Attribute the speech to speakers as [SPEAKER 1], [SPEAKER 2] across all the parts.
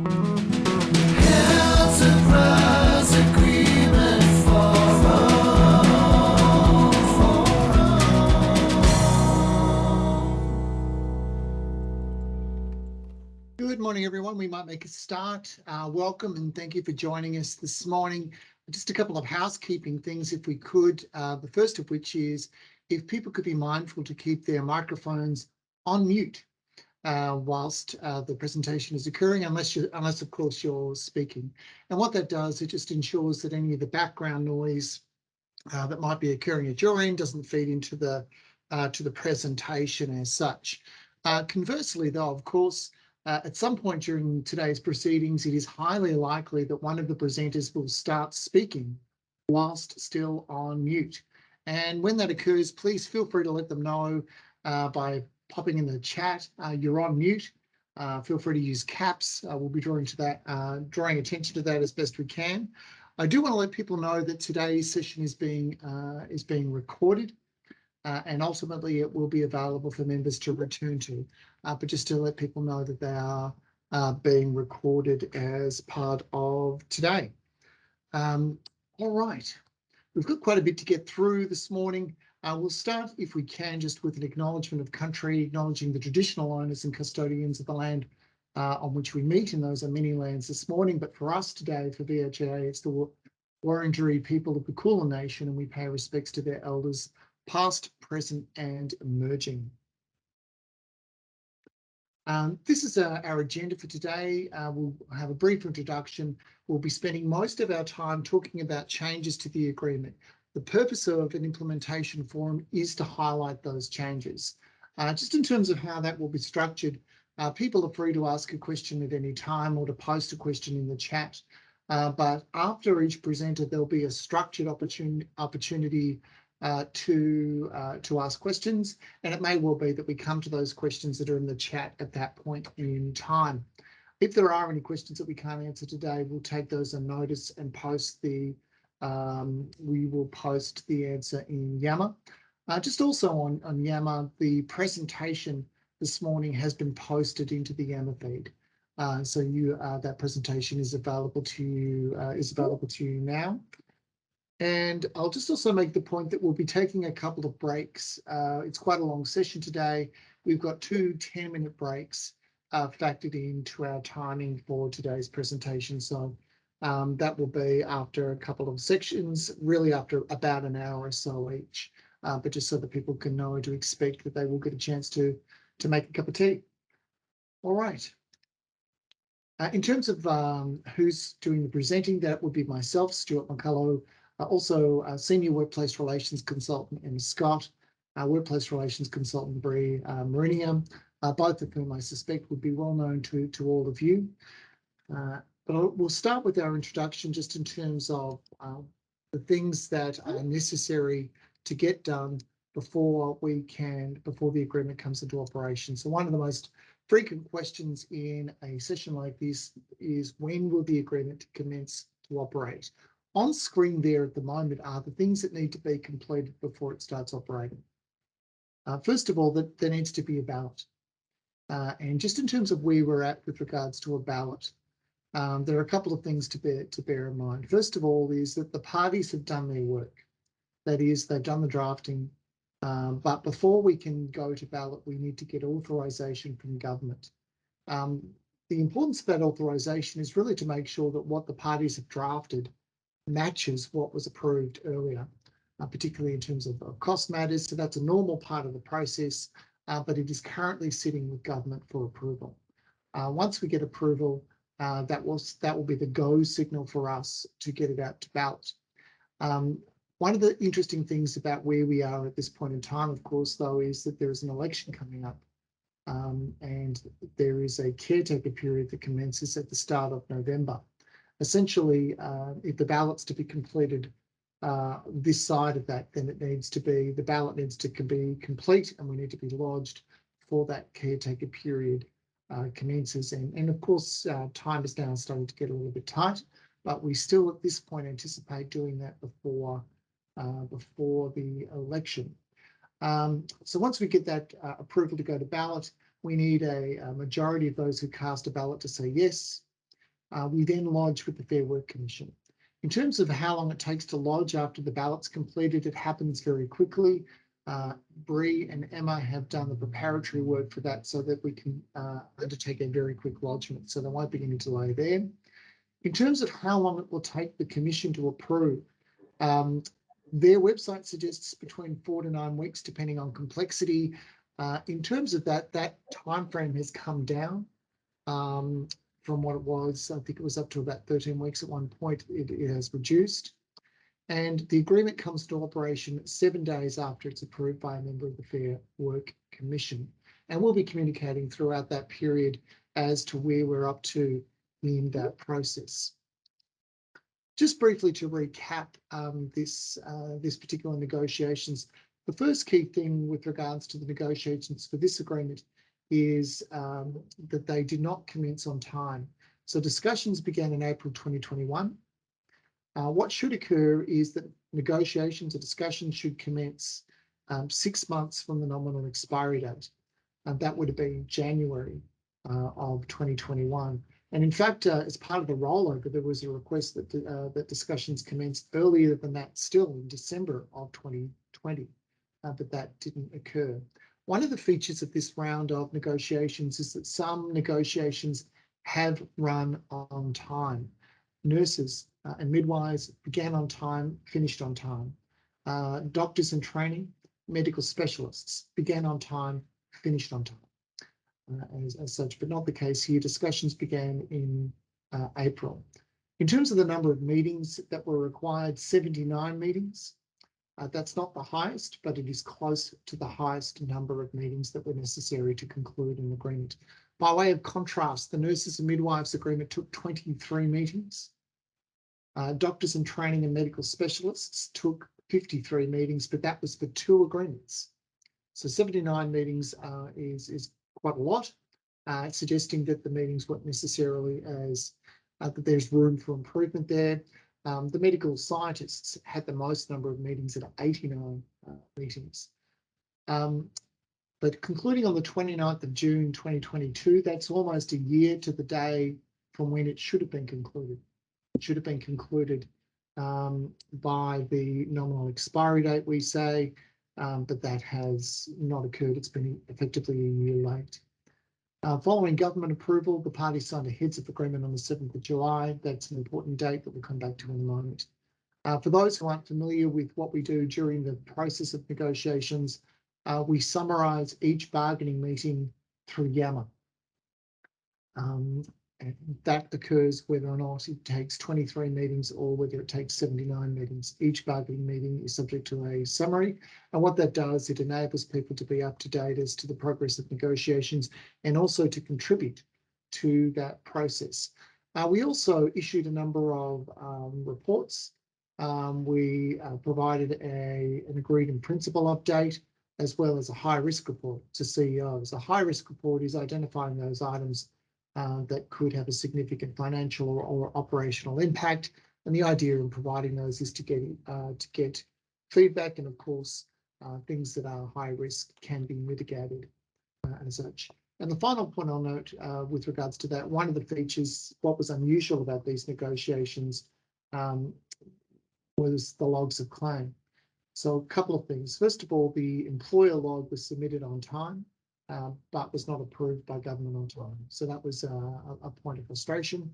[SPEAKER 1] Enterprise agreement for all. Good morning, everyone. We might make a start. Welcome and thank you for joining us this morning. Just a couple of housekeeping things, if we could. The first of which is if people could be mindful to keep their microphones on mute whilst the presentation is occurring, unless of course you're speaking. And what that does, it just ensures that any of the background noise that might be occurring at your end doesn't feed into the presentation as such. Conversely, though, of course, at some point during today's proceedings, it is highly likely that one of the presenters will start speaking whilst still on mute. And when that occurs, please feel free to let them know by popping in the chat, you're on mute. Feel free to use caps. We'll be drawing attention to that as best we can. I do want to let people know that today's session is being recorded, and ultimately it will be available for members to return to. But just to let people know that they are being recorded as part of today. All right, we've got quite a bit to get through this morning. We'll start, if we can, just with an acknowledgement of country, acknowledging the traditional owners and custodians of the land on which we meet, and those are many lands this morning. But for us today, for VHIA, it's the Wurundjeri people of the Kulin Nation, and we pay respects to their elders, past, present, and emerging. This is our agenda for today. We'll have a brief introduction. We'll be spending most of our time talking about changes to the agreement. The purpose of an implementation forum is to highlight those changes. Just in terms of how that will be structured, people are free to ask a question at any time or to post a question in the chat. But after each presenter, there'll be a structured opportunity to ask questions, and it may well be that we come to those questions that are in the chat at that point in time. If there are any questions that we can't answer today, we'll take those on notice and post we will post the answer in Yammer. Just also on Yammer, the presentation this morning has been posted into the Yammer feed. So that presentation is available to you now. And I'll just also make the point that we'll be taking a couple of breaks. It's quite a long session today. We've got 2 10-minute breaks factored into our timing for today's presentation. So that will be after a couple of sections, really after about an hour or so each, but just so that people can know to expect that they will get a chance to make a cup of tea. All right. In terms of who's doing the presenting, that would be myself, Stuart McCullough, also Senior Workplace Relations Consultant Emma Scott, Workplace Relations Consultant Bree Marinier, both of whom I suspect would be well known to all of you. But we'll start with our introduction just in terms of the things that are necessary to get done before the agreement comes into operation. So one of the most frequent questions in a session like this is, when will the agreement commence to operate? On screen there at the moment are the things that need to be completed before it starts operating. First of all, there needs to be a ballot. And just in terms of where we're at with regards to a ballot, there are a couple of things to bear in mind. First of all is that the parties have done their work. That is, they've done the drafting. But before we can go to ballot, we need to get authorisation from government. The importance of that authorisation is really to make sure that what the parties have drafted matches what was approved earlier, particularly in terms of cost matters. So that's a normal part of the process, but it is currently sitting with government for approval. Once we get approval, that will be the go signal for us to get it out to ballot. One of the interesting things about where we are at this point in time, of course, though, is that there is an election coming up, and there is a caretaker period that commences at the start of November. Essentially, if the ballot's to be completed this side of that, then the ballot needs to be complete, and we need to be lodged before that caretaker period commences. And of course, time is now starting to get a little bit tight, but we still at this point anticipate doing that before the election. So once we get that approval to go to ballot, we need a majority of those who cast a ballot to say yes. We then lodge with the Fair Work Commission. In terms of how long it takes to lodge after the ballot's completed, it happens very quickly. Bree and Emma have done the preparatory work for that so that we can undertake a very quick lodgement, so there won't be any delay there. In terms of how long it will take the Commission to approve, their website suggests between 4 to 9 weeks, depending on complexity. In terms of that timeframe has come down from what it was. I think it was up to about 13 weeks at one point. It has reduced. And the agreement comes to operation 7 days after it's approved by a member of the Fair Work Commission. And we'll be communicating throughout that period as to where we're up to in that process. Just briefly to recap this particular negotiations, the first key thing with regards to the negotiations for this agreement is that they did not commence on time. So discussions began in April 2021. What should occur is that negotiations or discussions should commence 6 months from the nominal expiry date. That would have been January of 2021. And in fact, as part of the rollover, there was a request that that discussions commenced earlier than that, still in December of 2020, but that didn't occur. One of the features of this round of negotiations is that some negotiations have run on time. Nurses and midwives began on time, finished on time. Doctors in training, medical specialists began on time, finished on time. As such, but not the case here. Discussions began in April. In terms of the number of meetings that were required, 79 meetings. That's not the highest, but it is close to the highest number of meetings that were necessary to conclude an agreement. By way of contrast, the Nurses and Midwives Agreement took 23 meetings. Doctors in training and medical specialists took 53 meetings, but that was for 2 agreements. So 79 meetings is quite a lot, suggesting that the meetings weren't necessarily as, that there's room for improvement there. The medical scientists had the most number of meetings at 89 meetings. But concluding on the 29th of June 2022, that's almost a year to the day from when it should have been concluded. It should have been concluded by the nominal expiry date, we say, but that has not occurred. It's been effectively a year late. Following government approval, the parties signed a heads of agreement on the 7th of July. That's an important date that we'll come back to in a moment. For those who aren't familiar with what we do during the process of negotiations, we summarise each bargaining meeting through YAMA. And that occurs whether or not it takes 23 meetings or whether it takes 79 meetings. Each bargaining meeting is subject to a summary. And what that does, it enables people to be up to date as to the progress of negotiations and also to contribute to that process. We also issued a number of reports. We provided an agreed in principle update, as well as a high risk report to CEOs. A high risk report is identifying those items that could have a significant financial or operational impact. And the idea in providing those is to get feedback, and of course, things that are high risk can be mitigated as such. And the final point I'll note with regards to that, one of the features, what was unusual about these negotiations was the logs of claim. So a couple of things. First of all, the employer log was submitted on time, but was not approved by government on time. So that was a point of frustration.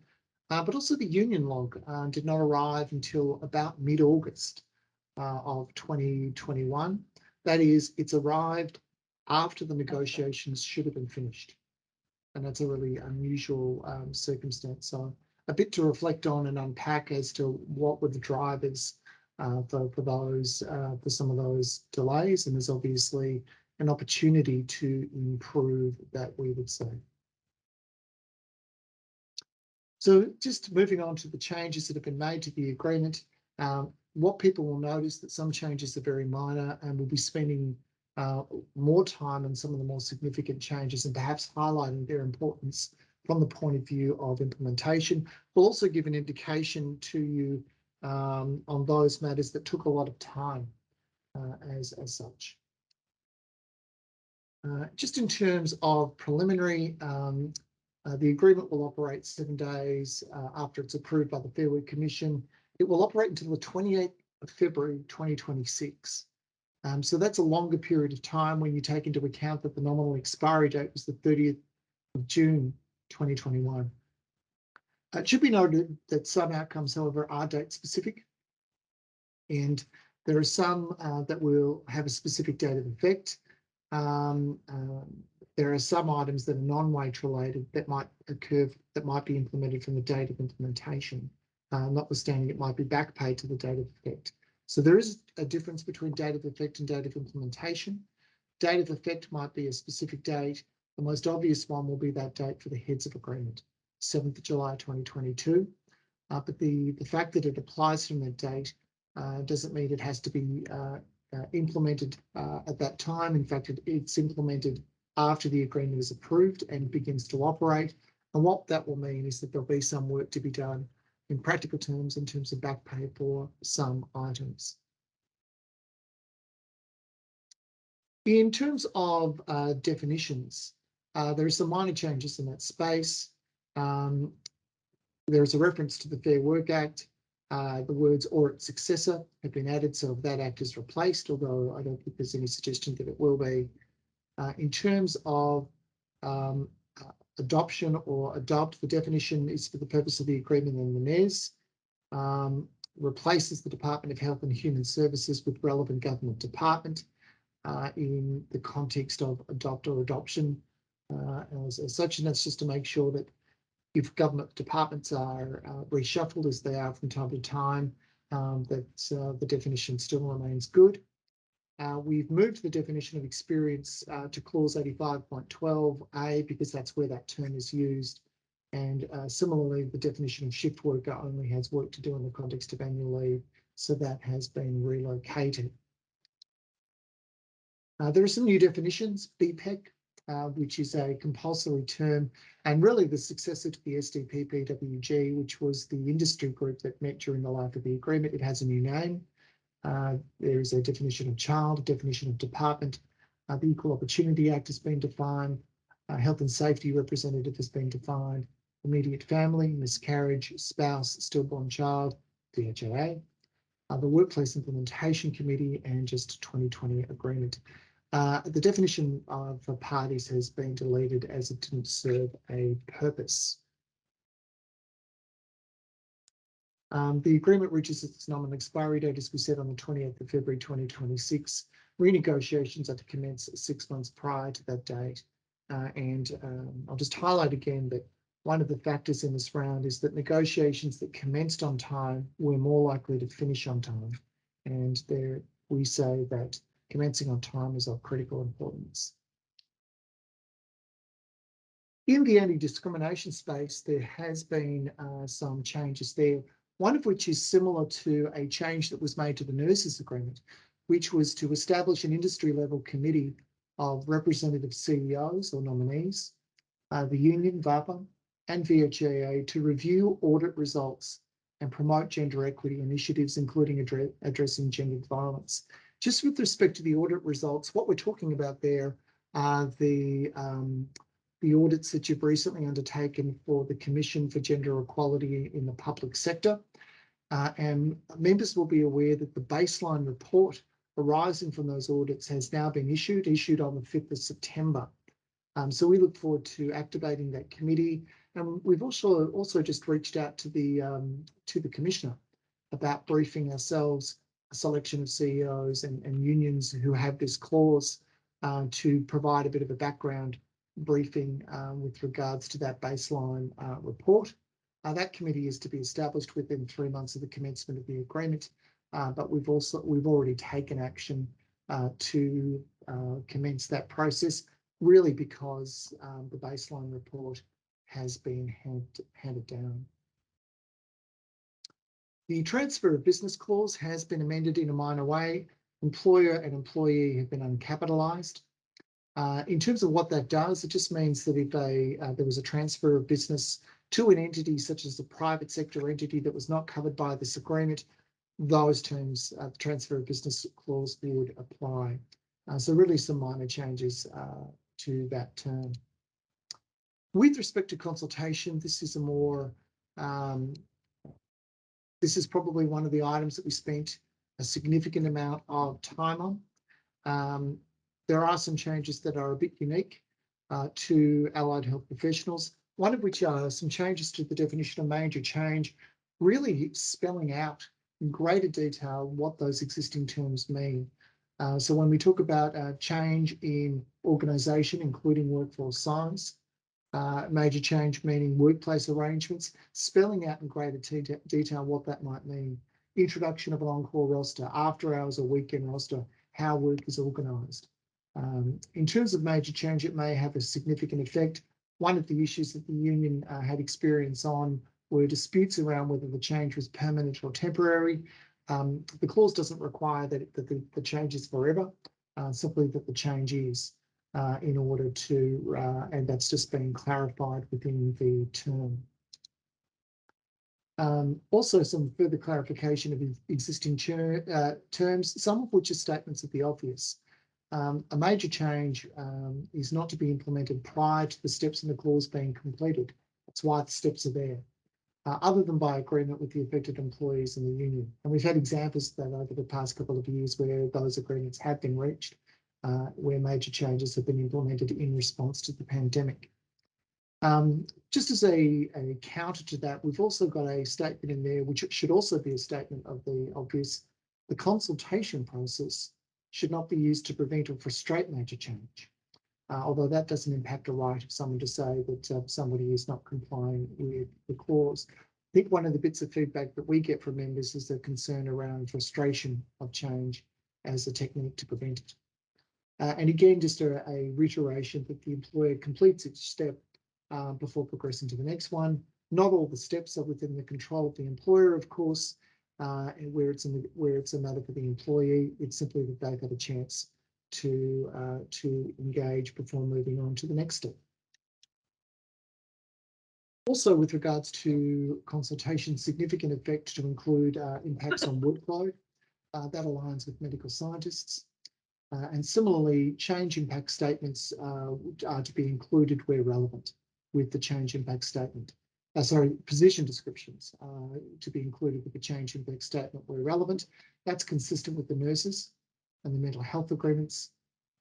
[SPEAKER 1] But also the union log did not arrive until about mid-August of 2021. That is, it's arrived after the negotiations should have been finished. And that's a really unusual circumstance. So a bit to reflect on and unpack as to what were the drivers for some of those delays. And there's obviously an opportunity to improve that, we would say. So just moving on to the changes that have been made to the agreement, what people will notice that some changes are very minor, and we'll be spending more time on some of the more significant changes and perhaps highlighting their importance from the point of view of implementation. We'll also give an indication to you on those matters that took a lot of time as such. Just in terms of preliminary, The agreement will operate 7 days after it's approved by the Fair Work Commission. It will operate until the 28th of February 2026. So that's a longer period of time when you take into account that the nominal expiry date was the 30th of June 2021. It should be noted that some outcomes, however, are date specific, and there are some that will have a specific date of effect. There are some items that are non-wage related that might occur, that might be implemented from the date of implementation, notwithstanding it might be back paid to the date of effect. So there is a difference between date of effect and date of implementation. Date of effect might be a specific date. The most obvious one will be that date for the heads of agreement, 7th of July 2022. But the fact that it applies from that date doesn't mean it has to be implemented at that time. In fact, it's implemented after the agreement is approved and begins to operate. And what that will mean is that there'll be some work to be done in practical terms, in terms of back pay for some items. In terms of definitions, there are some minor changes in that space. There is a reference to the Fair Work Act. The words "or its successor" have been added, so that act is replaced, although I don't think there's any suggestion that it will be. In terms of adoption or adopt, the definition is for the purpose of the agreement and the NES. Replaces the Department of Health and Human Services with relevant government department in the context of adopt or adoption as such, and that's just to make sure that if government departments are reshuffled, as they are from time to time, that the definition still remains good. We've moved the definition of experience to clause 85.12a because that's where that term is used. And similarly, the definition of shift worker only has work to do in the context of annual leave, so that has been relocated. There are some new definitions. BPEC, which is a compulsory term, and really the successor to the SDP-PWG, which was the industry group that met during the life of the agreement. It has a new name. There is a definition of child, a definition of department. The Equal Opportunity Act has been defined. Health and safety representative has been defined. Immediate family, miscarriage, spouse, stillborn child, VHIA. The Workplace Implementation Committee, and just 2020 agreement. The definition for parties has been deleted as it didn't serve a purpose. The agreement reaches its nominal expiry date, as we said, on the 28th of February 2026. Renegotiations are to commence 6 months prior to that date. I'll just highlight again that one of the factors in this round is that negotiations that commenced on time were more likely to finish on time. And there we say that commencing on time is of critical importance. In the anti-discrimination space, there has been some changes there, one of which is similar to a change that was made to the nurses agreement, which was to establish an industry level committee of representative CEOs or nominees, the union, VAPA, and VHIA to review audit results and promote gender equity initiatives, including addressing gendered violence. Just with respect to the audit results, what we're talking about there are the audits that you've recently undertaken for the Commission for Gender Equality in the Public Sector. And members will be aware that the baseline report arising from those audits has now been issued on the 5th of September. So we look forward to activating that committee. And we've also just reached out to the Commissioner about briefing ourselves, a selection of CEOs and unions who have this clause to provide a bit of a background briefing with regards to that baseline report. That committee is to be established within 3 months of the commencement of the agreement, but we've already taken action to commence that process, really because the baseline report has been handed down. The transfer of business clause has been amended in a minor way. Employer and employee have been uncapitalised. In terms of what that does, it just means that if there was a transfer of business to an entity such as a private sector entity that was not covered by this agreement, those terms, the transfer of business clause would apply. So really some minor changes to that term. With respect to consultation, this is this is probably one of the items that we spent a significant amount of time on. There are some changes that are a bit unique to allied health professionals, one of which are some changes to the definition of major change, really spelling out in greater detail what those existing terms mean. So when we talk about change in organisation, including workforce size, major change meaning workplace arrangements, spelling out in greater detail what that might mean. Introduction of an on-call roster, after hours or weekend roster, how work is organised. In terms of major change, it may have a significant effect. One of the issues that the union had experience on were disputes around whether the change was permanent or temporary. The clause doesn't require that the change is forever, simply that the change is in order to, and that's just been clarified within the term. Also, some further clarification of existing terms, some of which are statements of the obvious. A major change is not to be implemented prior to the steps in the clause being completed. That's why the steps are there, other than by agreement with the affected employees and the union. And we've had examples of that over the past couple of years where those agreements have been reached, where major changes have been implemented in response to the pandemic. Just as a counter to that, we've also got a statement in there, which should also be a statement of the obvious. The consultation process should not be used to prevent or frustrate major change, although that doesn't impact a right of someone to say that somebody is not complying with the clause. I think one of the bits of feedback that we get from members is the concern around frustration of change as a technique to prevent it. And again, just a reiteration that the employer completes each step before progressing to the next one. Not all the steps are within the control of the employer, of course, and where it's a matter for the employee. It's simply that they've had a chance to engage before moving on to the next step. Also, with regards to consultation, significant effect to include impacts on workload. That aligns with medical scientists. And similarly, change impact statements are to be included where relevant with the change impact statement. Position descriptions to be included with the change impact statement where relevant. That's consistent with the nurses and the mental health agreements.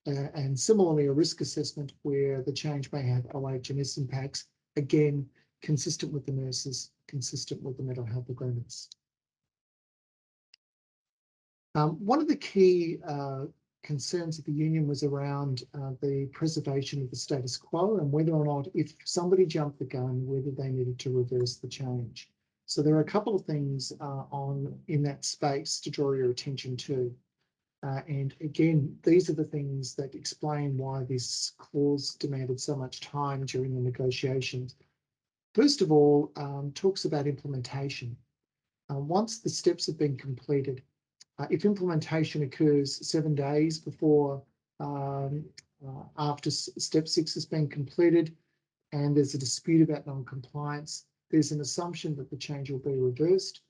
[SPEAKER 1] And similarly, a risk assessment where the change may have OH&S impacts, again, consistent with the nurses, consistent with the mental health agreements. One of the key concerns of the union was around the preservation of the status quo and whether or not, if somebody jumped the gun, whether they needed to reverse the change. So there are a couple of things in that space to draw your attention to. And again, these are the things that explain why this clause demanded so much time during the negotiations. First of all, talks about implementation. Once the steps have been completed, if implementation occurs 7 days before, after step 6 has been completed, and there's a dispute about non-compliance, there's an assumption that the change will be reversed,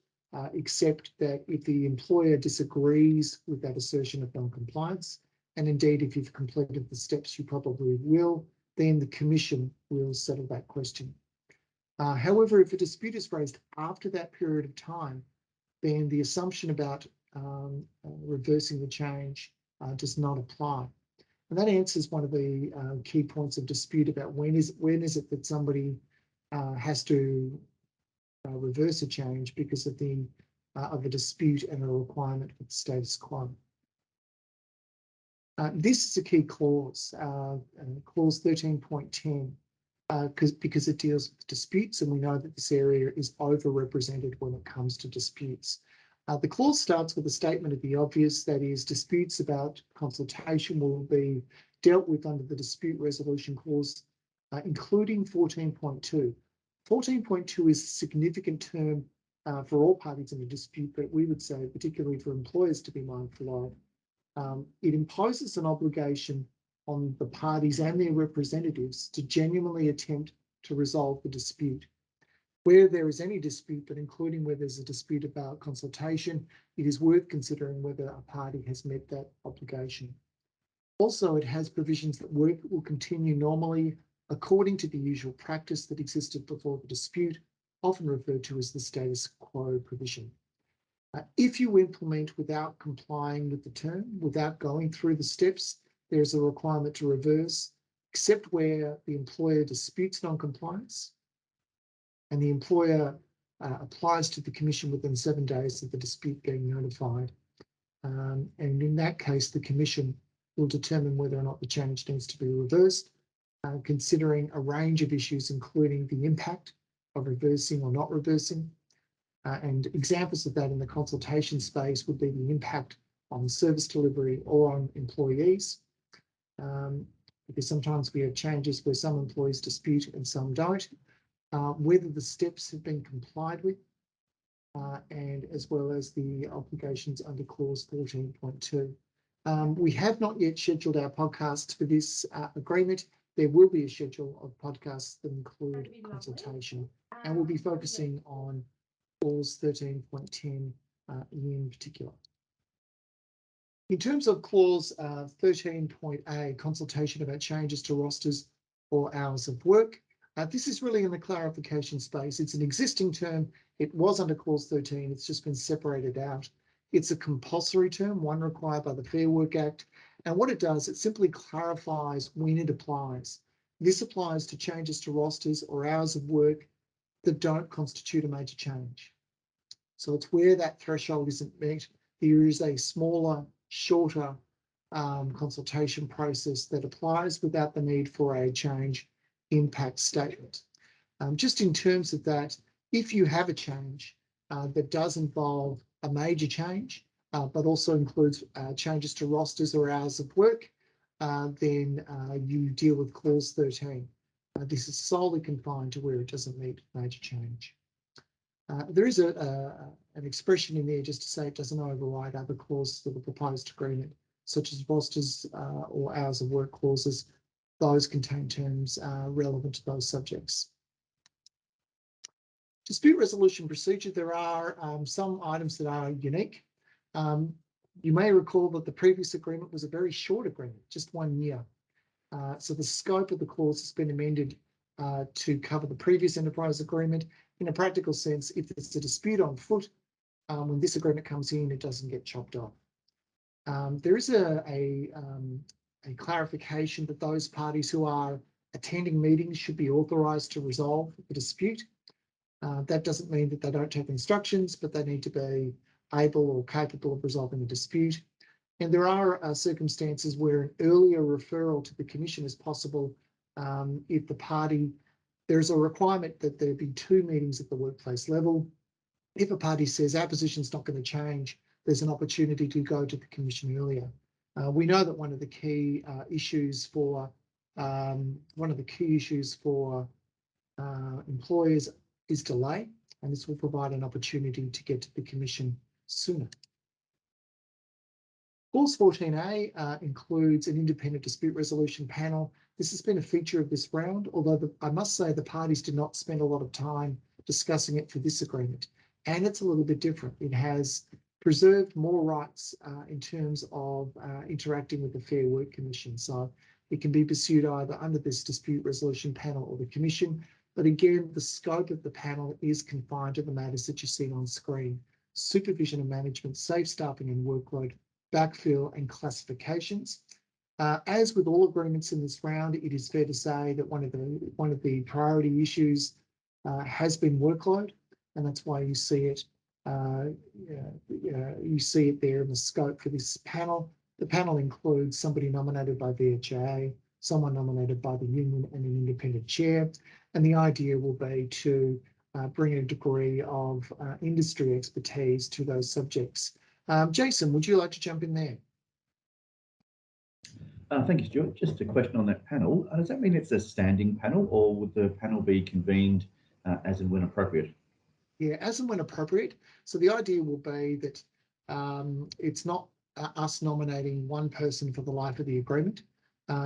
[SPEAKER 1] except that if the employer disagrees with that assertion of non-compliance, and indeed if you've completed the steps, you probably will, then the commission will settle that question. However, if a dispute is raised after that period of time, then the assumption about reversing the change does not apply. And that answers one of the key points of dispute about when is it that somebody has to reverse a change because of a dispute and a requirement for the status quo. This is a key clause, clause 13.10, because it deals with disputes, and we know that this area is overrepresented when it comes to disputes. The clause starts with a statement of the obvious, that is, disputes about consultation will be dealt with under the dispute resolution clause, including 14.2. 14.2 is a significant term for all parties in a dispute, but we would say particularly for employers to be mindful of. It imposes an obligation on the parties and their representatives to genuinely attempt to resolve the dispute. Where there is any dispute, but including where there's a dispute about consultation, it is worth considering whether a party has met that obligation. Also, it has provisions that work will continue normally according to the usual practice that existed before the dispute, often referred to as the status quo provision. If you implement without complying with the term, without going through the steps, there's a requirement to reverse, except where the employer disputes non-compliance and the employer applies to the Commission within 7 days of the dispute being notified. And in that case, the Commission will determine whether or not the change needs to be reversed, considering a range of issues, including the impact of reversing or not reversing. And examples of that in the consultation space would be the impact on service delivery or on employees, because sometimes we have changes where some employees dispute and some don't, whether the steps have been complied with, and as well as the obligations under clause 14.2. We have not yet scheduled our podcast for this agreement. There will be a schedule of podcasts that include consultation, and we'll be focusing on clause 13.10 in particular. In terms of clause 13.A, consultation about changes to rosters or hours of work, this is really in the clarification space. It's an existing term. It was under clause 13. It's just been separated out. It's a compulsory term, one required by the Fair Work Act. And what it does, it simply clarifies when it applies. This applies to changes to rosters or hours of work that don't constitute a major change. So it's where that threshold isn't met. There is a smaller, shorter consultation process that applies without the need for a change impact statement. Just in terms of that, if you have a change that does involve a major change, but also includes changes to rosters or hours of work, then you deal with clause 13. This is solely confined to where it doesn't meet major change. There is an expression in there just to say it doesn't override other clauses of the proposed agreement, such as rosters or hours of work clauses. Those contain terms relevant to those subjects. Dispute resolution procedure, there are some items that are unique. You may recall that the previous agreement was a very short agreement, just 1 year. So the scope of the clause has been amended to cover the previous enterprise agreement. In a practical sense, if there's a dispute on foot, when this agreement comes in, it doesn't get chopped off. There is a clarification that those parties who are attending meetings should be authorised to resolve the dispute. That doesn't mean that they don't take instructions, but they need to be able or capable of resolving a dispute. And there are circumstances where an earlier referral to the Commission is possible if the party, there's a requirement that there be 2 meetings at the workplace level. If a party says our position's not going to change, there's an opportunity to go to the Commission earlier. We know that one of the key issues for employers is delay, and this will provide an opportunity to get to the Commission sooner. Clause 14A includes an independent dispute resolution panel. This has been a feature of this round, although I must say the parties did not spend a lot of time discussing it for this agreement, and it's a little bit different. It has preserved more rights in terms of interacting with the Fair Work Commission. So it can be pursued either under this dispute resolution panel or the Commission. But again, the scope of the panel is confined to the matters that you see on screen: supervision and management, safe staffing and workload, backfill and classifications. As with all agreements in this round, it is fair to say that one of the priority issues has been workload, and that's why you see it. You see it there in the scope for this panel. The panel includes somebody nominated by VHIA, someone nominated by the union, and an independent chair. And the idea will be to bring a degree of industry expertise to those subjects. Jason, would you like to jump in there?
[SPEAKER 2] Thank you, Stuart. Just a question on that panel. Does that mean it's a standing panel, or would the panel be convened as and when appropriate?
[SPEAKER 1] Yeah, as and when appropriate. So the idea will be that it's not us nominating one person for the life of the agreement.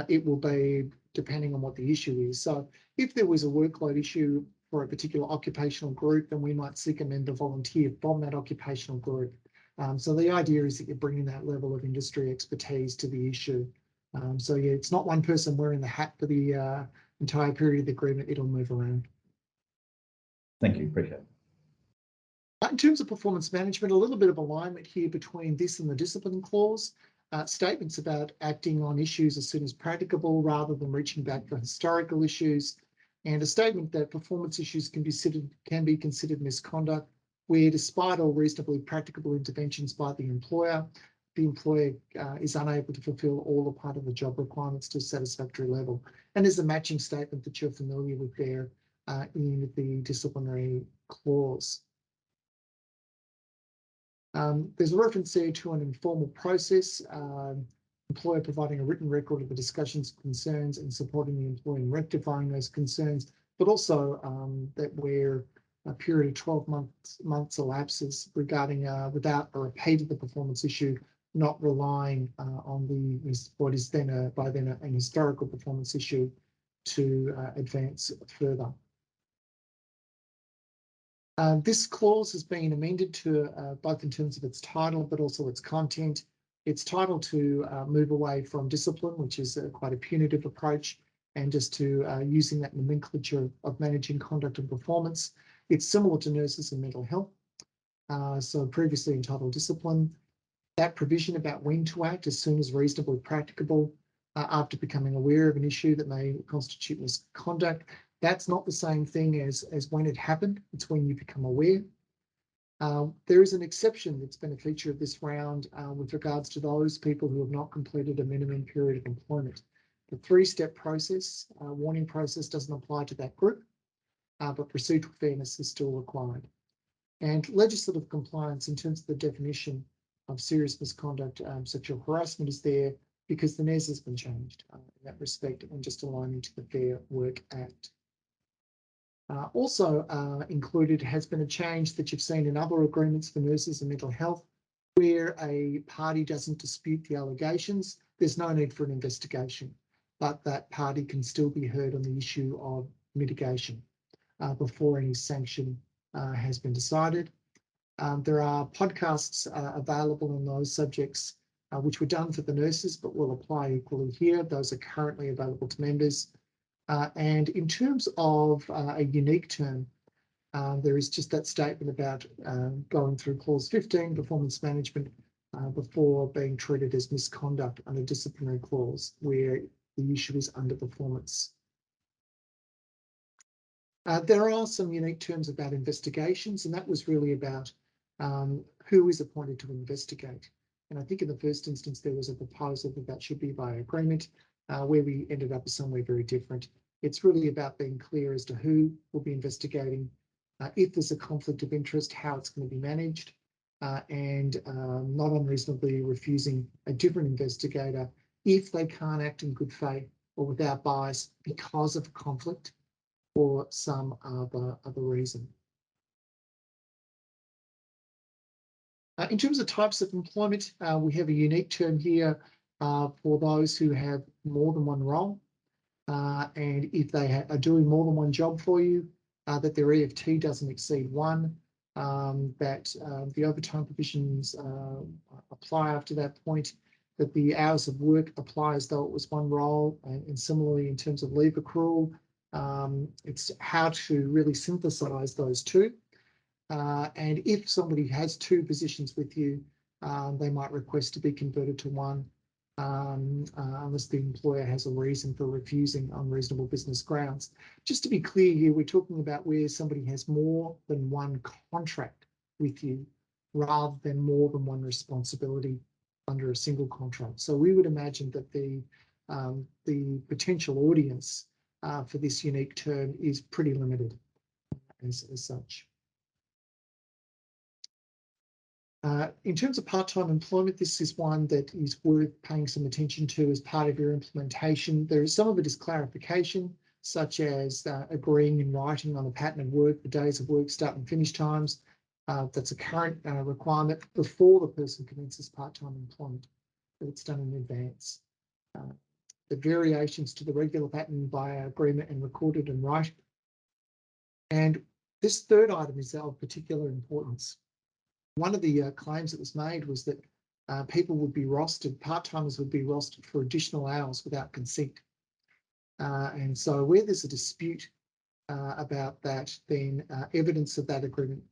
[SPEAKER 1] It will be depending on what the issue is. So if there was a workload issue for a particular occupational group, then we might seek a member volunteer from that occupational group. So the idea is that you're bringing that level of industry expertise to the issue. So yeah, it's not one person wearing the hat for the entire period of the agreement, it'll move around.
[SPEAKER 2] Thank you, appreciate it.
[SPEAKER 1] In terms of performance management, a little bit of alignment here between this and the discipline clause. Statements about acting on issues as soon as practicable rather than reaching back for historical issues, and a statement that performance issues can be considered misconduct where, despite all reasonably practicable interventions by the employer is unable to fulfil all or part of the job requirements to a satisfactory level. And there's a matching statement that you're familiar with there in the disciplinary clause. There's a reference there to an informal process, employer providing a written record of the discussions, concerns, and supporting the employee in rectifying those concerns, but also that where a period of 12 months elapses regarding without a repeat of the performance issue, not relying on what is then by then an historical performance issue to advance further. This clause has been amended to both in terms of its title, but also its content. Its title to move away from discipline, which is quite a punitive approach, and just to using that nomenclature of managing conduct and performance. It's similar to nurses and mental health. So previously entitled discipline. That provision about when to act as soon as reasonably practicable after becoming aware of an issue that may constitute misconduct. That's not the same thing as when it happened. It's when you become aware. There is an exception that's been a feature of this round with regards to those people who have not completed a minimum period of employment. The three-step process, warning process, doesn't apply to that group, but procedural fairness is still required. And legislative compliance in terms of the definition of serious misconduct, sexual harassment is there because the NES has been changed in that respect and just aligning to the Fair Work Act. Also included has been a change that you've seen in other agreements for nurses and mental health, where a party doesn't dispute the allegations. There's no need for an investigation, but that party can still be heard on the issue of mitigation before any sanction has been decided. There are podcasts available on those subjects, which were done for the nurses, but will apply equally here. Those are currently available to members. And in terms of a unique term, there is just that statement about going through clause 15, performance management, before being treated as misconduct under disciplinary clause, where the issue is underperformance. There are some unique terms about investigations, and that was really about who is appointed to investigate. And I think in the first instance, there was a proposal that that should be by agreement, where we ended up somewhere very different. It's really about being clear as to who will be investigating, if there's a conflict of interest, how it's going to be managed, and not unreasonably refusing a different investigator if they can't act in good faith or without bias because of conflict or some other reason. In terms of types of employment, we have a unique term here for those who have more than one role. And if they are doing more than one job for you, that their EFT doesn't exceed one, that the overtime provisions apply after that point, that the hours of work apply as though it was one role, and similarly in terms of leave accrual, it's how to really synthesize those two. And if somebody has two positions with you, they might request to be converted to one, unless the employer has a reason for refusing on reasonable business grounds. Just to be clear here, we're talking about where somebody has more than one contract with you rather than more than one responsibility under a single contract. So we would imagine that the potential audience for this unique term is pretty limited as such. In terms of part-time employment, this is one that is worth paying some attention to as part of your implementation. Some of it is clarification, such as agreeing in writing on a pattern of work, the days of work, start and finish times. That's a current requirement before the person commences part-time employment, but it's done in advance. The variations to the regular pattern by agreement and recorded in writing. And this third item is of particular importance. One of the claims that was made was that people would be rostered, part-timers would be rostered for additional hours without consent. And so where there's a dispute about that, then evidence of that agreement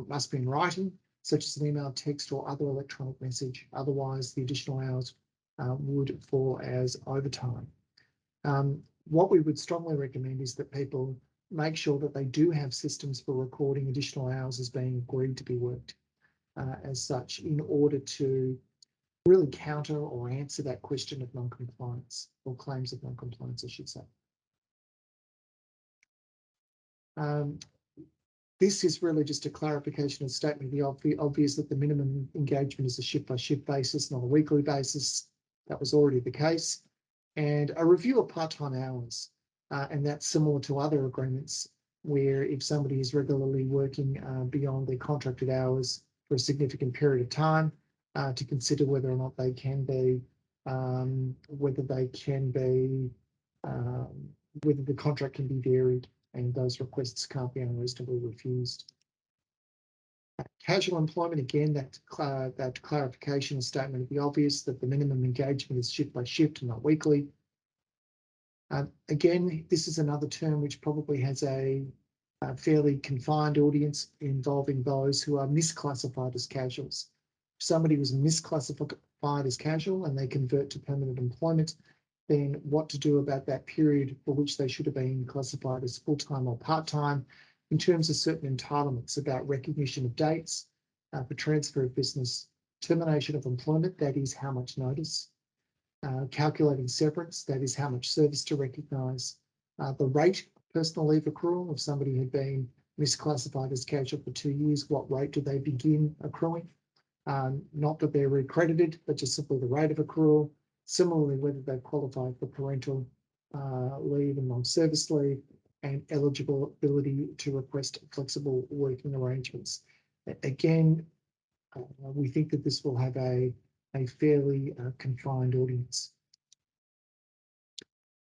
[SPEAKER 1] must be in writing, such as an email, text, or other electronic message. Otherwise, the additional hours would fall as overtime. What we would strongly recommend is that people make sure that they do have systems for recording additional hours as being agreed to be worked as such, in order to really counter or answer that question of non-compliance, or claims of non-compliance, I should say. This is really just a clarification and statement of the obvious that the minimum engagement is a shift-by-shift basis, not a weekly basis. That was already the case. And a review of part-time hours, and that's similar to other agreements where if somebody is regularly working beyond their contracted hours for a significant period of time, to consider whether or not they can be, whether the contract can be varied, and those requests can't be unreasonably refused. Casual employment, again, that clarification and statement of the obvious that the minimum engagement is shift by shift and not weekly. Again, this is another term which probably has a fairly confined audience, involving those who are misclassified as casuals. If somebody was misclassified as casual and they convert to permanent employment, then what to do about that period for which they should have been classified as full-time or part-time, in terms of certain entitlements about recognition of dates for transfer of business, termination of employment, that is how much notice, calculating severance, that is how much service to recognise, the rate of personal leave accrual. If somebody had been misclassified as casual for 2 years, what rate do they begin accruing? Not that they're accredited, but just simply the rate of accrual. Similarly, whether they've qualified for parental leave and non-service leave, and eligibility to request flexible working arrangements. Again, we think that this will have a fairly confined audience.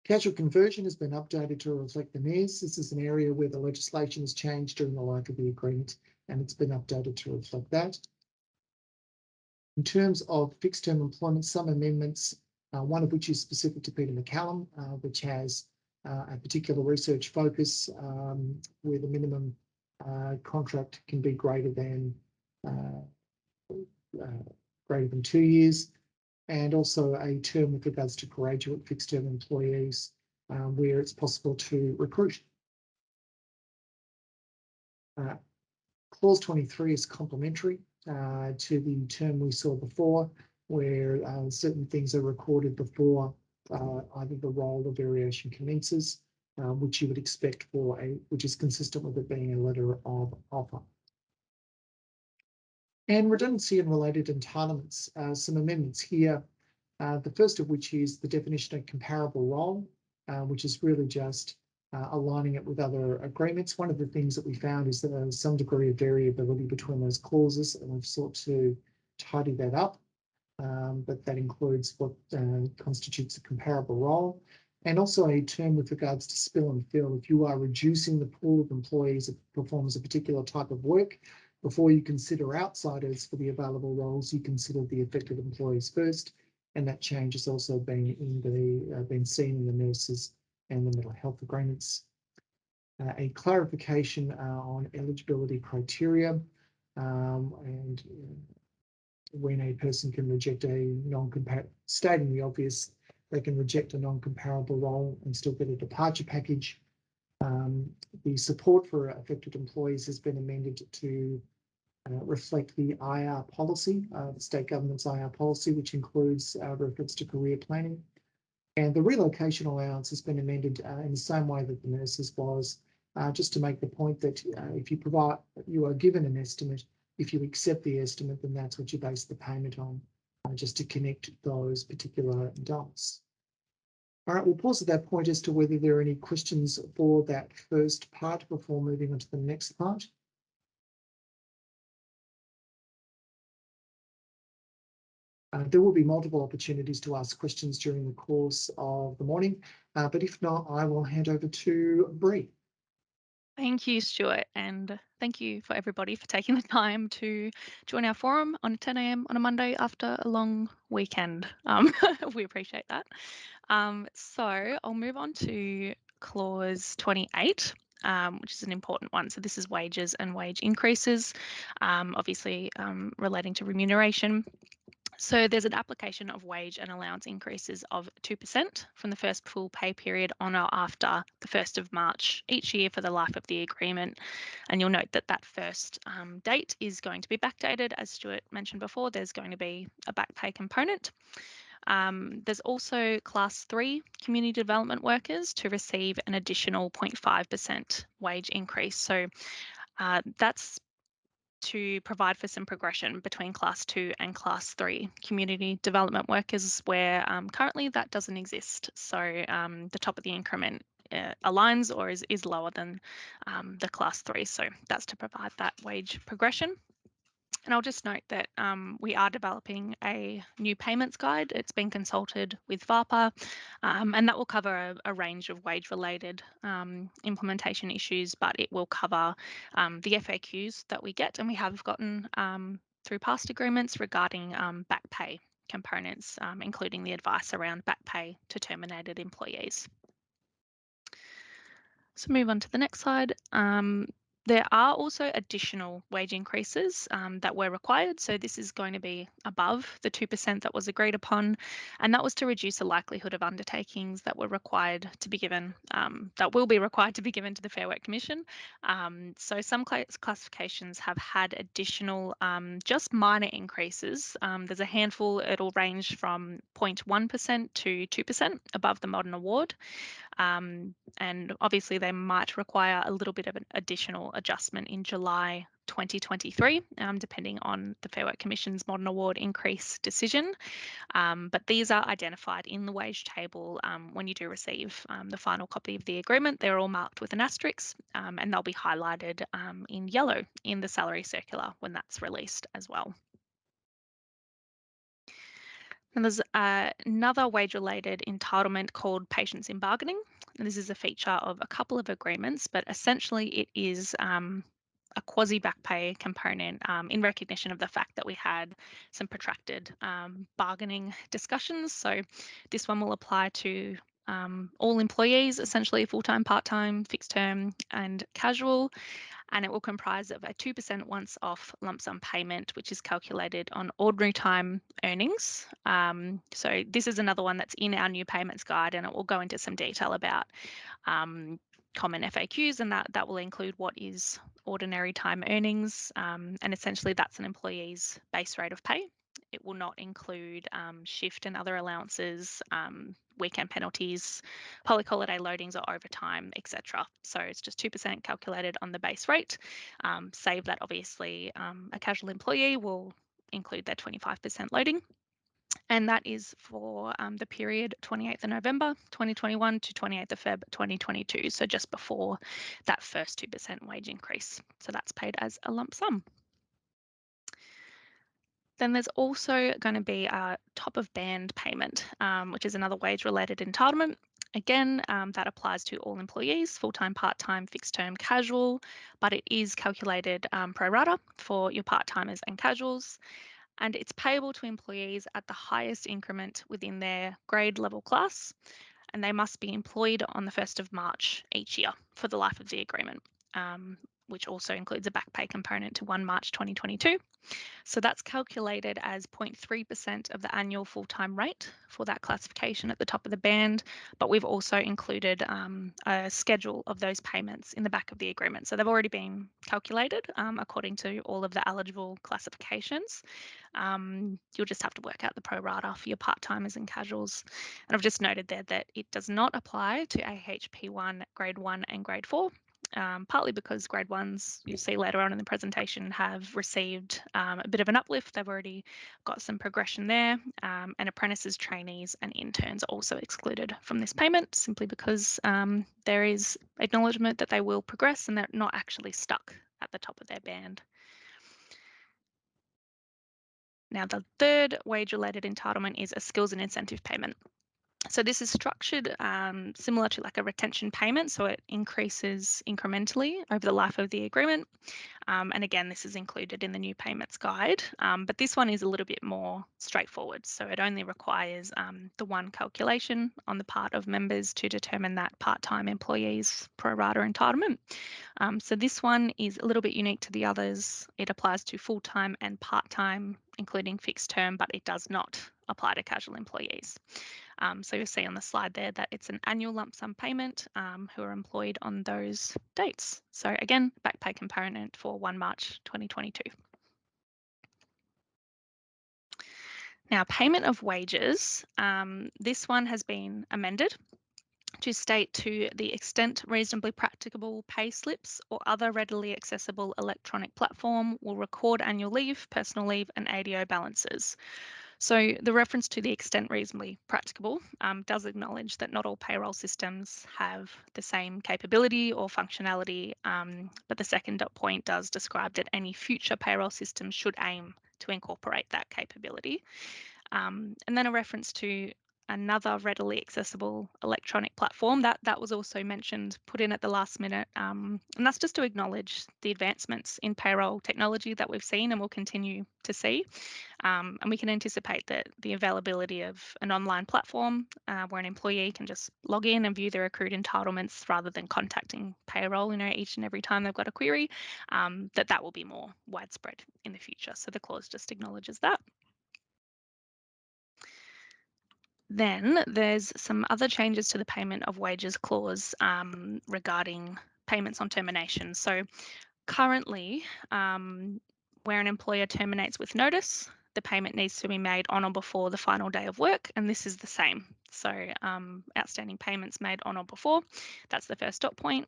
[SPEAKER 1] Casual conversion has been updated to reflect the needs. This is an area where the legislation has changed during the life of the agreement, and it's been updated to reflect that. In terms of fixed term employment, some amendments, one of which is specific to Peter McCallum, which has a particular research focus where the minimum contract can be greater than 2 years, and also a term with regards to graduate fixed term employees where it's possible to recruit. Clause 23 is complementary to the term we saw before, where certain things are recorded before either the role or variation commences, which you would expect which is consistent with it being a letter of offer. And redundancy and related entitlements, some amendments here. The first of which is the definition of comparable role, which is really just aligning it with other agreements. One of the things that we found is that there's some degree of variability between those clauses, and we've sought to tidy that up. But that includes what constitutes a comparable role, and also a term with regards to spill and fill. If you are reducing the pool of employees that performs a particular type of work, before you consider outsiders for the available roles, you consider the affected employees first, and that change has also been seen in the nurses and the mental health agreements. A clarification on eligibility criteria, and when a person can reject a stating the obvious, they can reject a non-comparable role and still get a departure package. The support for affected employees has been amended to reflect the IR policy, the state government's IR policy, which includes reference to career planning. And the relocation allowance has been amended in the same way that the nurses was, just to make the point that if you are given an estimate, if you accept the estimate, then that's what you base the payment on, just to connect those particular dots. All right, we'll pause at that point as to whether there are any questions for that first part before moving on to the next part. There will be multiple opportunities to ask questions during the course of the morning, but if not, I will hand over to Bree.
[SPEAKER 3] Thank you, Stuart, and thank you for everybody for taking the time to join our forum on 10 a.m. on a Monday after a long weekend. We appreciate that. So I'll move on to clause 28. Which is an important one. So this is wages and wage increases, obviously relating to remuneration. So there's an application of wage and allowance increases of 2% from the first full pay period on or after the 1st of March each year for the life of the agreement. And you'll note that that first date is going to be backdated. As Stuart mentioned before, there's going to be a back pay component. There's also Class 3 community development workers to receive an additional 0.5% wage increase. So that's to provide for some progression between Class 2 and Class 3 community development workers, where currently that doesn't exist. So the top of the increment aligns or is lower than the Class 3. So that's to provide that wage progression. And I'll just note that we are developing a new payments guide. It's been consulted with VHIA, and that will cover a range of wage-related implementation issues, but it will cover the FAQs that we get and we have gotten through past agreements regarding back pay components, including the advice around back pay to terminated employees. So move on to the next slide. There are also additional wage increases that were required. So this is going to be above the 2% that was agreed upon, and that was to reduce the likelihood of undertakings that were required to be given, that will be required to be given to the Fair Work Commission. So some classifications have had additional, just minor increases. There's a handful, it'll range from 0.1% to 2% above the modern award. And obviously they might require a little bit of an additional adjustment in July 2023, depending on the Fair Work Commission's modern award increase decision. But these are identified in the wage table when you do receive the final copy of the agreement. They're all marked with an asterisk, and they'll be highlighted in yellow in the salary circular when that's released as well. And there's another wage-related entitlement called patience in bargaining. And this is a feature of a couple of agreements, but essentially it is a quasi back pay component in recognition of the fact that we had some protracted bargaining discussions. So this one will apply to all employees, essentially full-time, part-time, fixed term and casual, and it will comprise of a 2% once off lump sum payment, which is calculated on ordinary time earnings. So this is another one that's in our new payments guide, and it will go into some detail about common FAQs, and that will include what is ordinary time earnings, and essentially that's an employee's base rate of pay. It will not include shift and other allowances, weekend penalties, public holiday loadings or overtime, etc. So it's just 2% calculated on the base rate, save that obviously a casual employee will include their 25% loading. And that is for the period 28th of November 2021 to 28th of Feb 2022, so just before that first 2% wage increase. So that's paid as a lump sum. Then there's also going to be a top of band payment, which is another wage related entitlement. Again, that applies to all employees, full-time, part-time, fixed-term, casual, but it is calculated pro rata for your part-timers and casuals, and it's payable to employees at the highest increment within their grade level class, and they must be employed on the 1st of March each year for the life of the agreement, which also includes a back pay component to 1 March 2022. So that's calculated as 0.3% of the annual full-time rate for that classification at the top of the band, but we've also included a schedule of those payments in the back of the agreement. So they've already been calculated according to all of the eligible classifications. You'll just have to work out the pro rata for your part-timers and casuals. And I've just noted there that it does not apply to AHP1, Grade 1 and Grade 4. Partly because grade ones, you'll see later on in the presentation, have received a bit of an uplift. They've already got some progression there, and apprentices, trainees and interns are also excluded from this payment simply because there is acknowledgement that they will progress and they're not actually stuck at the top of their band. Now, the third wage-related entitlement is a skills and incentive payment. So this is structured similar to like a retention payment, so it increases incrementally over the life of the agreement. And again, this is included in the new payments guide, but this one is a little bit more straightforward. So it only requires the one calculation on the part of members to determine that part-time employees pro rata entitlement. So this one is a little bit unique to the others. It applies to full-time and part-time, including fixed term, but it does not apply to casual employees. So you'll see on the slide there that it's an annual lump sum payment who are employed on those dates. So again, back pay component for 1 March 2022. Now, payment of wages, this one has been amended to state to the extent reasonably practicable, pay slips or other readily accessible electronic platform will record annual leave, personal leave and ADO balances. So the reference to the extent reasonably practicable does acknowledge that not all payroll systems have the same capability or functionality, but the second dot point does describe that any future payroll systems should aim to incorporate that capability. And then a reference to another readily accessible electronic platform that was also mentioned, put in at the last minute, and that's just to acknowledge the advancements in payroll technology that we've seen and will continue to see. And we can anticipate that the availability of an online platform where an employee can just log in and view their accrued entitlements rather than contacting payroll, each and every time they've got a query, that will be more widespread in the future. So the clause just acknowledges that. Then there's some other changes to the payment of wages clause regarding payments on termination. So currently, where an employer terminates with notice, the payment needs to be made on or before the final day of work, and this is the same. So outstanding payments made on or before, that's the first dot point.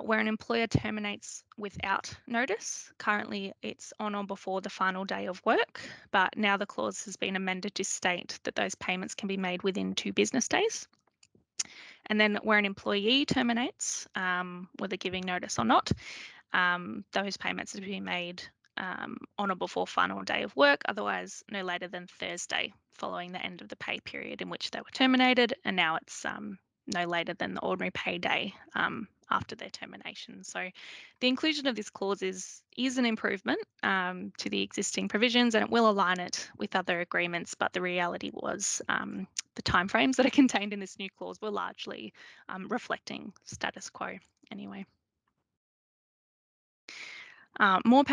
[SPEAKER 3] Where an employer terminates without notice, currently it's on or before the final day of work, but now the clause has been amended to state that those payments can be made within 2 business days. And then where an employee terminates, whether giving notice or not, those payments have been made on or before final day of work, otherwise no later than Thursday following the end of the pay period in which they were terminated, and now it's no later than the ordinary pay day after their termination. So the inclusion of this clause is an improvement to the existing provisions, and it will align it with other agreements, but the reality was the timeframes that are contained in this new clause were largely reflecting status quo anyway. More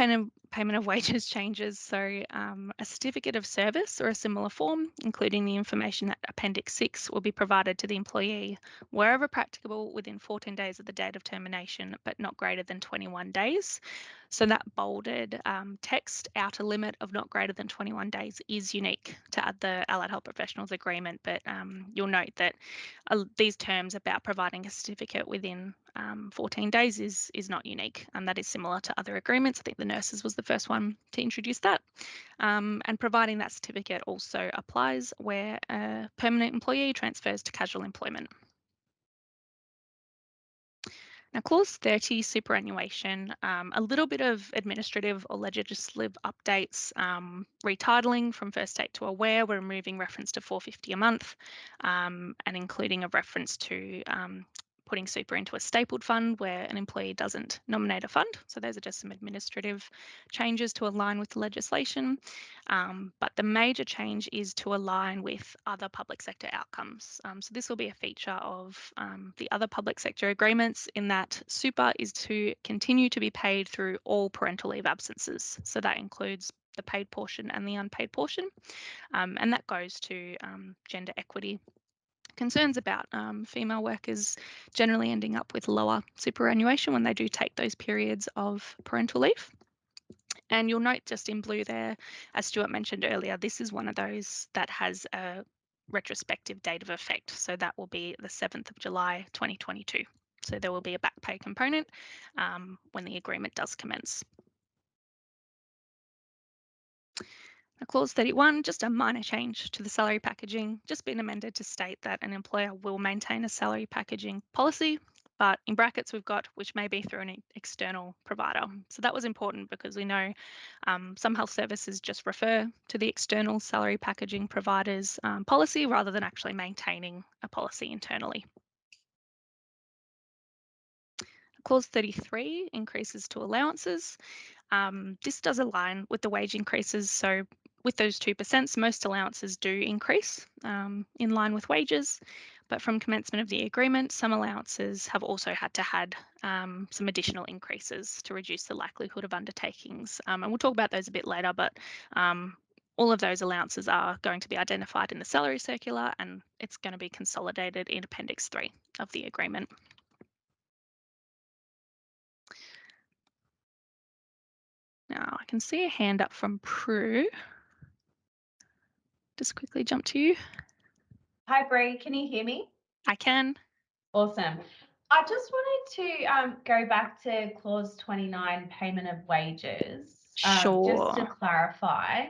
[SPEAKER 3] payment of wages changes. So a certificate of service or a similar form, including the information at Appendix 6, will be provided to the employee wherever practicable within 14 days of the date of termination, but not greater than 21 days. So that bolded text, outer limit of not greater than 21 days, is unique to the Allied Health Professionals agreement, but you'll note that these terms about providing a certificate within 14 days is not unique, and that is similar to other agreements. I think the nurses was the first one to introduce that. And providing that certificate also applies where a permanent employee transfers to casual employment. Now, clause 30, superannuation, a little bit of administrative or legislative updates, retitling from first date to aware. We're removing reference to $450 a month and including a reference to putting super into a stapled fund where an employee doesn't nominate a fund. So those are just some administrative changes to align with the legislation. But the major change is to align with other public sector outcomes. So this will be a feature of the other public sector agreements, in that super is to continue to be paid through all parental leave absences. So that includes the paid portion and the unpaid portion. And that goes to gender equity. Concerns about female workers generally ending up with lower superannuation when they do take those periods of parental leave. And you'll note just in blue there, as Stuart mentioned earlier, this is one of those that has a retrospective date of effect. So that will be the 7th of July 2022. So there will be a back pay component when the agreement does commence. Clause 31, just a minor change to the salary packaging, just been amended to state that an employer will maintain a salary packaging policy but in brackets we've got which may be through an external provider. So that was important because we know some health services just refer to the external salary packaging providers policy rather than actually maintaining a policy internally. Clause 33 increases to allowances. This does align with the wage increases. So with those 2%, most allowances do increase in line with wages. But from commencement of the agreement, some allowances have also had to add some additional increases to reduce the likelihood of undertakings. And we'll talk about those a bit later, but all of those allowances are going to be identified in the salary circular, and it's going to be consolidated in Appendix 3 of the agreement. Now I can see a hand up from Prue. Just quickly jump to you.
[SPEAKER 4] Hi, Bree. Can you hear me?
[SPEAKER 3] I can.
[SPEAKER 4] Awesome. I just wanted to go back to clause 29, payment of wages.
[SPEAKER 3] Sure.
[SPEAKER 4] Just to clarify.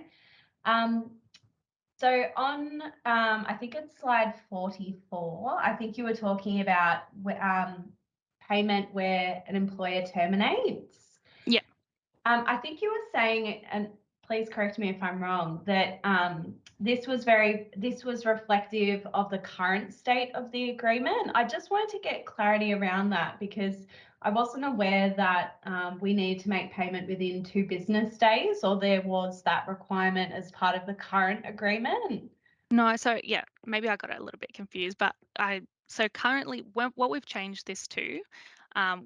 [SPEAKER 4] So on, I think it's slide 44, I think you were talking about payment where an employer terminates.
[SPEAKER 3] Yeah.
[SPEAKER 4] I think you were saying, and please correct me if I'm wrong, that this was reflective of the current state of the agreement. I just wanted to get clarity around that because I wasn't aware that we need to make payment within 2 business days, or there was that requirement as part of the current agreement.
[SPEAKER 3] No, so yeah, maybe I got a little bit confused, but so currently what we've changed this to,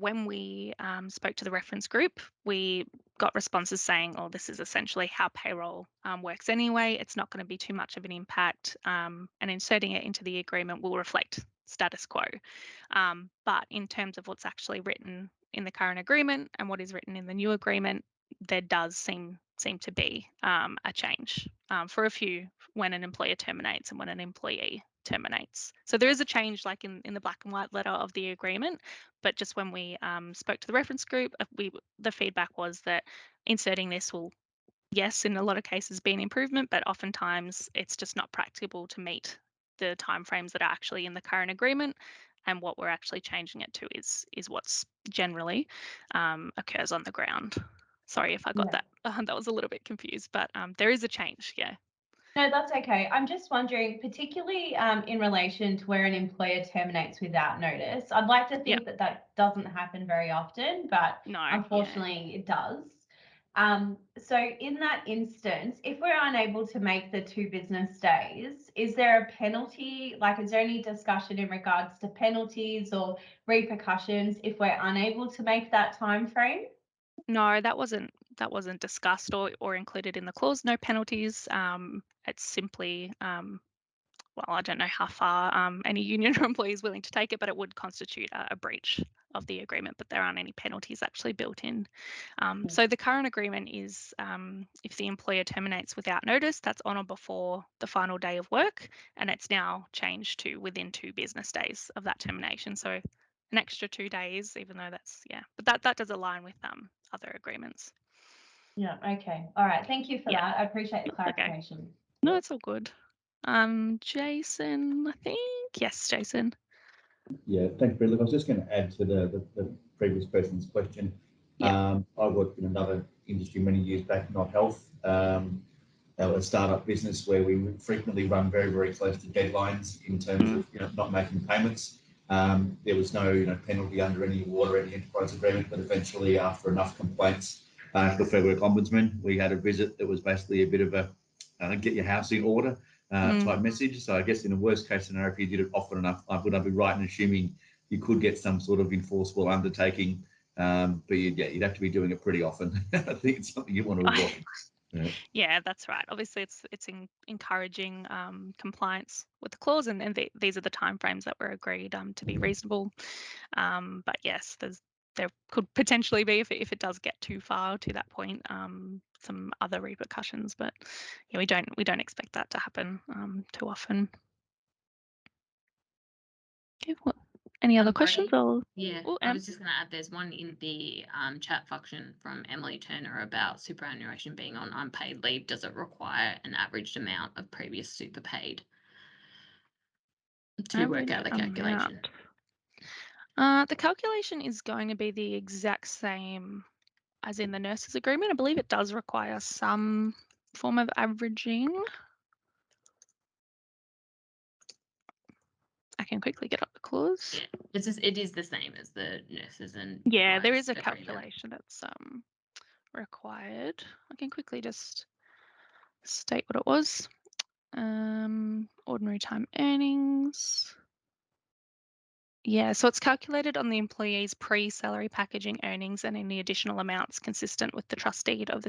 [SPEAKER 3] when we spoke to the reference group, we got responses saying, oh, this is essentially how payroll works anyway. It's not going to be too much of an impact, and inserting it into the agreement will reflect status quo. But in terms of what's actually written in the current agreement and what is written in the new agreement, there does seem to be a change for a few when an employer terminates and when an employee terminates. So there is a change like in the black and white letter of the agreement, but just when we spoke to the reference group, the feedback was that inserting this will, yes, in a lot of cases be an improvement, but oftentimes it's just not practicable to meet the timeframes that are actually in the current agreement. And what we're actually changing it to is what's generally occurs on the ground. Sorry if I got that. That was a little bit confused, but there is a change, yeah.
[SPEAKER 4] No, that's okay. I'm just wondering, particularly in relation to where an employer terminates without notice. I'd like to think that that doesn't happen very often, but
[SPEAKER 3] no,
[SPEAKER 4] unfortunately it does. So in that instance, if we're unable to make the 2 business days, is there a penalty? Like, is there any discussion in regards to penalties or repercussions if we're unable to make that time frame?
[SPEAKER 3] No, that wasn't discussed or included in the clause. No penalties. It's simply well, I don't know how far any union or employee is willing to take it, but it would constitute a breach of the agreement, but there aren't any penalties actually built in. So the current agreement is if the employer terminates without notice, that's on or before the final day of work, and it's now changed to within 2 business days of that termination. So an extra 2 days, even though that's, yeah, but that does align with other agreements.
[SPEAKER 4] Yeah, okay. All right. Thank you for that. I appreciate the clarification.
[SPEAKER 3] Okay. No, it's all good. Jason, I think. Yes, Jason.
[SPEAKER 2] Yeah, thanks, Bree. Look, I was just going to add to the previous person's question. I worked in another industry many years back, not health, a startup business where we frequently run very, very close to deadlines in terms of not making payments. There was no penalty under any award or any enterprise agreement, but eventually, after enough complaints to Fair Work Ombudsman, we had a visit that was basically a bit of a get your house in order type message. So I guess in a worst case scenario, if you did it often enough, would I be right in assuming you could get some sort of enforceable undertaking? But you'd have to be doing it pretty often. I think it's something you want to avoid.
[SPEAKER 3] Yeah, that's right. Obviously, it's encouraging compliance with the clause, and these are the timeframes that were agreed to be reasonable. But yes, there could potentially be, if it does get too far to that point, some other repercussions. But yeah, we don't expect that to happen too often. Okay, well, any other questions?
[SPEAKER 5] Yeah, I was just going to add, there's one in the chat function from Emily Turner about superannuation being on unpaid leave. Does it require an averaged amount of previous super paid to work out the calculation?
[SPEAKER 3] The calculation is going to be the exact same as in the nurses agreement. I believe it does require some form of averaging. I can quickly get up the clause.
[SPEAKER 5] Yeah, it is the same as the nurses and
[SPEAKER 3] Yeah, there
[SPEAKER 5] midwives
[SPEAKER 3] is a
[SPEAKER 5] agreement.
[SPEAKER 3] calculation that's required. I can quickly just state what it was. Ordinary time earnings. Yeah, so it's calculated on the employee's pre-salary packaging earnings and any additional amounts consistent with the trust deed of the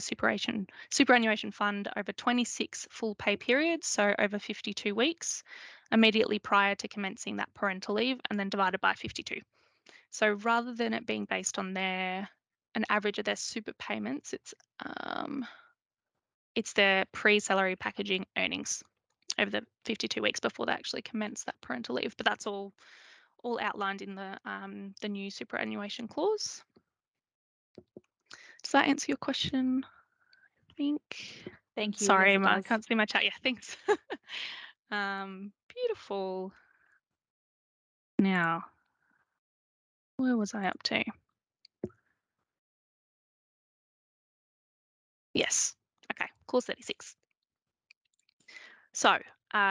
[SPEAKER 3] superannuation fund over 26 full pay periods, so over 52 weeks, immediately prior to commencing that parental leave, and then divided by 52. So rather than it being based on an average of their super payments, it's their pre-salary packaging earnings over the 52 weeks before they actually commence that parental leave. But that's all outlined in the new superannuation clause. Does that answer your question? I think.
[SPEAKER 6] Thank you.
[SPEAKER 3] Sorry,
[SPEAKER 6] Yes, it
[SPEAKER 3] I
[SPEAKER 6] does.
[SPEAKER 3] can't see my chat. Yeah, thanks. Beautiful. Now, where was I up to? Yes. Okay, clause 36. So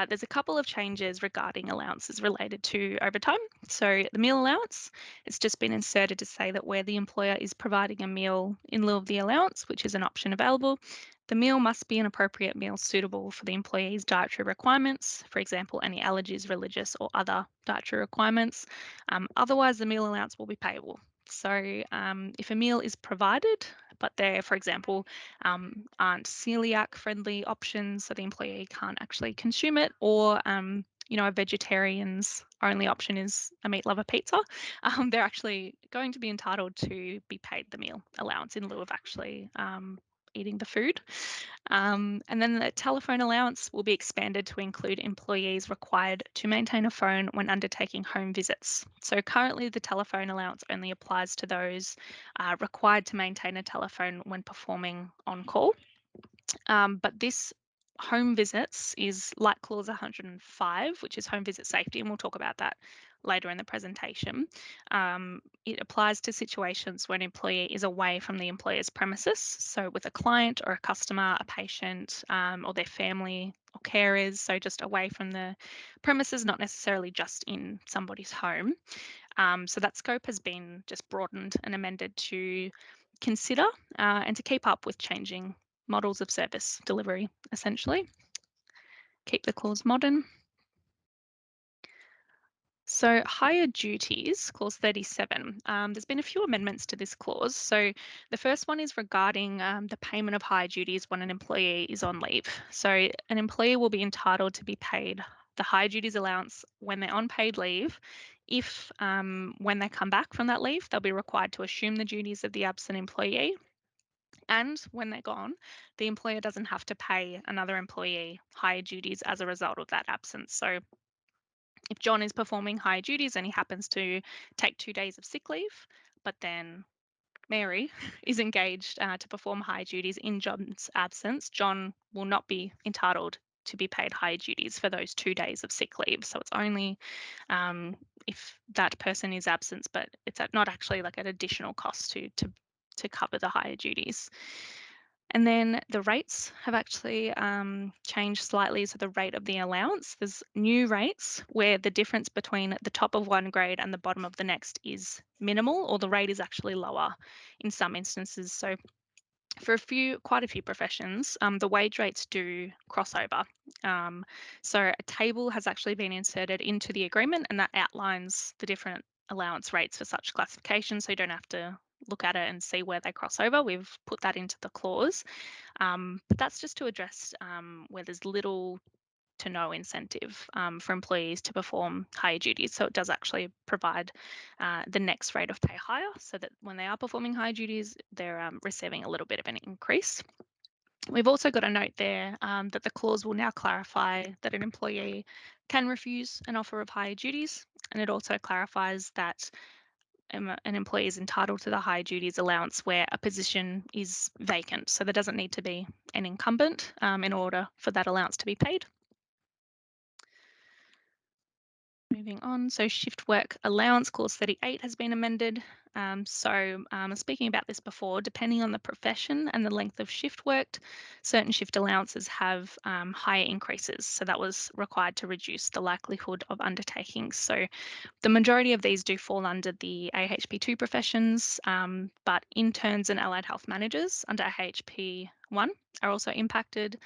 [SPEAKER 3] there's a couple of changes regarding allowances related to overtime. So the meal allowance, it's just been inserted to say that where the employer is providing a meal in lieu of the allowance, which is an option available, the meal must be an appropriate meal suitable for the employee's dietary requirements, for example, any allergies, religious or other dietary requirements. Otherwise, the meal allowance will be payable. So if a meal is provided, but there, for example, aren't celiac friendly options, so the employee can't actually consume it, or a vegetarian's only option is a meat lover pizza, they're actually going to be entitled to be paid the meal allowance in lieu of actually eating the food. And then the telephone allowance will be expanded to include employees required to maintain a phone when undertaking home visits. So currently the telephone allowance only applies to those required to maintain a telephone when performing on call. But this home visits is like clause 105, which is home visit safety, and we'll talk about that later in the presentation. It applies to situations when an employee is away from the employer's premises, so with a client or a customer, a patient, or their family or carers, so just away from the premises, not necessarily just in somebody's home. So that scope has been just broadened and amended to consider and to keep up with changing models of service delivery, essentially. Keep the clause modern. So higher duties, clause 37. There's been a few amendments to this clause. So the first one is regarding the payment of higher duties when an employee is on leave. So an employee will be entitled to be paid the higher duties allowance when they're on paid leave. If when they come back from that leave, they'll be required to assume the duties of the absent employee. And when they're gone, the employer doesn't have to pay another employee higher duties as a result of that absence. So if John is performing higher duties and he happens to take 2 days of sick leave, but then Mary is engaged to perform higher duties in John's absence, John will not be entitled to be paid higher duties for those 2 days of sick leave. So it's only if that person is absent, but it's not actually like an additional cost to cover the higher duties. And then the rates have actually changed slightly. So the rate of the allowance, there's new rates where the difference between the top of one grade and the bottom of the next is minimal, or the rate is actually lower in some instances. So for quite a few professions, the wage rates do cross over. So a table has actually been inserted into the agreement, and that outlines the different allowance rates for such classifications, so you don't have to look at it and see where they cross over. We've put that into the clause, but that's just to address where there's little to no incentive for employees to perform higher duties. So it does actually provide the next rate of pay higher, so that when they are performing higher duties, they're receiving a little bit of an increase. We've also got a note there that the clause will now clarify that an employee can refuse an offer of higher duties, and it also clarifies that an employee is entitled to the higher duties allowance where a position is vacant. So there doesn't need to be an incumbent in order for that allowance to be paid. moving on. So shift work allowance clause 38 has been amended. Speaking about this before, depending on the profession and the length of shift worked, certain shift allowances have higher increases. So that was required to reduce the likelihood of undertakings. So the majority of these do fall under the AHP2 professions, but interns and allied health managers under AHP1 are also impacted,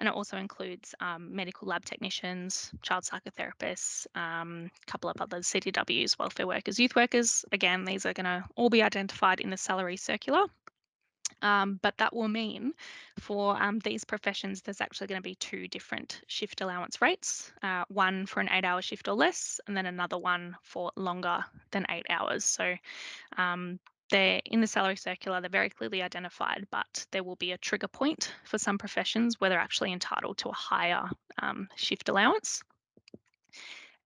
[SPEAKER 3] and it also includes medical lab technicians, child psychotherapists, a couple of others, CTWs, welfare workers, youth workers. Again, these are going to all be identified in the salary circular. But that will mean for these professions, there's actually going to be two different shift allowance rates, one for an 8-hour shift or less, and then another one for longer than 8 hours. So they're in the salary circular, they're very clearly identified, but there will be a trigger point for some professions where they're actually entitled to a higher shift allowance.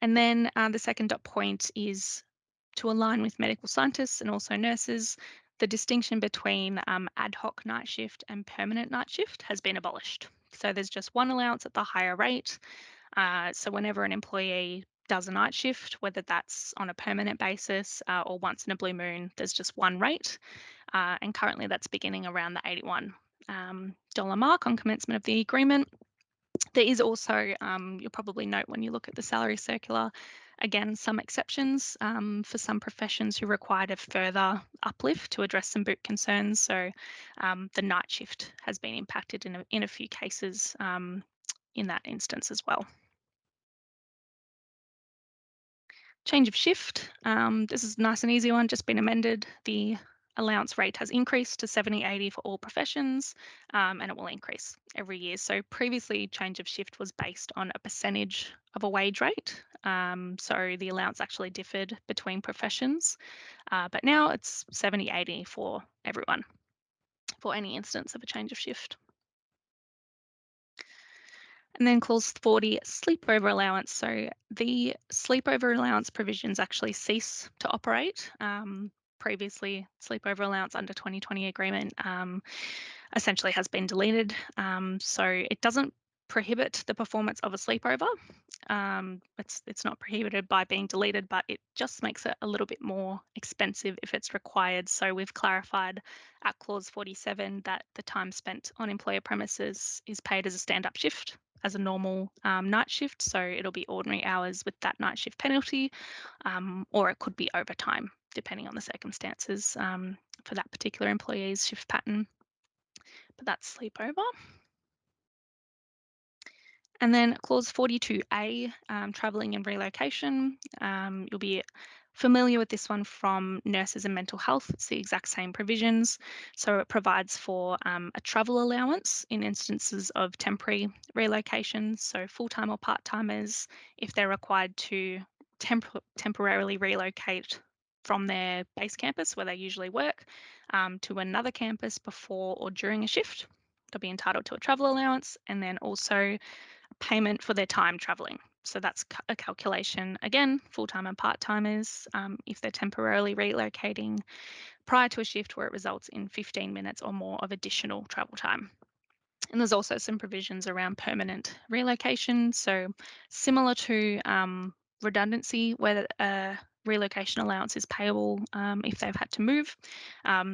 [SPEAKER 3] And then the second dot point is to align with medical scientists and also nurses. The distinction between ad hoc night shift and permanent night shift has been abolished. So there's just one allowance at the higher rate. So whenever an employee does a night shift, whether that's on a permanent basis or once in a blue moon, there's just one rate. And currently that's beginning around the $81 mark on commencement of the agreement. There is also, you'll probably note when you look at the salary circular, again, some exceptions for some professions who required a further uplift to address some boot concerns. So the night shift has been impacted in a few cases in that instance as well. Change of shift. This is a nice and easy one, just been amended. The allowance rate has increased to 70/80 for all professions, and it will increase every year. So previously, change of shift was based on a percentage of a wage rate. So the allowance actually differed between professions, but now it's 70/80 for everyone for any instance of a change of shift. And then clause 40, sleepover allowance. So the sleepover allowance provisions actually cease to operate. Previously, sleepover allowance under 2020 agreement essentially has been deleted. So it doesn't prohibit the performance of a sleepover. It's not prohibited by being deleted, but it just makes it a little bit more expensive if it's required. So we've clarified at clause 47 that the time spent on employer premises is paid as a stand-up shift, as a normal night shift. So it'll be ordinary hours with that night shift penalty, or it could be overtime, depending on the circumstances for that particular employee's shift pattern. But that's sleepover. And then clause 42A, travelling and relocation. You'll be familiar with this one from nurses and mental health. It's the exact same provisions. So it provides for a travel allowance in instances of temporary relocation. So full-time or part-timers, if they're required to temporarily relocate from their base campus where they usually work to another campus before or during a shift, they'll be entitled to a travel allowance, and then also payment for their time travelling. So that's a calculation, again, full-time and part-timers, if they're temporarily relocating prior to a shift where it results in 15 minutes or more of additional travel time. And there's also some provisions around permanent relocation. So similar to redundancy, where a relocation allowance is payable if they've had to move.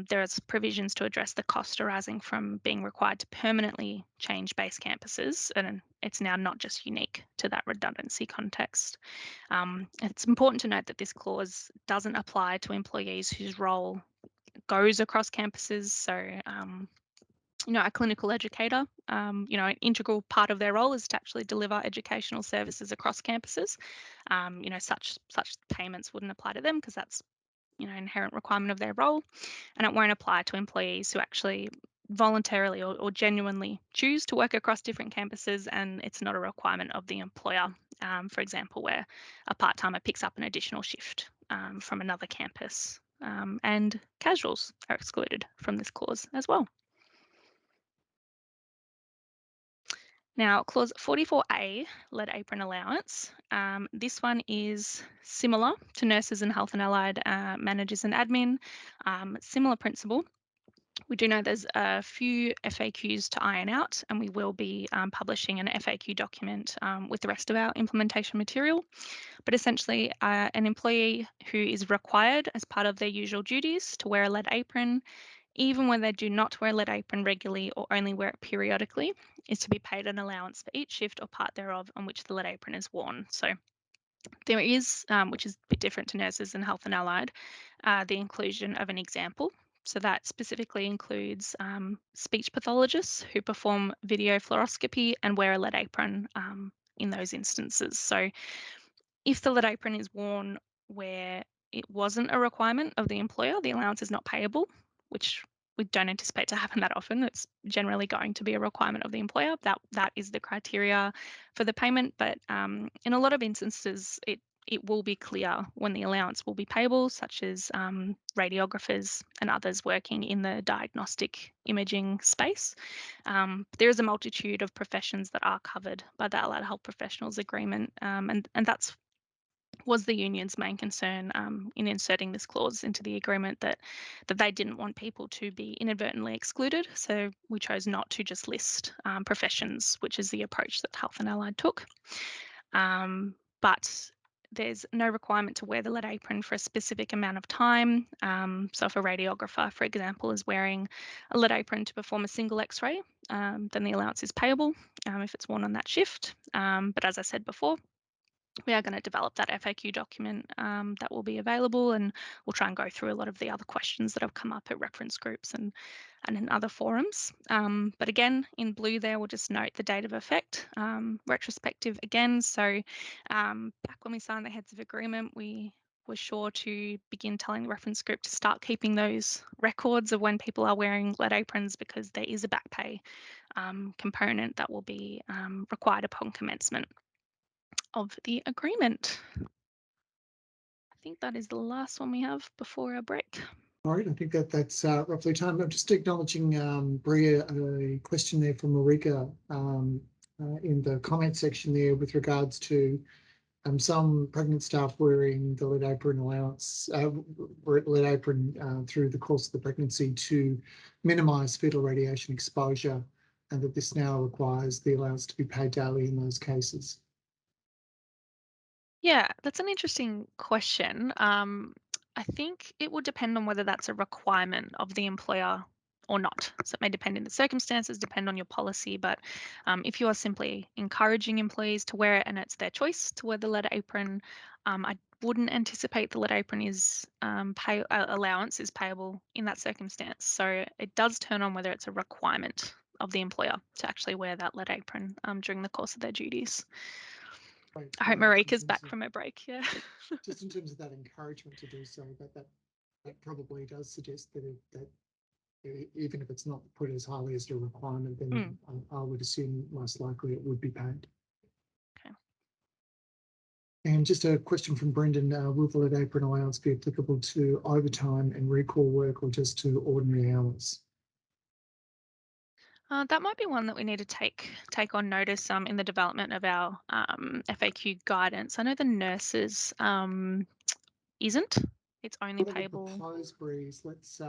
[SPEAKER 3] There's provisions to address the cost arising from being required to permanently change base campuses, and it's now not just unique to that redundancy context. It's important to note that this clause doesn't apply to employees whose role goes across campuses. So a clinical educator, an integral part of their role is to actually deliver educational services across campuses. Such payments wouldn't apply to them because that's, inherent requirement of their role, and it won't apply to employees who actually voluntarily or genuinely choose to work across different campuses, and it's not a requirement of the employer. For example, where a part-timer picks up an additional shift from another campus, and casuals are excluded from this clause as well. Now, clause 44A, lead apron allowance. This one is similar to nurses and health and allied managers and admin, similar principle. We do know there's a few FAQs to iron out, and we will be publishing an FAQ document with the rest of our implementation material. But essentially, an employee who is required as part of their usual duties to wear a lead apron, even when they do not wear a lead apron regularly or only wear it periodically, is to be paid an allowance for each shift or part thereof on which the lead apron is worn. So there is, which is a bit different to nurses and health and allied, the inclusion of an example. So that specifically includes speech pathologists who perform video fluoroscopy and wear a lead apron in those instances. So if the lead apron is worn where it wasn't a requirement of the employer, the allowance is not payable, which we don't anticipate to happen that often. It's generally going to be a requirement of the employer. That is the criteria for the payment. But in a lot of instances, it will be clear when the allowance will be payable, such as radiographers and others working in the diagnostic imaging space. There is a multitude of professions that are covered by the Allied Health Professionals Agreement, and that's was the union's main concern in inserting this clause into the agreement, that they didn't want people to be inadvertently excluded. So we chose not to just list professions, which is the approach that Health and Allied took. But there's no requirement to wear the lead apron for a specific amount of time. So if a radiographer, for example, is wearing a lead apron to perform a single X-ray, then the allowance is payable if it's worn on that shift. But as I said before, we are going to develop that FAQ document that will be available, and we'll try and go through a lot of the other questions that have come up at reference groups and in other forums. But again, in blue there, we'll just note the date of effect, retrospective again. So back when we signed the heads of agreement, we were sure to begin telling the reference group to start keeping those records of when people are wearing lead aprons, because there is a back pay component that will be required upon commencement of the agreement. I think that is the last one we have before our break.
[SPEAKER 1] All right, I think that's roughly time. I'm just acknowledging, Bree, a question there from Marika in the comment section there with regards to some pregnant staff wearing the lead apron allowance, lead apron through the course of the pregnancy to minimise fetal radiation exposure, and that this now requires the allowance to be paid daily in those cases.
[SPEAKER 3] Yeah, that's an interesting question. I think it will depend on whether that's a requirement of the employer or not. So it may depend in the circumstances, depend on your policy. But if you are simply encouraging employees to wear it and it's their choice to wear the lead apron, I wouldn't anticipate the lead apron is allowance is payable in that circumstance. So it does turn on whether it's a requirement of the employer to actually wear that lead apron during the course of their duties.
[SPEAKER 1] Right.
[SPEAKER 3] I hope Marika's back from her break. Yeah.
[SPEAKER 1] Just in terms of that encouragement to do so, that probably does suggest that even if it's not put as highly as a requirement, then I would assume most likely it would be paid.
[SPEAKER 3] Okay.
[SPEAKER 1] And just a question from Brendan: will the lead apron allowance be applicable to overtime and recall work, or just to ordinary hours?
[SPEAKER 3] That might be one that we need to take on notice in the development of our FAQ guidance. I know the nurses isn't. It's only payable.
[SPEAKER 1] Proposed, Breeze. Let's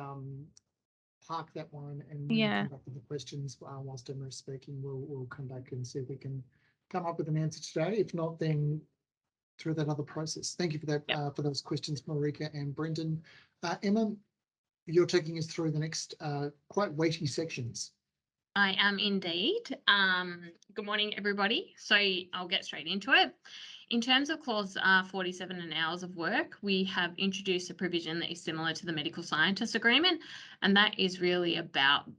[SPEAKER 1] park that one, and when we
[SPEAKER 3] Yeah.
[SPEAKER 1] come back with the questions whilst Emma's speaking, we'll come back and see if we can come up with an answer today. If not, then through that other process. Thank you for that.
[SPEAKER 3] Yep.
[SPEAKER 1] For those questions, Marika and Brendan. Emma, you're taking us through the next quite weighty sections.
[SPEAKER 5] I am indeed. Good morning, everybody. So I'll get straight into it. In terms of clause 47 and hours of work, we have introduced a provision that is similar to the medical scientist agreement, and that is really about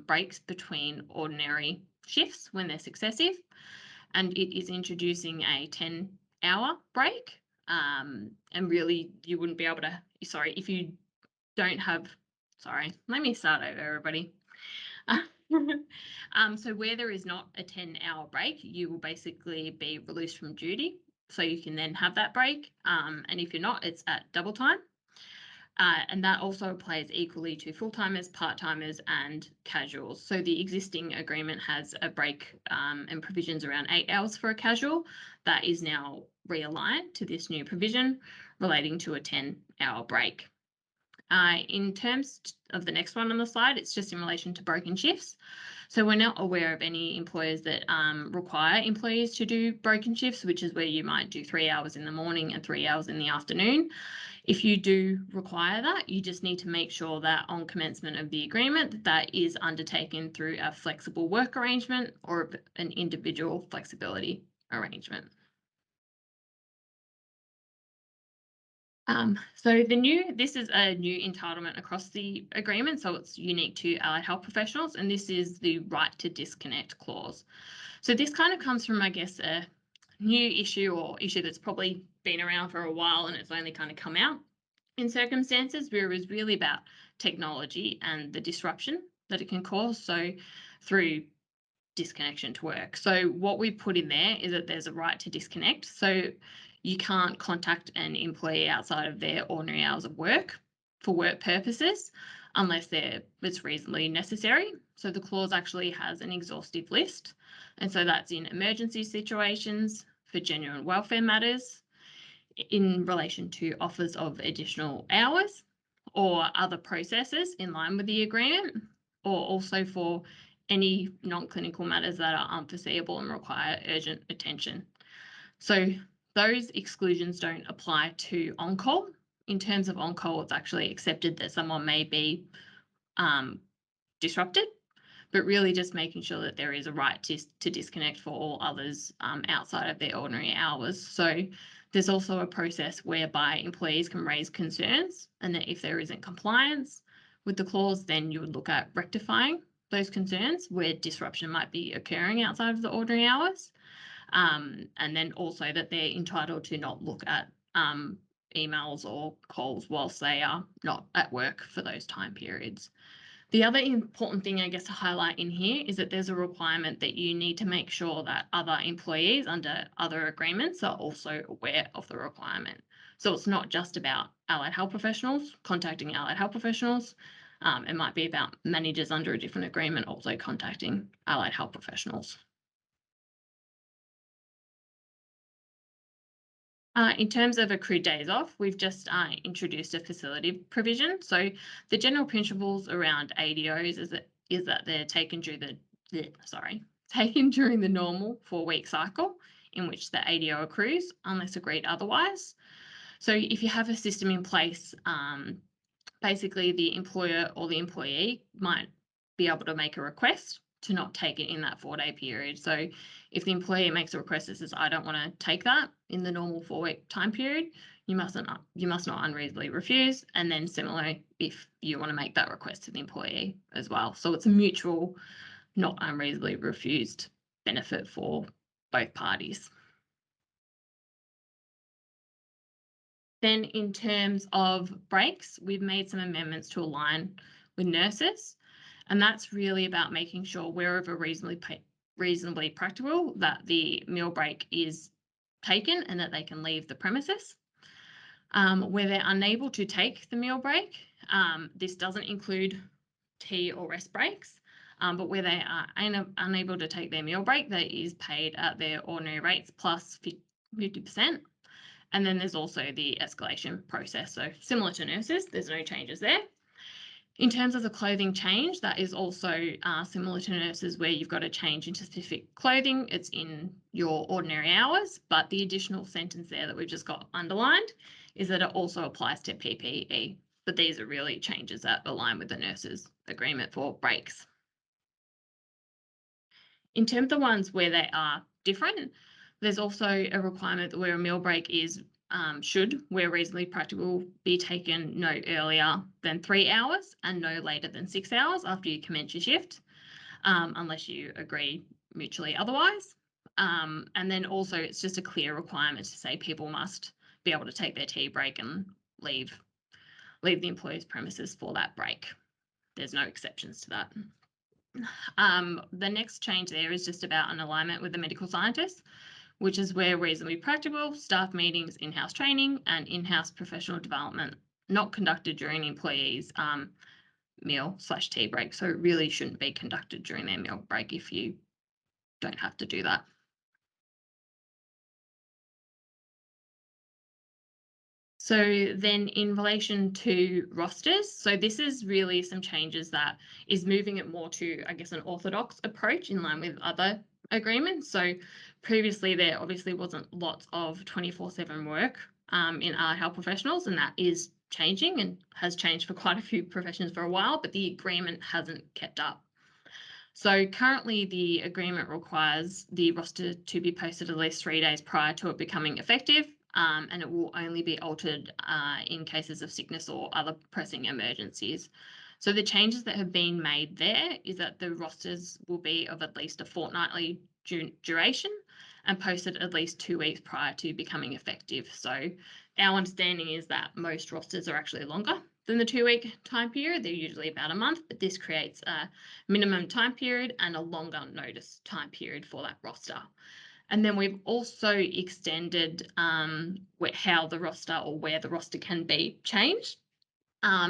[SPEAKER 5] breaks between ordinary shifts when they're successive, and it is introducing a 10-hour break. And really, you wouldn't be able to, if you don't have, let me start over, everybody. So where there is not a 10-hour break, you will basically be released from duty. So you can then have that break. And if you're not, it's at double time. And that also applies equally to full-timers, part-timers and casuals. So the existing agreement has a break and provisions around 8 hours for a casual. That is now realigned to this new provision relating to a 10-hour break. In terms of the next one on the slide, it's just in relation to broken shifts. So we're not aware of any employers that require employees to do broken shifts, which is where you might do 3 hours in the morning and 3 hours in the afternoon. If you do require that, you just need to make sure that on commencement of the agreement, that is undertaken through a flexible work arrangement or an individual flexibility arrangement. So this is a new entitlement across the agreement, so it's unique to allied health professionals, and this is the right to disconnect clause. So this kind of comes from, I guess, a new issue or issue that's probably been around for a while and it's only kind of come out in circumstances where it was really about technology and the disruption that it can cause, so through disconnection to work. So what we put in there is that there's a right to disconnect. So you can't contact an employee outside of their ordinary hours of work for work purposes unless it's reasonably necessary. So the clause actually has an exhaustive list. And so that's in emergency situations, for genuine welfare matters, in relation to offers of additional hours or other processes in line with the agreement, or also for any non-clinical matters that are unforeseeable and require urgent attention. So those exclusions don't apply to on-call. In terms of on-call, it's actually accepted that someone may be disrupted, but really just making sure that there is a right to disconnect for all others outside of their ordinary hours. So there's also a process whereby employees can raise concerns, and that if there isn't compliance with the clause, then you would look at rectifying those concerns where disruption might be occurring outside of the ordinary hours. And then also that they're entitled to not look at emails or calls whilst they are not at work for those time periods. The other important thing, I guess, to highlight in here is that there's a requirement that you need to make sure that other employees under other agreements are also aware of the requirement. So it's not just about allied health professionals contacting allied health professionals. It might be about managers under a different agreement also contacting allied health professionals. In terms of accrued days off, we've just introduced a facility provision. So the general principles around ADOs is that they're taken during the normal 4-week cycle in which the ADO accrues, unless agreed otherwise. So if you have a system in place, basically the employer or the employee might be able to make a request to not take it in that 4-day period. So if the employee makes a request that says, I don't want to take that in the normal 4-week time period, you must not unreasonably refuse. And then similarly, if you want to make that request to the employee as well. So it's a mutual, not unreasonably refused benefit for both parties. Then in terms of breaks, we've made some amendments to align with nurses. And that's really about making sure wherever reasonably practical that the meal break is taken and that they can leave the premises. Where they're unable to take the meal break, this doesn't include tea or rest breaks, but where they are unable to take their meal break, that is paid at their ordinary rates plus 50%. And then there's also the escalation process. So similar to nurses, there's no changes there. In terms of the clothing change, that is also similar to nurses where you've got to change into specific clothing. It's in your ordinary hours, but the additional sentence there that we've just got underlined is that it also applies to PPE. But these are really changes that align with the nurses' agreement for breaks. In terms of the ones where they are different, there's also a requirement that where a meal break is should, where reasonably practical, be taken no earlier than 3 hours and no later than 6 hours after you commence your shift, unless you agree mutually otherwise. And then also it's just a clear requirement to say people must be able to take their tea break and leave the employer's premises for that break. There's no exceptions to that. The next change there is just about an alignment with the medical scientists, which is where reasonably practical, staff meetings, in-house training and in-house professional development not conducted during employees' meal/tea break. So it really shouldn't be conducted during their meal break if you don't have to do that. So then in relation to rosters, so this is really some changes that is moving it more to, I guess, an orthodox approach in line with other agreements. So previously there obviously wasn't lots of 24/7 work in allied health professionals, and that is changing and has changed for quite a few professions for a while, but the agreement hasn't kept up. So currently the agreement requires the roster to be posted at least 3 days prior to it becoming effective, and it will only be altered in cases of sickness or other pressing emergencies. So the changes that have been made there is that the rosters will be of at least a fortnightly duration and posted at least 2 weeks prior to becoming effective. So our understanding is that most rosters are actually longer than the 2-week time period. They're usually about a month, but this creates a minimum time period and a longer notice time period for that roster. And then we've also extended how the roster or where the roster can be changed.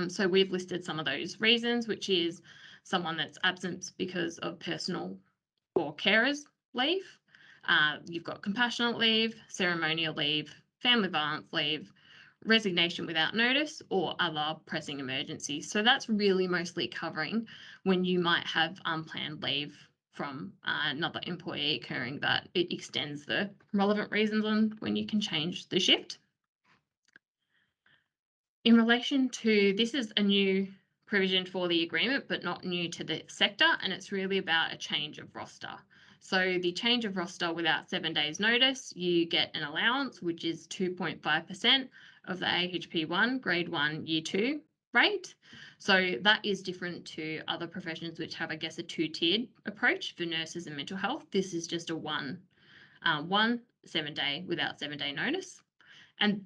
[SPEAKER 5] So we've listed some of those reasons, which is someone that's absent because of personal or carers leave. You've got compassionate leave, ceremonial leave, family violence leave, resignation without notice, or other pressing emergencies. So that's really mostly covering when you might have unplanned leave from another employee occurring, that it extends the relevant reasons on when you can change the shift. In relation to, this is a new provision for the agreement, but not new to the sector, and it's really about a change of roster. So the change of roster without 7 days notice, you get an allowance, which is 2.5% of the AHP1 grade 1 year 2 rate. So that is different to other professions which have, I guess, a 2-tiered approach. For nurses and mental health, this is just a one 7 day without 7 day notice.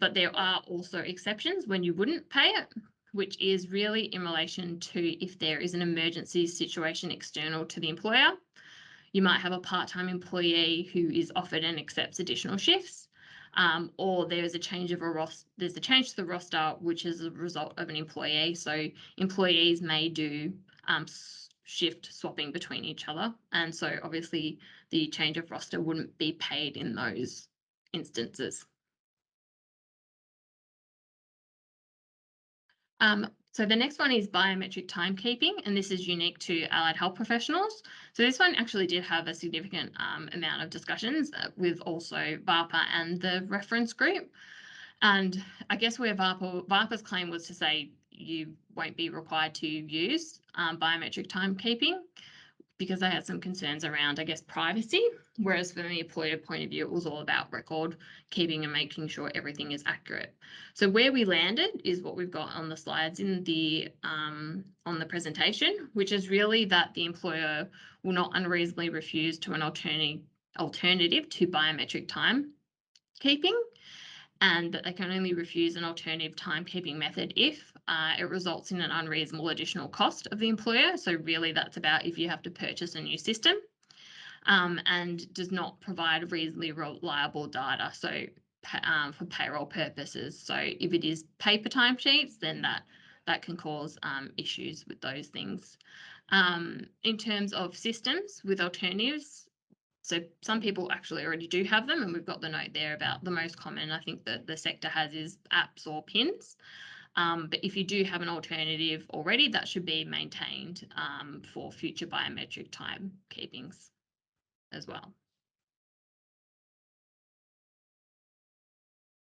[SPEAKER 5] But there are also exceptions when you wouldn't pay it, which is really in relation to if there is an emergency situation external to the employer. You might have a part-time employee who is offered and accepts additional shifts, or there's a change of there's a change to the roster, which is a result of an employee. So employees may do shift swapping between each other, and so obviously the change of roster wouldn't be paid in those instances. So the next one is biometric timekeeping, and this is unique to allied health professionals. So this one actually did have a significant amount of discussions with also VHIA and the reference group. And I guess where VHIA's claim was to say you won't be required to use biometric timekeeping, because they had some concerns around, I guess, privacy, whereas from the employer point of view, it was all about record keeping and making sure everything is accurate. So where we landed is what we've got on the slides in the on the presentation, which is really that the employer will not unreasonably refuse to an alternative to biometric time keeping, and that they can only refuse an alternative timekeeping method if it results in an unreasonable additional cost of the employer. So really that's about if you have to purchase a new system and does not provide reasonably reliable data. So for payroll purposes. So if it is paper timesheets, then that can cause issues with those things. In terms of systems with alternatives, so some people actually already do have them, and we've got the note there about the most common I think that the sector has is apps or PINs. But if you do have an alternative already, that should be maintained for future biometric timekeepings as well.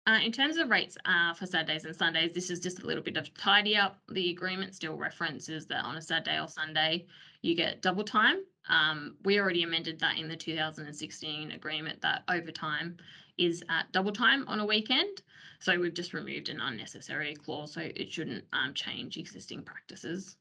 [SPEAKER 5] In terms of rates for Saturdays and Sundays, this is just a little bit of tidy up. The agreement still references that on a Saturday or Sunday, you get double time. We already amended that in the 2016 agreement that overtime is at double time on a weekend. So we've just removed an unnecessary clause, so it shouldn't change existing practices.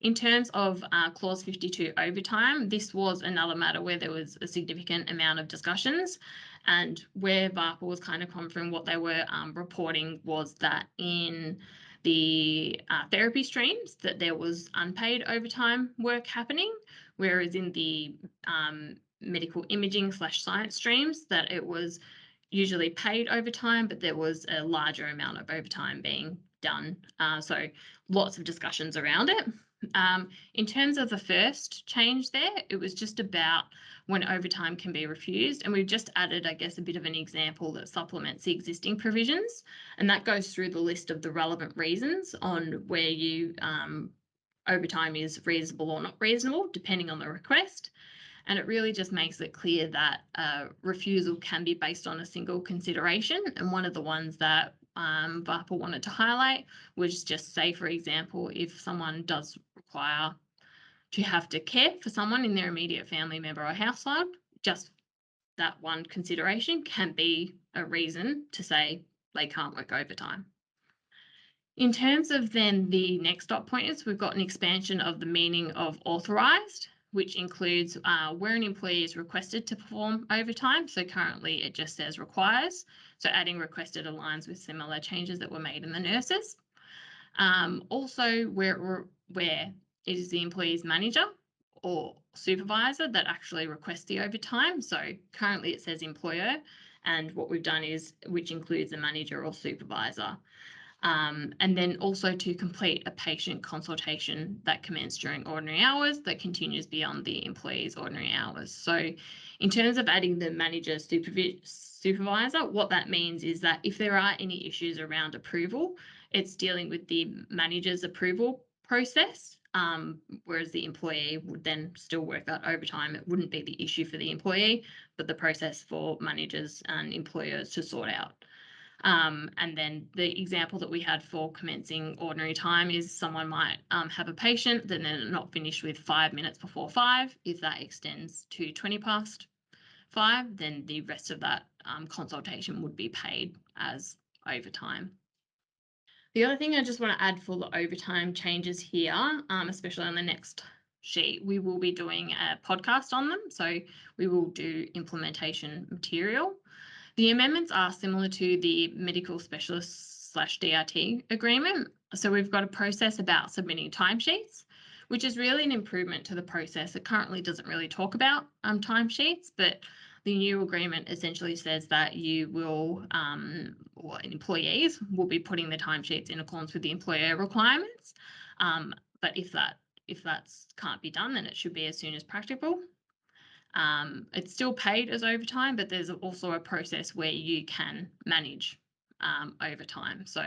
[SPEAKER 5] In terms of clause 52 overtime, this was another matter where there was a significant amount of discussions, and where VHIA was kind of coming from, what they were reporting was that in the therapy streams that there was unpaid overtime work happening, whereas in the medical imaging / science streams that it was usually paid overtime, but there was a larger amount of overtime being done. So lots of discussions around it. In terms of the first change there, it was just about when overtime can be refused. And we've just added, I guess, a bit of an example that supplements the existing provisions. And that goes through the list of the relevant reasons on where you overtime is reasonable or not reasonable, depending on the request. And it really just makes it clear that refusal can be based on a single consideration. And one of the ones that VHIA wanted to highlight was just say, for example, if someone does require to have to care for someone in their immediate family member or household, just that one consideration can be a reason to say they can't work overtime. In terms of then the next dot pointers, we've got an expansion of the meaning of authorised, which includes where an employee is requested to perform overtime. So currently it just says requires. So adding requested aligns with similar changes that were made in the nurses. Also where it is the employee's manager or supervisor that actually requests the overtime. So currently it says employer, and what we've done is, which includes the manager or supervisor. And then also to complete a patient consultation that commenced during ordinary hours that continues beyond the employee's ordinary hours. So in terms of adding the manager supervisor, what that means is that if there are any issues around approval, it's dealing with the manager's approval process, whereas the employee would then still work that overtime. It wouldn't be the issue for the employee, but the process for managers and employers to sort out. And then the example that we had for commencing ordinary time is someone might have a patient that they're not finished with 5 minutes before 5. If that extends to 20 past 5, then the rest of that consultation would be paid as overtime. The other thing I just want to add for the overtime changes here, especially on the next sheet, we will be doing a podcast on them. So we will do implementation material. The amendments are similar to the medical specialist / DRT agreement. So we've got a process about submitting timesheets, which is really an improvement to the process. It currently doesn't really talk about timesheets, but the new agreement essentially says that you will, or employees will be putting the timesheets in accordance with the employer requirements. But if that can't be done, then it should be as soon as practicable. It's still paid as overtime, but there's also a process where you can manage overtime. So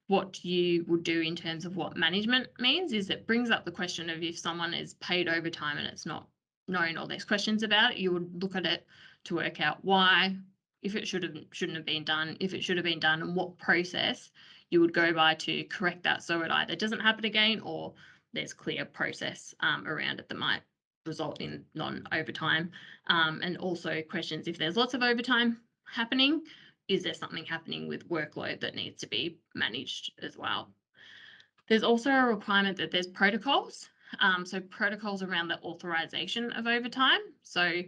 [SPEAKER 5] what you would do in terms of what management means is it brings up the question of if someone is paid overtime and it's not known or there's questions about it, you would look at it to work out why, if it shouldn't have been done, if it should have been done, and what process you would go by to correct that so it either doesn't happen again or there's clear process around it that might result in non-overtime. And also questions if there's lots of overtime happening, is there something happening with workload that needs to be managed as well? There's also a requirement that there's protocols. So protocols around the authorization of overtime. So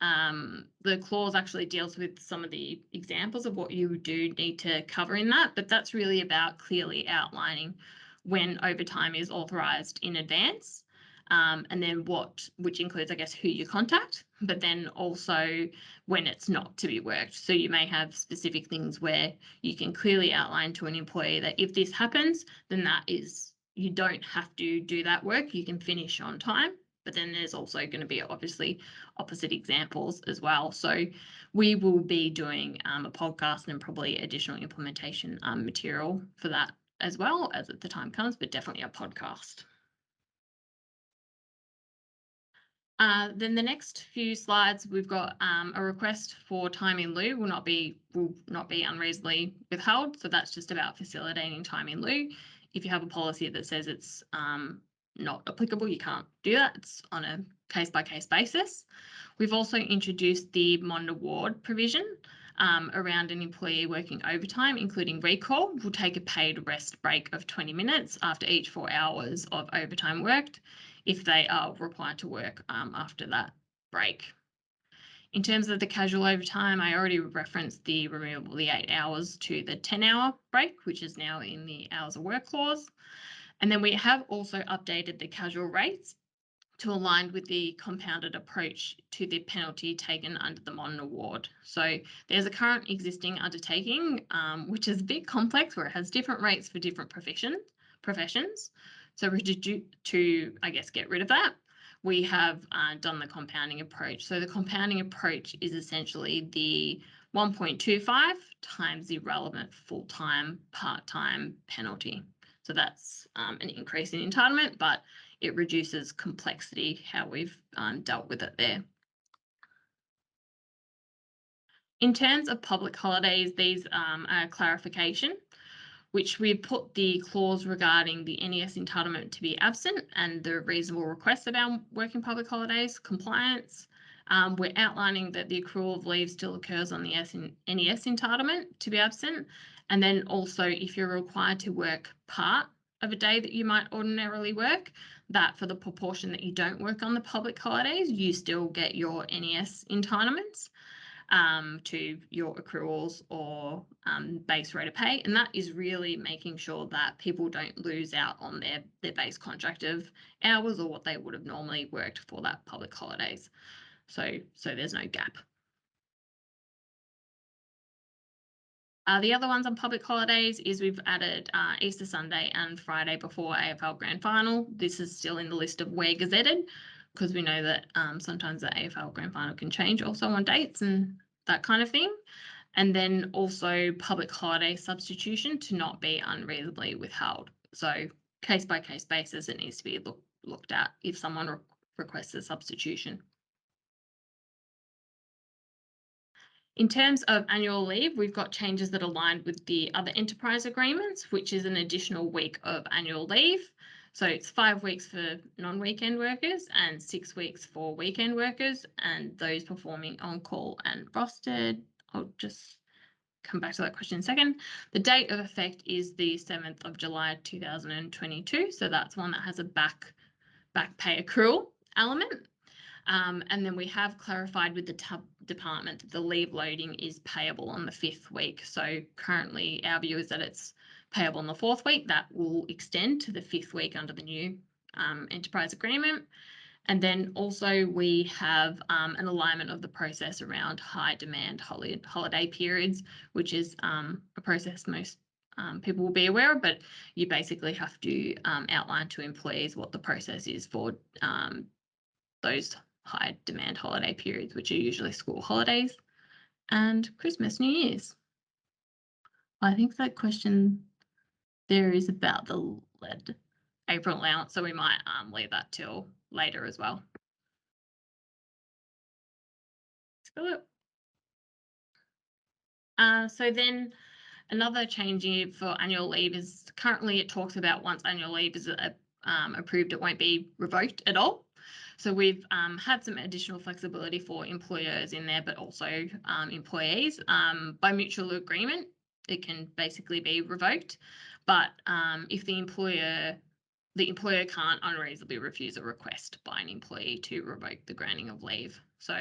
[SPEAKER 5] the clause actually deals with some of the examples of what you do need to cover in that, but that's really about clearly outlining when overtime is authorized in advance. And then which includes, I guess, who you contact, but then also when it's not to be worked. So you may have specific things where you can clearly outline to an employee that if this happens, then that is, you don't have to do that work, you can finish on time. But then there's also going to be obviously opposite examples as well. So we will be doing a podcast and probably additional implementation material for that as well as the time comes, but definitely a podcast. Then the next few slides, we've got a request for time in lieu will not be unreasonably withheld. So that's just about facilitating time in lieu. If you have a policy that says it's not applicable, you can't do that. It's on a case-by-case basis. We've also introduced the Mond Award provision around an employee working overtime, including recall, will take a paid rest break of 20 minutes after each 4 hours of overtime worked if they are required to work after that break. In terms of the casual overtime, I already referenced the removal of the 8 hours to the 10-hour break, which is now in the hours of work clause. And then we have also updated the casual rates to align with the compounded approach to the penalty taken under the Mond Award. So there's a current existing undertaking, which is a bit complex, where it has different rates for different professions. So to, I guess, get rid of that, we have done the compounding approach. So the compounding approach is essentially the 1.25 times the relevant full-time, part-time penalty. So that's an increase in entitlement, but it reduces complexity, how we've dealt with it there. In terms of public holidays, these are clarification, which we put the clause regarding the NES entitlement to be absent and the reasonable request about working public holidays compliance. We're outlining that the accrual of leave still occurs on the NES entitlement to be absent. And then also, if you're required to work part of a day that you might ordinarily work, that for the proportion that you don't work on the public holidays, you still get your NES entitlements to your accruals or base rate of pay. And that is really making sure that people don't lose out on their base contractive hours or what they would have normally worked for that public holidays. So there's no gap. The other ones on public holidays is we've added Easter Sunday and Friday before AFL Grand Final. This is still in the list of where gazetted, because we know that sometimes the AFL Grand Final can change also on dates and that kind of thing. And then also public holiday substitution to not be unreasonably withheld. So case by case basis, it needs to be looked at if someone requests a substitution. In terms of annual leave, we've got changes that align with the other enterprise agreements, which is an additional week of annual leave. So it's 5 weeks for non-weekend workers and 6 weeks for weekend workers, and those performing on call and rostered. I'll just come back to that question in a second. The date of effect is the 7th of July 2022. So that's one that has a back pay accrual element. And then we have clarified with the department that the leave loading is payable on the 5th week. So currently our view is that it's payable on the 4th week. That will extend to the 5th week under the new enterprise agreement. And then also we have an alignment of the process around high demand holiday periods, which is a process most people will be aware of, but you basically have to outline to employees what the process is for those high demand holiday periods, which are usually school holidays and Christmas, New Year's. I think that question there is about the lead April allowance, so we might leave that till later as well. So then another change here for annual leave is currently it talks about once annual leave is approved, it won't be revoked at all. So we've had some additional flexibility for employers in there, but also employees. By mutual agreement, it can basically be revoked. But if the employer can't unreasonably refuse a request by an employee to revoke the granting of leave. So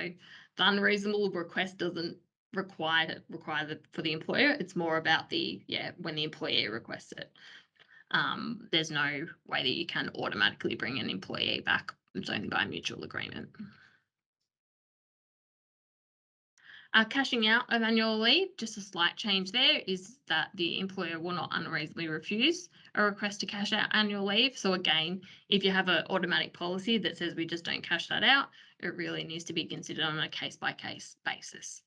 [SPEAKER 5] the unreasonable request doesn't require for the employer. It's more about when the employee requests it. There's no way that you can automatically bring an employee back. It's only by mutual agreement. Cashing out of annual leave, just a slight change there is that the employer will not unreasonably refuse a request to cash out annual leave. So again, if you have an automatic policy that says we just don't cash that out, it really needs to be considered on a case-by-case basis.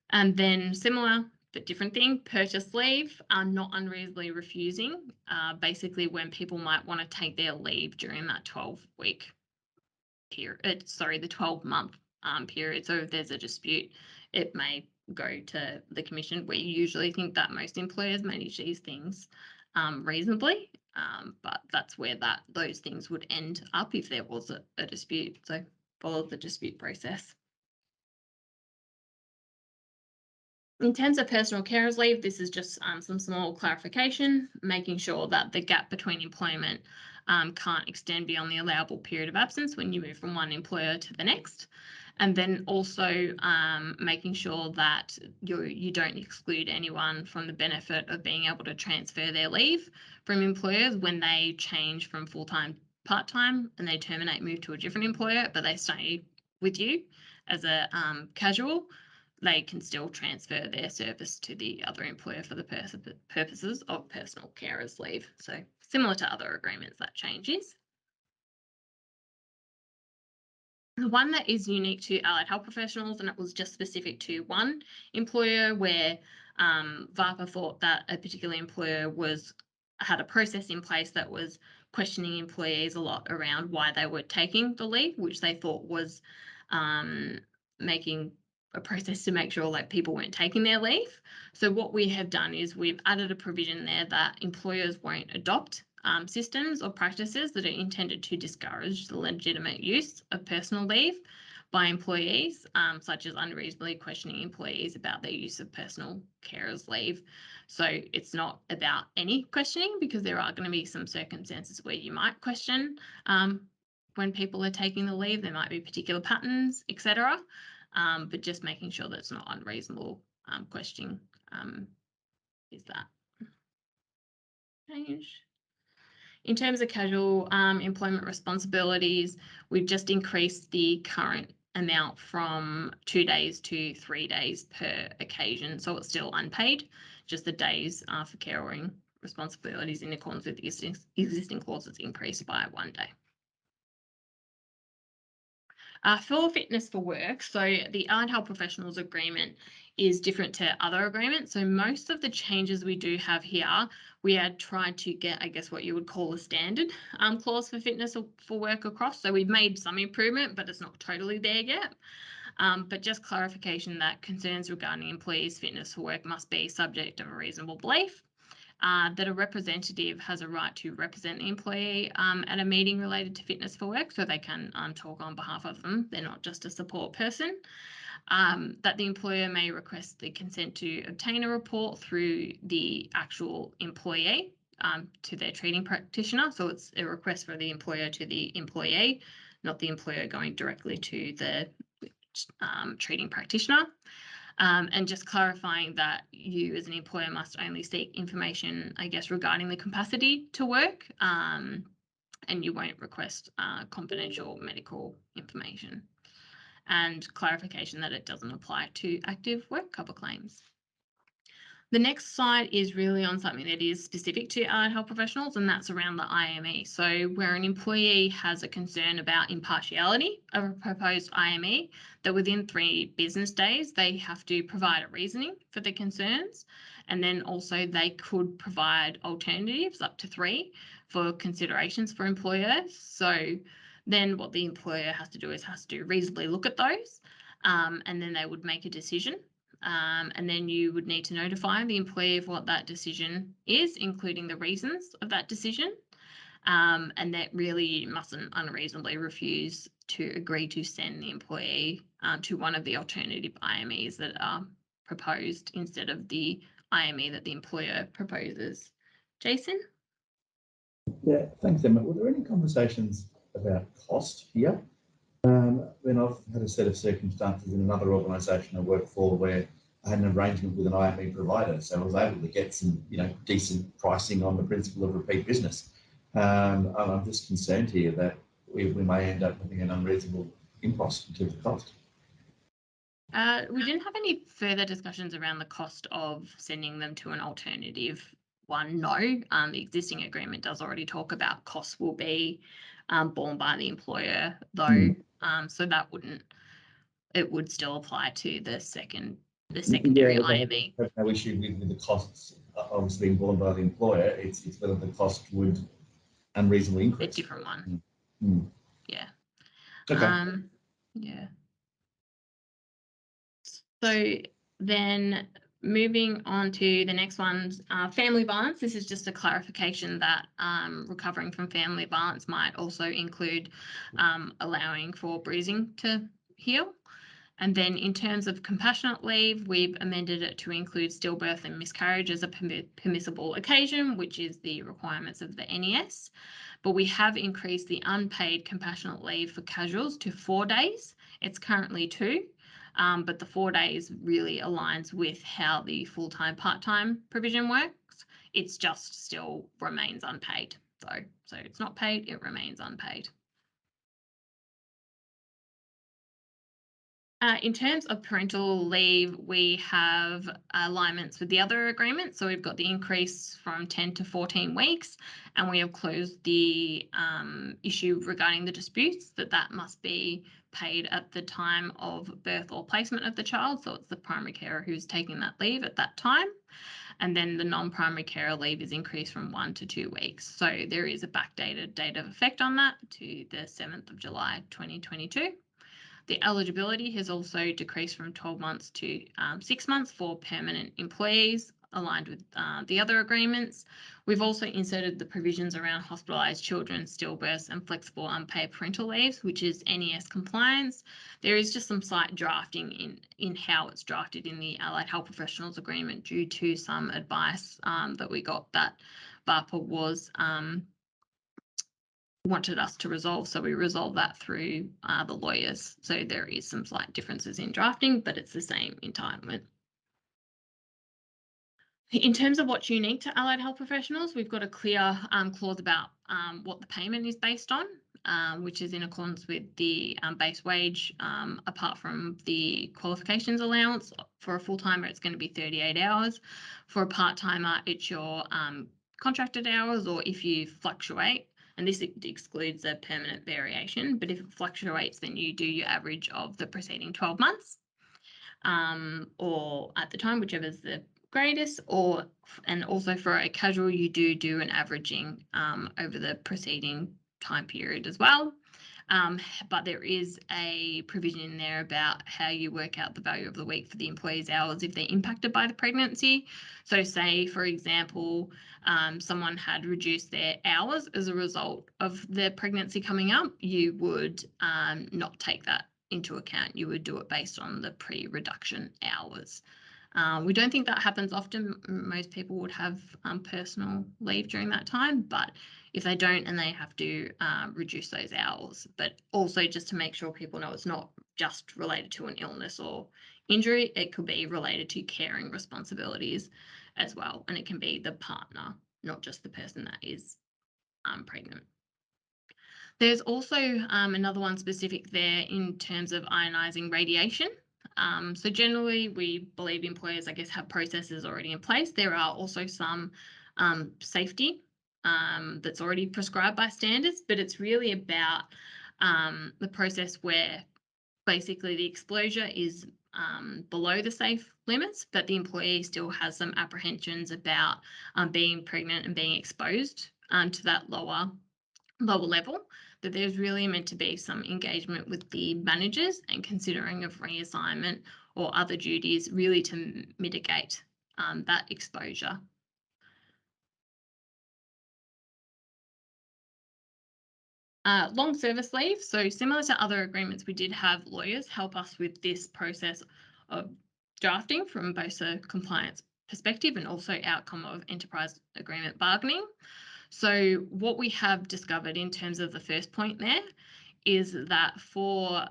[SPEAKER 5] And then similar but different thing, purchase leave, not unreasonably refusing, basically when people might want to take their leave during that 12-week period, the 12-month period. So if there's a dispute, it may go to the commission. We usually think that most employers manage these things reasonably, but that's where those things would end up if there was a dispute. So follow the dispute process. In terms of personal carers leave, this is just some small clarification, making sure that the gap between employment can't extend beyond the allowable period of absence when you move from one employer to the next. And then also making sure that you don't exclude anyone from the benefit of being able to transfer their leave from employers when they change from full-time to part-time and they terminate, move to a different employer, but they stay with you as a casual. They can still transfer their service to the other employer for the purposes of personal carers leave. So similar to other agreements, that change is. The one that is unique to allied health professionals, and it was just specific to one employer where VHIA thought that a particular employer had a process in place that was questioning employees a lot around why they were taking the leave, which they thought was making a process to make sure like people weren't taking their leave. So what we have done is we've added a provision there that employers won't adopt systems or practices that are intended to discourage the legitimate use of personal leave by employees, such as unreasonably questioning employees about their use of personal carers leave. So it's not about any questioning, because there are going to be some circumstances where you might question when people are taking the leave. There might be particular patterns, etc. But just making sure that it's not unreasonable questioning is that change. In terms of casual employment responsibilities, we've just increased the current amount from 2 days to 3 days per occasion. So it's still unpaid, just the days for caring responsibilities in accordance with the existing clauses increased by 1 day. For fitness for work, so the Allied Health Professionals agreement is different to other agreements. So most of the changes we do have here, we had tried to get, I guess, what you would call a standard clause for fitness for work across. So we've made some improvement, but it's not totally there yet. But just clarification that concerns regarding employees' fitness for work must be subject of a reasonable belief. That a representative has a right to represent the employee at a meeting related to fitness for work, so they can talk on behalf of them. They're not just a support person. That the employer may request the consent to obtain a report through the actual employee to their treating practitioner. So it's a request for the employer to the employee, not the employer going directly to the treating practitioner. And just clarifying that you as an employer must only seek information, I guess, regarding the capacity to work, and you won't request confidential medical information. And clarification that it doesn't apply to active work cover claims. The next slide is really on something that is specific to allied health professionals, and that's around the IME. So where an employee has a concern about impartiality of a proposed IME, that within 3 business days, they have to provide a reasoning for the concerns. And then also they could provide alternatives, up to 3, for considerations for employers. So then what the employer has to do is has to reasonably look at those, and then they would make a decision. And then you would need to notify the employee of what that decision is, including the reasons of that decision. And that really mustn't unreasonably refuse to agree to send the employee to one of the alternative IMEs that are proposed instead of the IME that the employer proposes. Jason?
[SPEAKER 2] Yeah, thanks, Emma. Were there any conversations about cost here? When I've had a set of circumstances in another organisation I worked for where I had an arrangement with an IME provider, so I was able to get some, decent pricing on the principle of repeat business. And I'm just concerned here that we may end up having an unreasonable impost in terms of cost.
[SPEAKER 5] We didn't have any further discussions around the cost of sending them to an alternative one. No, the existing agreement does already talk about costs will be borne by the employer, though. So that it would still apply to the secondary IME.
[SPEAKER 2] I have no issue with the costs obviously being borne by the employer. It's whether the cost would unreasonably increase.
[SPEAKER 5] A different one. Yeah.
[SPEAKER 2] Okay.
[SPEAKER 5] Yeah. So then moving on to the next one, family violence. This is just a clarification that recovering from family violence might also include allowing for bruising to heal. And then in terms of compassionate leave, we've amended it to include stillbirth and miscarriage as a permissible occasion, which is the requirements of the NES. But we have increased the unpaid compassionate leave for casuals to 4 days. It's currently 2. But the 4 days really aligns with how the full-time, part-time provision works. It's just still remains unpaid. So it's not paid, it remains unpaid. In terms of parental leave, we have alignments with the other agreements. So we've got the increase from 10 to 14 weeks, and we have closed the issue regarding the disputes that must be paid at the time of birth or placement of the child. So it's the primary carer who's taking that leave at that time. And then the non-primary carer leave is increased from 1 to 2 weeks. So there is a backdated date of effect on that to the 7th of July 2022. The eligibility has also decreased from 12 months to 6 months for permanent employees, aligned with the other agreements. We've also inserted the provisions around hospitalised children, stillbirths and flexible unpaid parental leaves, which is NES compliance. There is just some slight drafting in how it's drafted in the Allied Health Professionals agreement due to some advice that we got that VHIA was wanted us to resolve, so we resolved that through the lawyers. So there is some slight differences in drafting, but it's the same entitlement. In terms of what's unique to allied health professionals, we've got a clear clause about what the payment is based on, which is in accordance with the base wage, apart from the qualifications allowance. For a full-timer, it's going to be 38 hours. For a part-timer, it's your contracted hours, or if you fluctuate, and this excludes a permanent variation, but if it fluctuates, then you do your average of the preceding 12 months, or at the time, whichever is the greatest, and also for a casual, you do an averaging over the preceding time period as well. But there is a provision in there about how you work out the value of the week for the employee's hours if they're impacted by the pregnancy. So say, for example, someone had reduced their hours as a result of their pregnancy coming up, you would not take that into account. You would do it based on the pre-reduction hours. We don't think that happens often. Most people would have personal leave during that time, but if they don't and they have to reduce those hours. But also just to make sure people know it's not just related to an illness or injury, it could be related to caring responsibilities as well. And it can be the partner, not just the person that is pregnant. There's also another one specific there in terms of ionizing radiation. So generally, we believe employers, I guess, have processes already in place. There are also some safety that's already prescribed by standards, but it's really about the process where basically the exposure is below the safe limits, but the employee still has some apprehensions about being pregnant and being exposed to that lower level, that there's really meant to be some engagement with the managers and considering of reassignment or other duties, really to mitigate that exposure. Long service leave. So similar to other agreements, we did have lawyers help us with this process of drafting from both a compliance perspective and also outcome of enterprise agreement bargaining. So what we have discovered in terms of the first point there is that for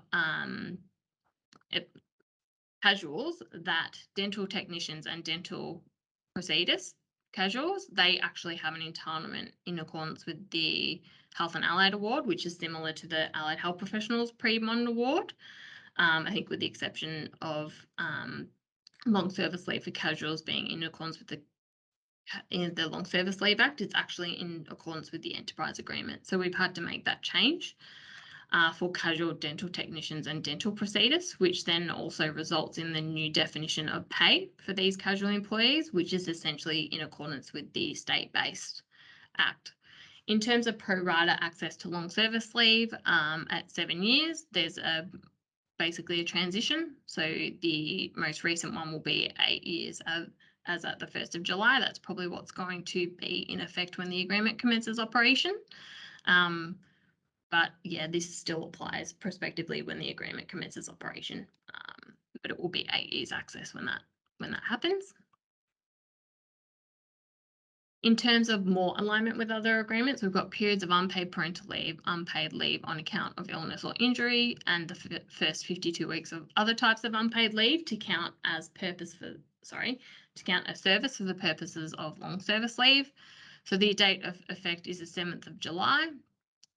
[SPEAKER 5] casuals, that dental technicians and dental procedures casuals, they actually have an entitlement in accordance with the Health and Allied Award, which is similar to the Allied Health Professionals pre-modern award. I think with the exception of long service leave for casuals being in accordance with the Long Service Leave Act, it's actually in accordance with the enterprise agreement. So we've had to make that change for casual dental technicians and dental procedures, which then also results in the new definition of pay for these casual employees, which is essentially in accordance with the state-based act. In terms of pro rata access to long service leave at 7 years, there's basically a transition. So the most recent one will be 8 years as at the 1st of July. That's probably what's going to be in effect when the agreement commences operation. But yeah, this still applies prospectively when the agreement commences operation. But it will be 8 years access when that happens. In terms of more alignment with other agreements, we've got periods of unpaid parental leave, unpaid leave on account of illness or injury, and the first 52 weeks of other types of unpaid leave to count as service for the purposes of long service leave. So the date of effect is the 7th of July.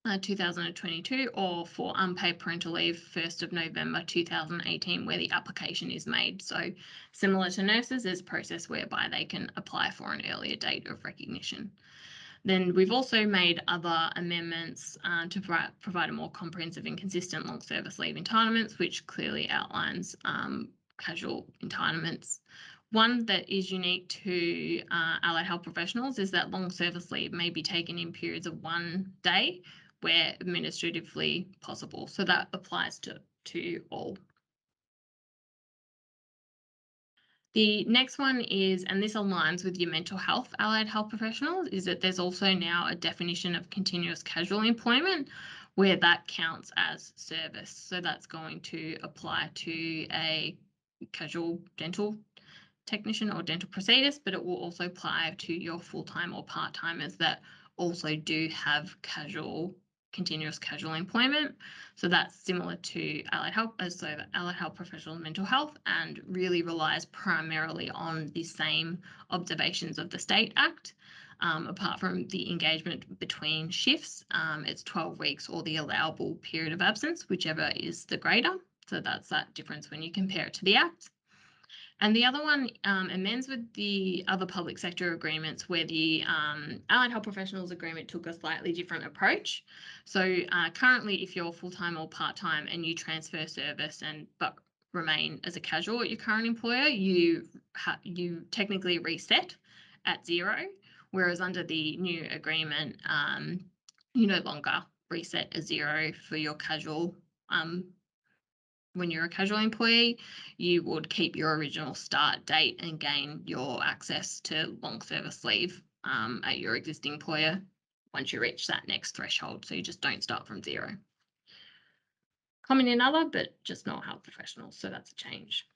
[SPEAKER 5] 2022, or for unpaid parental leave 1st of November 2018, where the application is made. So similar to nurses, there's a process whereby they can apply for an earlier date of recognition. Then we've also made other amendments to provide a more comprehensive and consistent long service leave entitlements, which clearly outlines casual entitlements. One that is unique to allied health professionals is that long service leave may be taken in periods of 1 day where administratively possible. So that applies to all. The next one is, and this aligns with your mental health allied health professionals, is that there's also now a definition of continuous casual employment where that counts as service. So that's going to apply to a casual dental technician or dental procedures, but it will also apply to your full-time or part-timers that also do have continuous casual employment. So that's similar to allied health, so the allied health professional mental health, and really relies primarily on the same observations of the State Act. Apart from the engagement between shifts, it's 12 weeks or the allowable period of absence, whichever is the greater. So that's that difference when you compare it to the Act. And the other one amends with the other public sector agreements where the Allied Health Professionals Agreement took a slightly different approach. So currently, if you're full-time or part-time and you transfer service but remain as a casual at your current employer, you technically reset at 0, whereas under the new agreement, you no longer reset as 0 for your casual. When you're a casual employee, you would keep your original start date and gain your access to long service leave at your existing employer once you reach that next threshold. So you just don't start from 0. Common in other, but just not health professionals. So that's a change.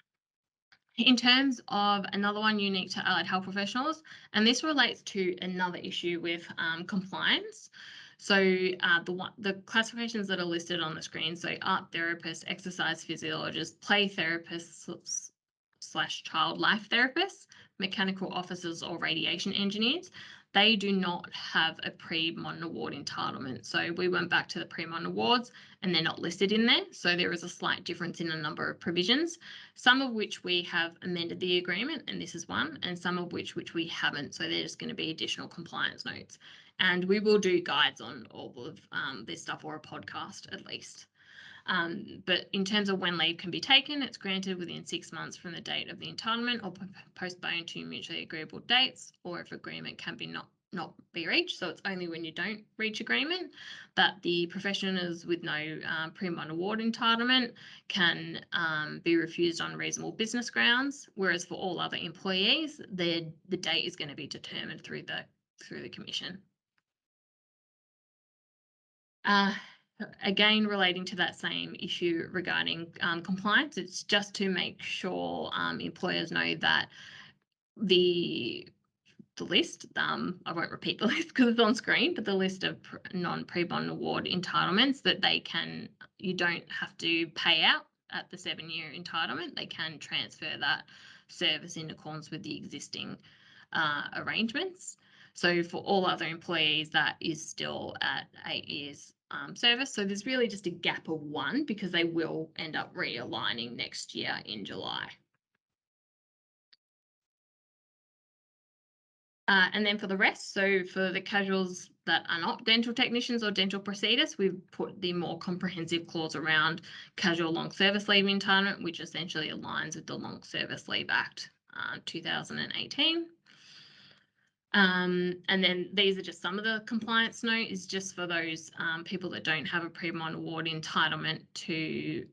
[SPEAKER 5] In terms of another one unique to allied health professionals, and this relates to another issue with compliance. So the classifications that are listed on the screen, so art therapists, exercise physiologists, play therapists / child life therapists, mechanical officers or radiation engineers, they do not have a pre-modern award entitlement. So we went back to the pre-modern awards and they're not listed in there. So there is a slight difference in a number of provisions, some of which we have amended the agreement, and this is one, and some of which we haven't. So they're just going to be additional compliance notes. And we will do guides on all of this stuff, or a podcast at least. But in terms of when leave can be taken, it's granted within 6 months from the date of the entitlement or postponed to mutually agreeable dates, or if agreement can be not be reached. So it's only when you don't reach agreement that the professionals with no pre-modern award entitlement can be refused on reasonable business grounds, whereas for all other employees, the date is going to be determined through the commission. Again, relating to that same issue regarding compliance, it's just to make sure employers know that the list, I won't repeat the list because it's on screen, but the list of non-pre-bond award entitlements that you don't have to pay out at the 7-year entitlement. They can transfer that service in accordance with the existing arrangements. So for all other employees, that is still at 8 years service. So there's really just a gap of 1 because they will end up realigning next year in July. And then for the rest, so for the casuals that are not dental technicians or dental procedures, we've put the more comprehensive clause around casual long service leave entitlement, which essentially aligns with the Long Service Leave Act 2018. And then these are just some of the compliance note, is just for those people that don't have a pre-modern award entitlement to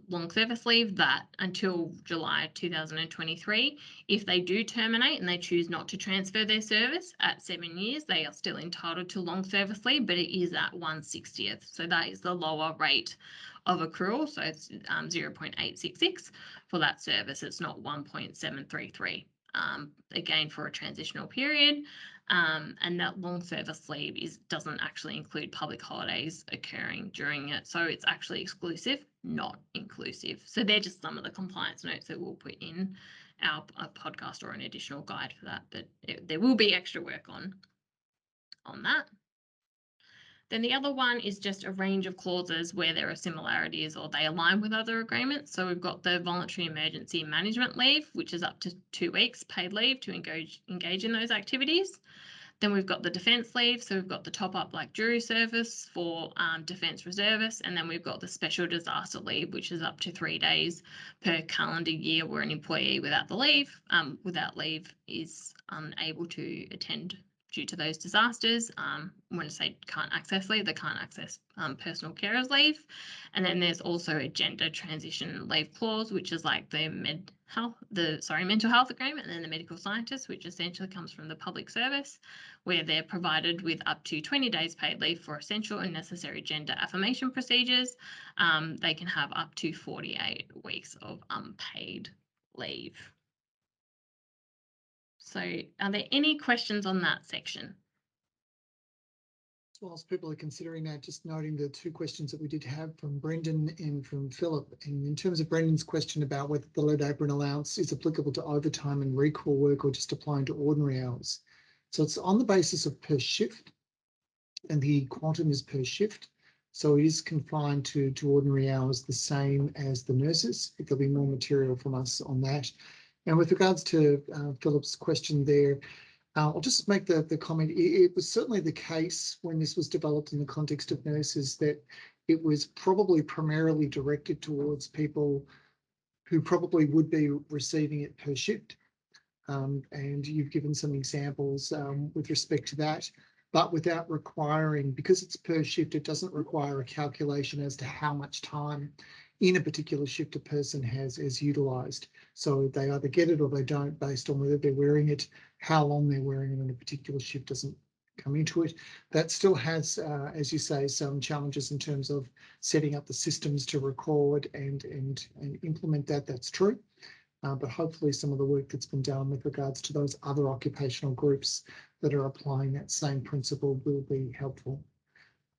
[SPEAKER 5] long service leave, that until July 2023, if they do terminate and they choose not to transfer their service at 7 years, they are still entitled to long service leave, but it is at 1/60th. So that is the lower rate of accrual. So it's 0.866 for that service. It's not 1.733. Again, for a transitional period, and that long service leave doesn't actually include public holidays occurring during it. So it's actually exclusive, not inclusive. So they're just some of the compliance notes that we'll put in our podcast or an additional guide for that, but there will be extra work on that. Then the other one is just a range of clauses where there are similarities or they align with other agreements. So we've got the voluntary emergency management leave, which is up to 2 weeks paid leave to engage in those activities. Then we've got the defence leave. So we've got the top up like jury service for defence reservists. And then we've got the special disaster leave, which is up to 3 days per calendar year where an employee without leave is unable to attend due to those disasters. When I say can't access leave, they can't access personal carers leave. And then there's also a gender transition leave clause, which is like the mental health agreement, and then the medical scientist, which essentially comes from the public service, where they're provided with up to 20 days paid leave for essential and necessary gender affirmation procedures. They can have up to 48 weeks of unpaid leave. So are there any questions on that section?
[SPEAKER 1] Whilst people are considering that, just noting the 2 questions that we did have from Brendan and from Philip. And in terms of Brendan's question about whether the lead apron allowance is applicable to overtime and recall work or just applying to ordinary hours. So it's on the basis of per shift, and the quantum is per shift. So it is confined to ordinary hours, the same as the nurses. There'll be more material from us on that. And with regards to Philip's question there, I'll just make the comment. It was certainly the case when this was developed in the context of nurses that it was probably primarily directed towards people who probably would be receiving it per shift. And you've given some examples with respect to that, but without requiring, because it's per shift, it doesn't require a calculation as to how much time in a particular shift a person has utilised. So they either get it or they don't based on whether they're wearing it, how long they're wearing it in a particular shift doesn't come into it. That still has, as you say, some challenges in terms of setting up the systems to record and implement that. That's true. But hopefully some of the work that's been done with regards to those other occupational groups that are applying that same principle will be helpful.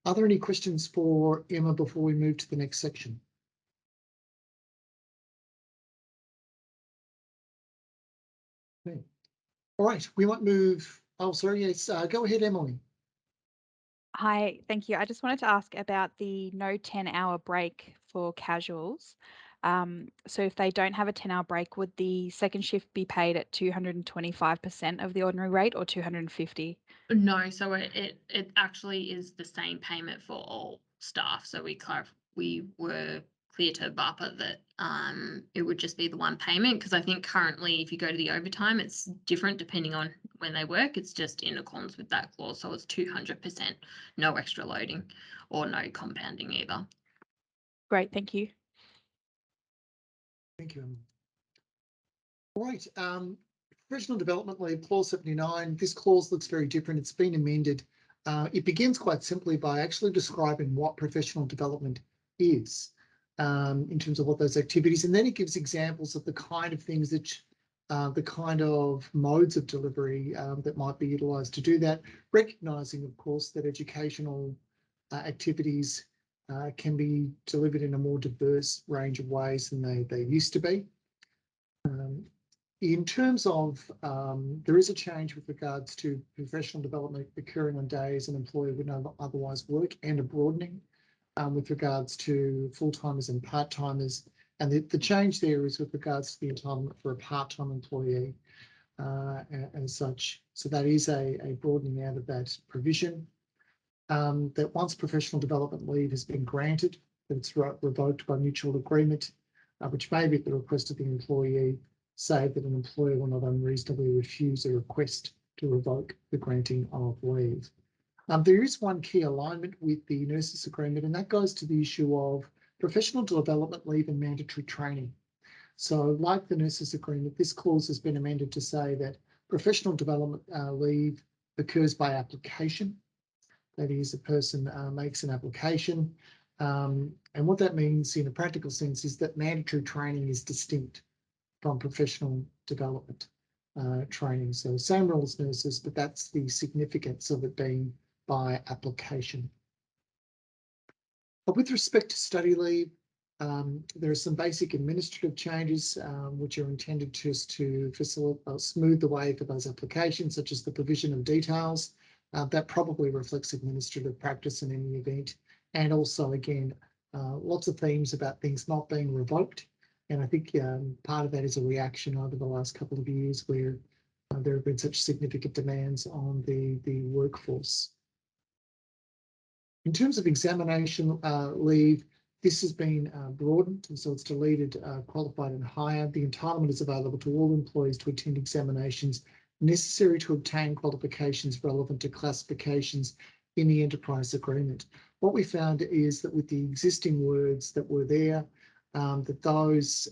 [SPEAKER 1] Are there any questions for Emma before we move to the next section? Okay. All right, we might move. Oh, sorry, yes, go ahead, Emily.
[SPEAKER 6] Hi, thank you. I just wanted to ask about the no 10-hour break for casuals. So if they don't have a 10-hour break, would the second shift be paid at 225% of the ordinary rate or 250?
[SPEAKER 5] No, so it actually is the same payment for all staff. So we were clear to BAPA that it would just be the one payment, because I think currently if you go to the overtime, it's different depending on when they work. It's just in accordance with that clause. So it's 200%, no extra loading or no compounding either.
[SPEAKER 6] Great, thank you.
[SPEAKER 1] Thank you, Emily. All right, professional development leave, clause 79. This clause looks very different. It's been amended. It begins quite simply by actually describing what professional development is in terms of what those activities, and then it gives examples of the kind of things that the kind of modes of delivery that might be utilised to do that, recognising, of course, that educational activities can be delivered in a more diverse range of ways than they used to be. In terms of, there is a change with regards to professional development occurring on days an employee would not otherwise work, and a broadening with regards to full-timers and part-timers. And the change there is with regards to the entitlement for a part-time employee and such. So that is a broadening out of that provision. That once professional development leave has been granted, that it's revoked by mutual agreement, which may be at the request of the employee, say that an employer will not unreasonably refuse a request to revoke the granting of leave. There is one key alignment with the nurses agreement, and that goes to the issue of professional development leave and mandatory training. So like the nurses agreement, this clause has been amended to say that professional development leave occurs by application. That is, a person makes an application. And what that means in a practical sense is that mandatory training is distinct from professional development training. So same rule as nurses, but that's the significance of it being by application. But with respect to study leave, there are some basic administrative changes which are intended just to facilitate, smooth the way for those applications, such as the provision of details That probably reflects administrative practice in any event. And also, again, lots of themes about things not being revoked. And I think part of that is a reaction over the last couple of years where there have been such significant demands on the workforce. In terms of examination leave, this has been broadened, and so it's deleted qualified and higher. The entitlement is available to all employees to attend examinations necessary to obtain qualifications relevant to classifications in the enterprise agreement. What we found is that with the existing words that were there, that those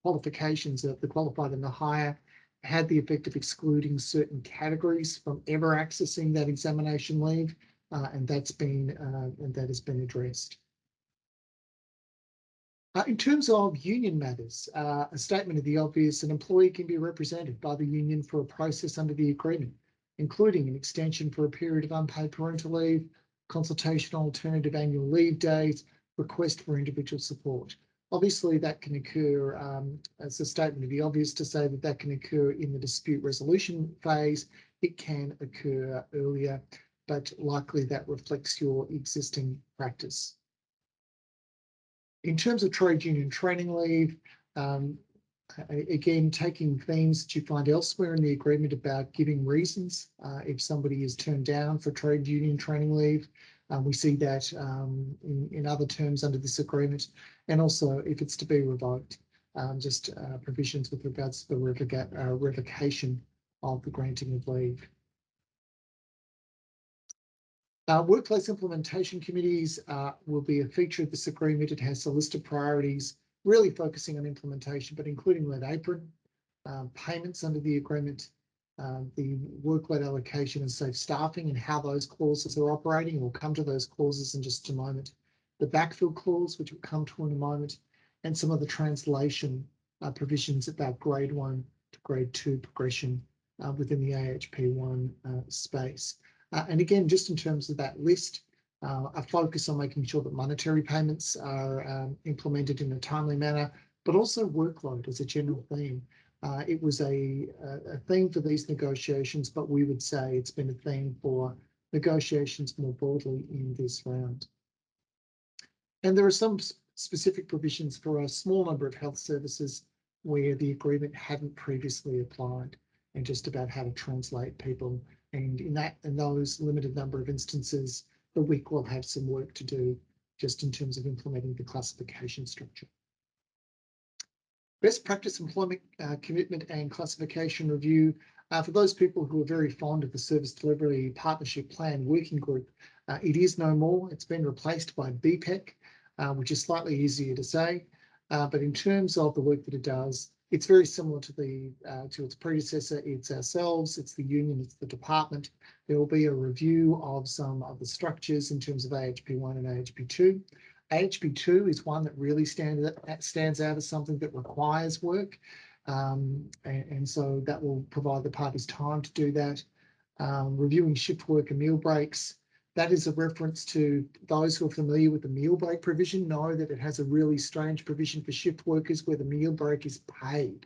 [SPEAKER 1] qualifications of the qualified and the higher had the effect of excluding certain categories from ever accessing that examination leave, and that has been addressed. In terms of union matters, a statement of the obvious, an employee can be represented by the union for a process under the agreement, including an extension for a period of unpaid parental leave, consultation on alternative annual leave days, request for individual support. Obviously, that can occur as a statement of the obvious to say that that can occur in the dispute resolution phase. It can occur earlier, but likely that reflects your existing practice. In terms of trade union training leave, again, taking themes that you find elsewhere in the agreement about giving reasons if somebody is turned down for trade union training leave. We see that in other terms under this agreement, and also if it's to be revoked, just provisions with regards to the revocation of the granting of leave. Workplace implementation committees will be a feature of this agreement. It has a list of priorities, really focusing on implementation, but including lead apron, payments under the agreement, the workload allocation and safe staffing and how those clauses are operating. We'll come to those clauses in just a moment. The backfill clause, which we'll come to in a moment, and some of the translation provisions about grade 1 to grade 2 progression within the AHP1 space. And again, just in terms of that list, a focus on making sure that monetary payments are implemented in a timely manner, but also workload as a general theme. It was a theme for these negotiations, but we would say it's been a theme for negotiations more broadly in this round. And there are some specific provisions for a small number of health services where the agreement hadn't previously applied, and just about how to translate people. And in those limited number of instances, the WIC will have some work to do just in terms of implementing the classification structure. Best practice employment commitment and classification review. For those people who are very fond of the Service Delivery Partnership Plan Working Group, it is no more. It's been replaced by BPEC, which is slightly easier to say. But in terms of the work that it does, it's very similar to its predecessor. It's ourselves, it's the union, it's the department. There will be a review of some of the structures in terms of AHP1 and AHP2. AHP2 is one that really stands out as something that requires work. And so that will provide the parties time to do that. Reviewing shift work and meal breaks. That is a reference to those who are familiar with the meal break provision know that it has a really strange provision for shift workers where the meal break is paid.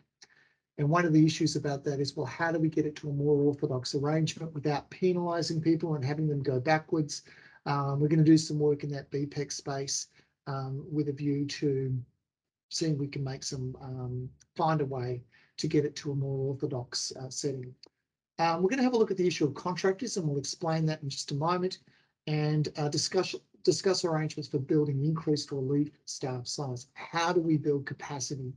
[SPEAKER 1] And one of the issues about that is, well, how do we get it to a more orthodox arrangement without penalising people and having them go backwards? We're going to do some work in that BPEC space with a view to seeing if we can make find a way to get it to a more orthodox setting. We're going to have a look at the issue of contractors, and we'll explain that in just a moment, and discuss arrangements for building increased relief staff size. How do we build capacity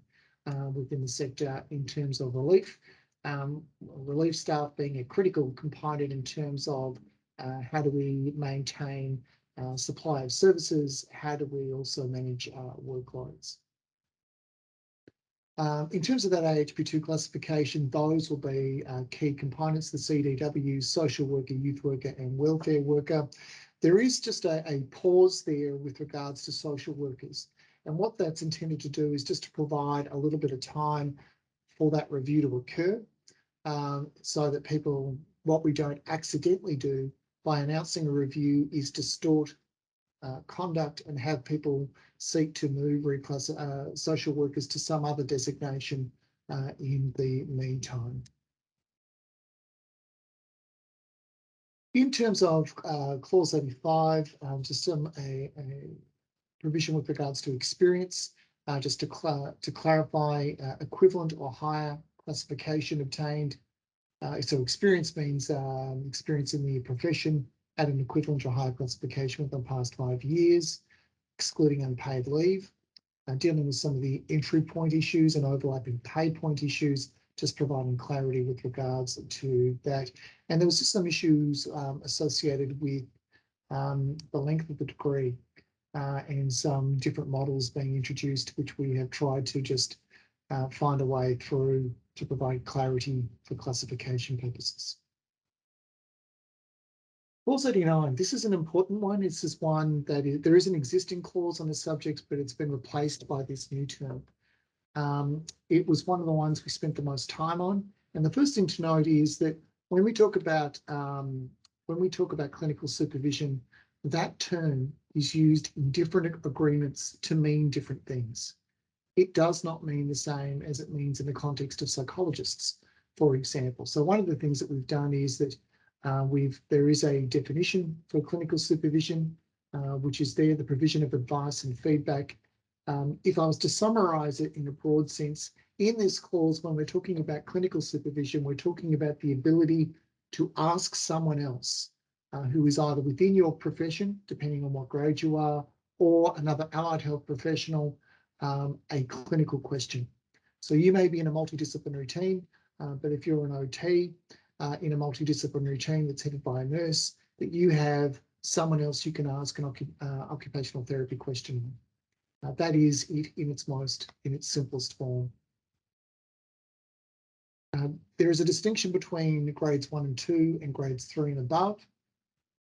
[SPEAKER 1] within the sector in terms of relief? Relief staff being a critical component in terms of how do we maintain supply of services? How do we also manage workloads? In terms of that AHP2 classification, those will be key components, the CDW, social worker, youth worker and welfare worker. There is just a pause there with regards to social workers. And what that's intended to do is just to provide a little bit of time for that review to occur so that people, what we don't accidentally do by announcing a review is distort conduct and have people seek to move social workers to some other designation in the meantime. In terms of clause 85, just a provision with regards to experience, just to clarify, equivalent or higher classification obtained. So experience means experience in the profession at an equivalent or higher classification within the past 5 years, excluding unpaid leave. Dealing with some of the entry point issues and overlapping pay point issues, just providing clarity with regards to that. And there was just some issues associated with the length of the degree and some different models being introduced, which we have tried to just find a way through to provide clarity for classification purposes. Clause 89, this is an important one. This is one that there is an existing clause on the subject, but it's been replaced by this new term. It was one of the ones we spent the most time on. And the first thing to note is that when we talk about clinical supervision, that term is used in different agreements to mean different things. It does not mean the same as it means in the context of psychologists, for example. So one of the things that we've done is that there is a definition for clinical supervision, which is there, the provision of advice and feedback. If I was to summarize it in a broad sense, in this clause, when we're talking about clinical supervision, we're talking about the ability to ask someone else who is either within your profession, depending on what grade you are, or another allied health professional, a clinical question. So you may be in a multidisciplinary team, but if you're an OT, in a multidisciplinary team that's headed by a nurse, that you have someone else you can ask an occupational therapy question. That is it in its simplest form. There is a distinction between grades 1 and 2 and grades 3 and above.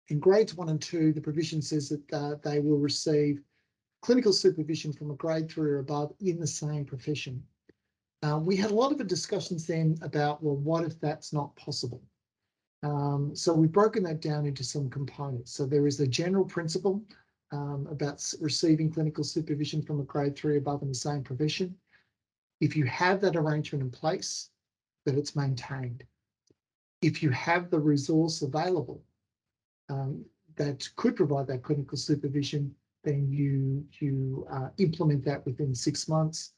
[SPEAKER 1] In grades 1 and 2, the provision says that they will receive clinical supervision from a grade 3 or above in the same profession. We had a lot of discussions then about, well, what if that's not possible? So we've broken that down into some components. So there is a general principle about receiving clinical supervision from a grade 3 above in the same profession. If you have that arrangement in place, that it's maintained. If you have the resource available that could provide that clinical supervision, then you implement that within 6 months.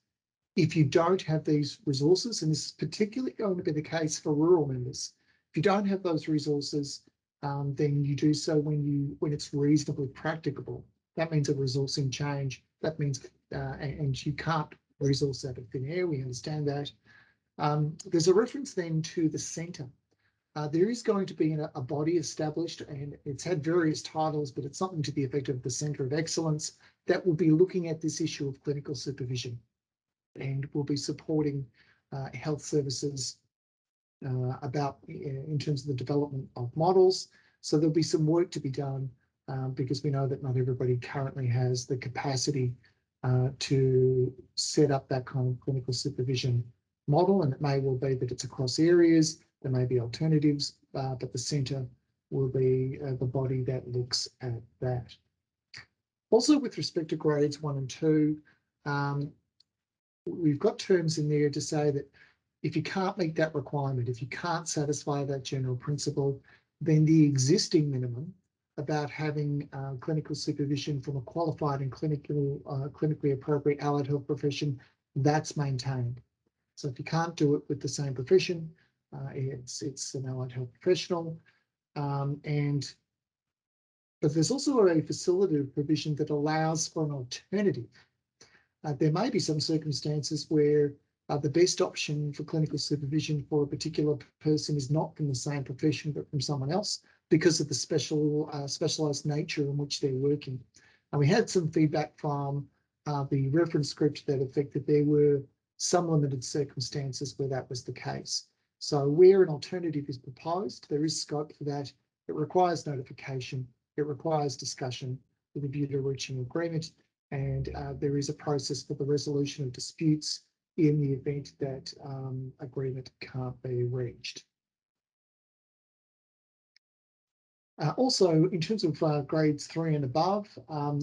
[SPEAKER 1] If you don't have these resources, and this is particularly going to be the case for rural members, if you don't have those resources, then you do so when it's reasonably practicable. That means a resourcing change. That means, and you can't resource out of thin air, we understand that. There's a reference then to the centre. There is going to be a body established, and it's had various titles, but it's something to the effect of the Centre of Excellence that will be looking at this issue of clinical supervision and will be supporting health services in terms of the development of models. So there'll be some work to be done because we know that not everybody currently has the capacity to set up that kind of clinical supervision model, and it may well be that it's across areas. There may be alternatives, but the centre will be the body that looks at that. Also, with respect to grades 1 and 2, we've got terms in there to say that if you can't meet that requirement, if you can't satisfy that general principle, then the existing minimum about having clinical supervision from a qualified and clinically appropriate allied health profession, that's maintained. So if you can't do it with the same profession, it's an allied health professional. But there's also a facilitative provision that allows for an alternative. There may be some circumstances where the best option for clinical supervision for a particular person is not from the same profession, but from someone else because of the specialised nature in which they're working. And we had some feedback from the reference script that affected there were some limited circumstances where that was the case. So where an alternative is proposed, there is scope for that. It requires notification, it requires discussion with a view to reaching agreement, and there is a process for the resolution of disputes in the event that agreement can't be reached. Also, in terms of grades 3 and above,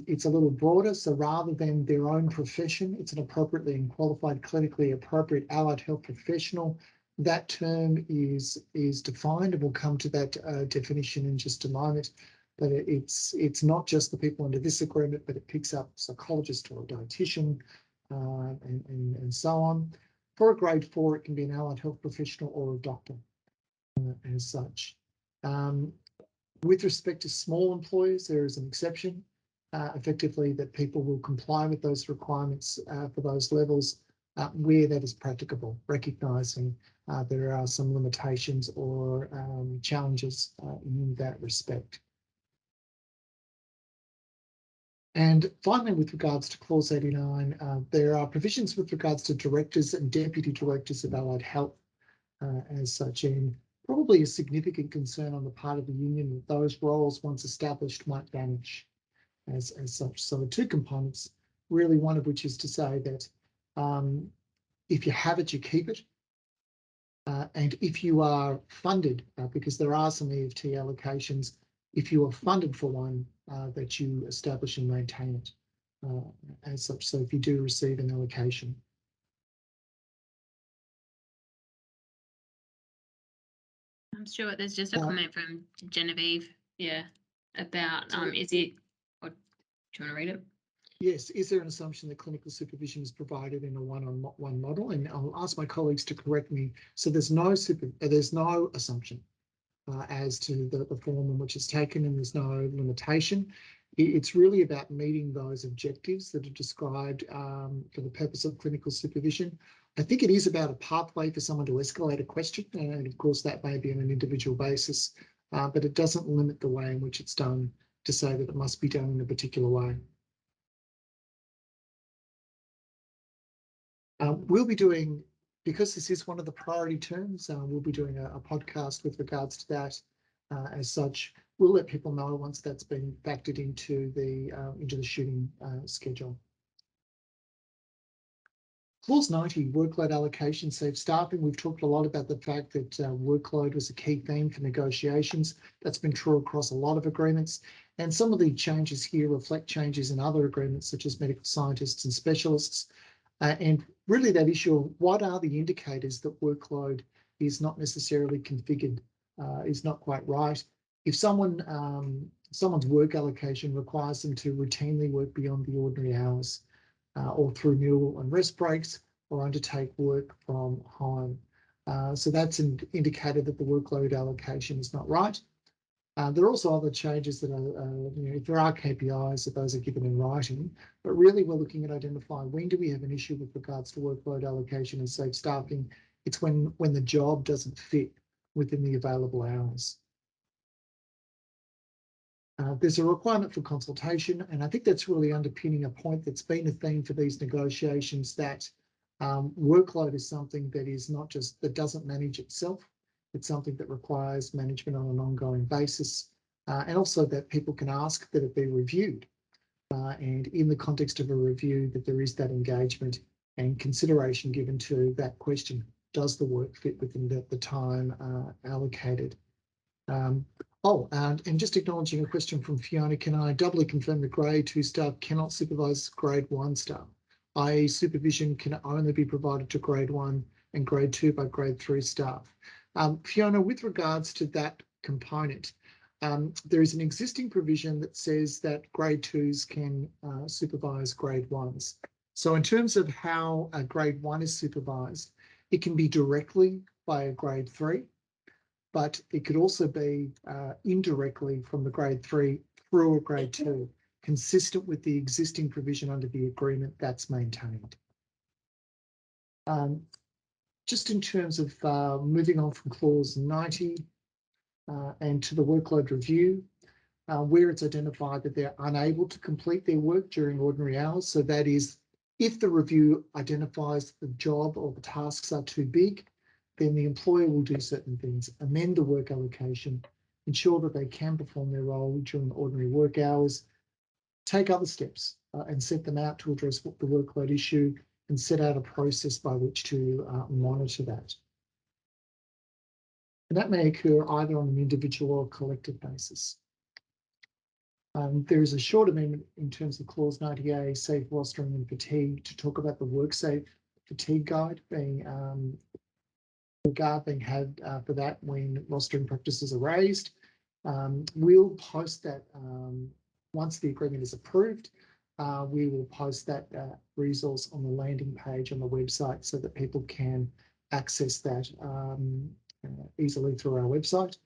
[SPEAKER 1] it's a little broader. So rather than their own profession, it's an appropriately and qualified clinically appropriate allied health professional That term is defined, and we'll come to that definition in just a moment. But it's not just the people under this agreement, but it picks up a psychologist or a dietitian and so on. For a grade 4, it can be an allied health professional or a doctor as such. With respect to small employers, there is an exception, effectively that people will comply with those requirements for those levels where that is practicable, recognising there are some limitations or challenges in that respect. And finally, with regards to Clause 89, there are provisions with regards to directors and deputy directors of allied health as such, and probably a significant concern on the part of the union that those roles, once established, might vanish as such. So the two components, really one of which is to say that if you have it, you keep it. And if you are funded, because there are some EFT allocations, if you are funded for one, that you establish and maintain it as such. So if you do receive an allocation.
[SPEAKER 5] Stuart, there's just a comment from Genevieve, about is it, or do you want to read it?
[SPEAKER 1] Yes, is there an assumption that clinical supervision is provided in a one-on-one model? And I'll ask my colleagues to correct me. So there's no assumption as to the form in which it's taken, and there's no limitation. It's really about meeting those objectives that are described for the purpose of clinical supervision. I think it is about a pathway for someone to escalate a question, and of course that may be on an individual basis, but it doesn't limit the way in which it's done to say that it must be done in a particular way. We'll be doing, because this is one of the priority terms, we'll be doing a podcast with regards to that as such. We'll let people know once that's been factored into the shooting schedule. Clause 90, workload allocation, safe staffing. We've talked a lot about the fact that workload was a key theme for negotiations. That's been true across a lot of agreements. And some of the changes here reflect changes in other agreements, such as medical scientists and specialists. And really that issue of what are the indicators that workload is not necessarily configured, is not quite right. If someone's work allocation requires them to routinely work beyond the ordinary hours, or through meal and rest breaks, or undertake work from home. So that's an indicator that the workload allocation is not right. There are also other changes that are, if there are KPIs, that those are given in writing, but really we're looking at identifying when do we have an issue with regards to workload allocation and safe staffing. It's when the job doesn't fit within the available hours. There's a requirement for consultation, and I think that's really underpinning a point that's been a theme for these negotiations, that workload is something that is not just, that doesn't manage itself. It's something that requires management on an ongoing basis, and also that people can ask that it be reviewed. And in the context of a review, that there is that engagement and consideration given to that question. Does the work fit within the time allocated? And just acknowledging a question from Fiona, can I doubly confirm the grade 2 staff cannot supervise grade 1 staff, i.e. supervision can only be provided to grade 1 and grade 2 by grade 3 staff? Fiona, with regards to that component, there is an existing provision that says that grade 2s can supervise grade 1s. So in terms of how a grade 1 is supervised, it can be directly by a grade 3, but it could also be indirectly from the grade 3 through a grade 2, consistent with the existing provision under the agreement that's maintained. Just in terms of moving on from clause 90 and to the workload review, where it's identified that they're unable to complete their work during ordinary hours. So that is, if the review identifies the job or the tasks are too big, then the employer will do certain things, amend the work allocation, ensure that they can perform their role during ordinary work hours, take other steps and set them out to address the workload issue, and set out a process by which to monitor that. And that may occur either on an individual or collective basis. There is a short amendment in terms of clause 90A, safe rostering and fatigue, to talk about the WorkSafe fatigue guide being regard being had for that when rostering practices are raised. We'll post that once the agreement is approved. We will post that resource on the landing page on the website so that people can access that easily through our website.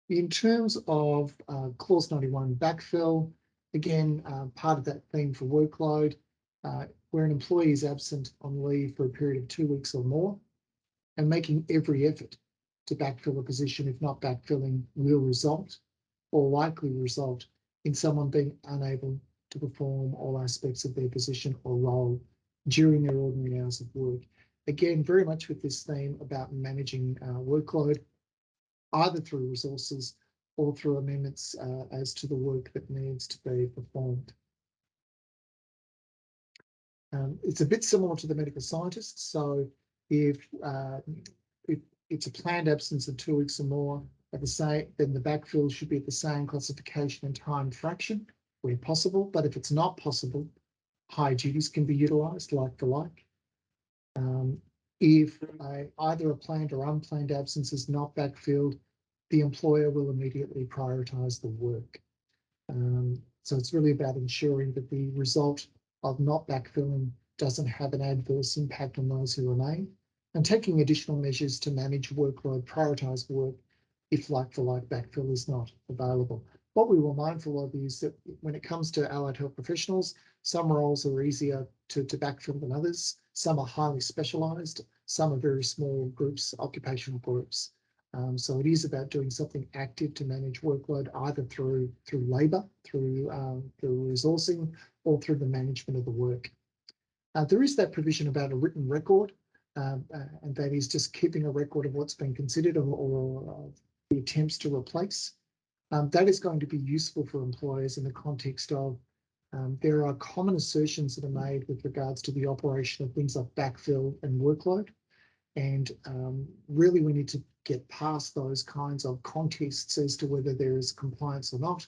[SPEAKER 1] In terms of Clause 91 backfill, again, part of that theme for workload, where an employee is absent on leave for a period of 2 weeks or more, and making every effort to backfill a position, if not backfilling, will result or likely result in someone being unable to perform all aspects of their position or role during their ordinary hours of work. Again, very much with this theme about managing workload, either through resources or through amendments as to the work that needs to be performed. It's a bit similar to the medical scientists. So if it's a planned absence of 2 weeks or more, at the same, then the backfill should be at the same classification and time fraction where possible. But if it's not possible, high duties can be utilised like for like. If either a planned or unplanned absence is not backfilled, the employer will immediately prioritise the work. So it's really about ensuring that the result of not backfilling doesn't have an adverse impact on those who remain, and taking additional measures to manage workload, prioritise work if like-for-like backfill is not available. What we were mindful of is that when it comes to allied health professionals, some roles are easier to backfill than others. Some are highly specialised, some are very small groups, occupational groups. So it is about doing something active to manage workload, either through labour, through resourcing, or through the management of the work. There is that provision about a written record, and that is just keeping a record of what's been considered or the attempts to replace. That is going to be useful for employers in the context of there are common assertions that are made with regards to the operation of things like backfill and workload. And really we need to get past those kinds of contests as to whether there is compliance or not.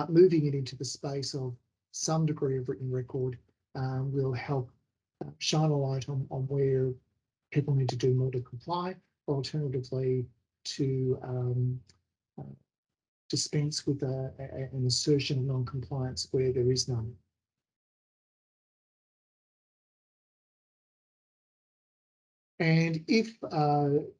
[SPEAKER 1] Moving it into the space of some degree of written record will help shine a light on where people need to do more to comply, or alternatively to dispense with an assertion of non-compliance where there is none. And if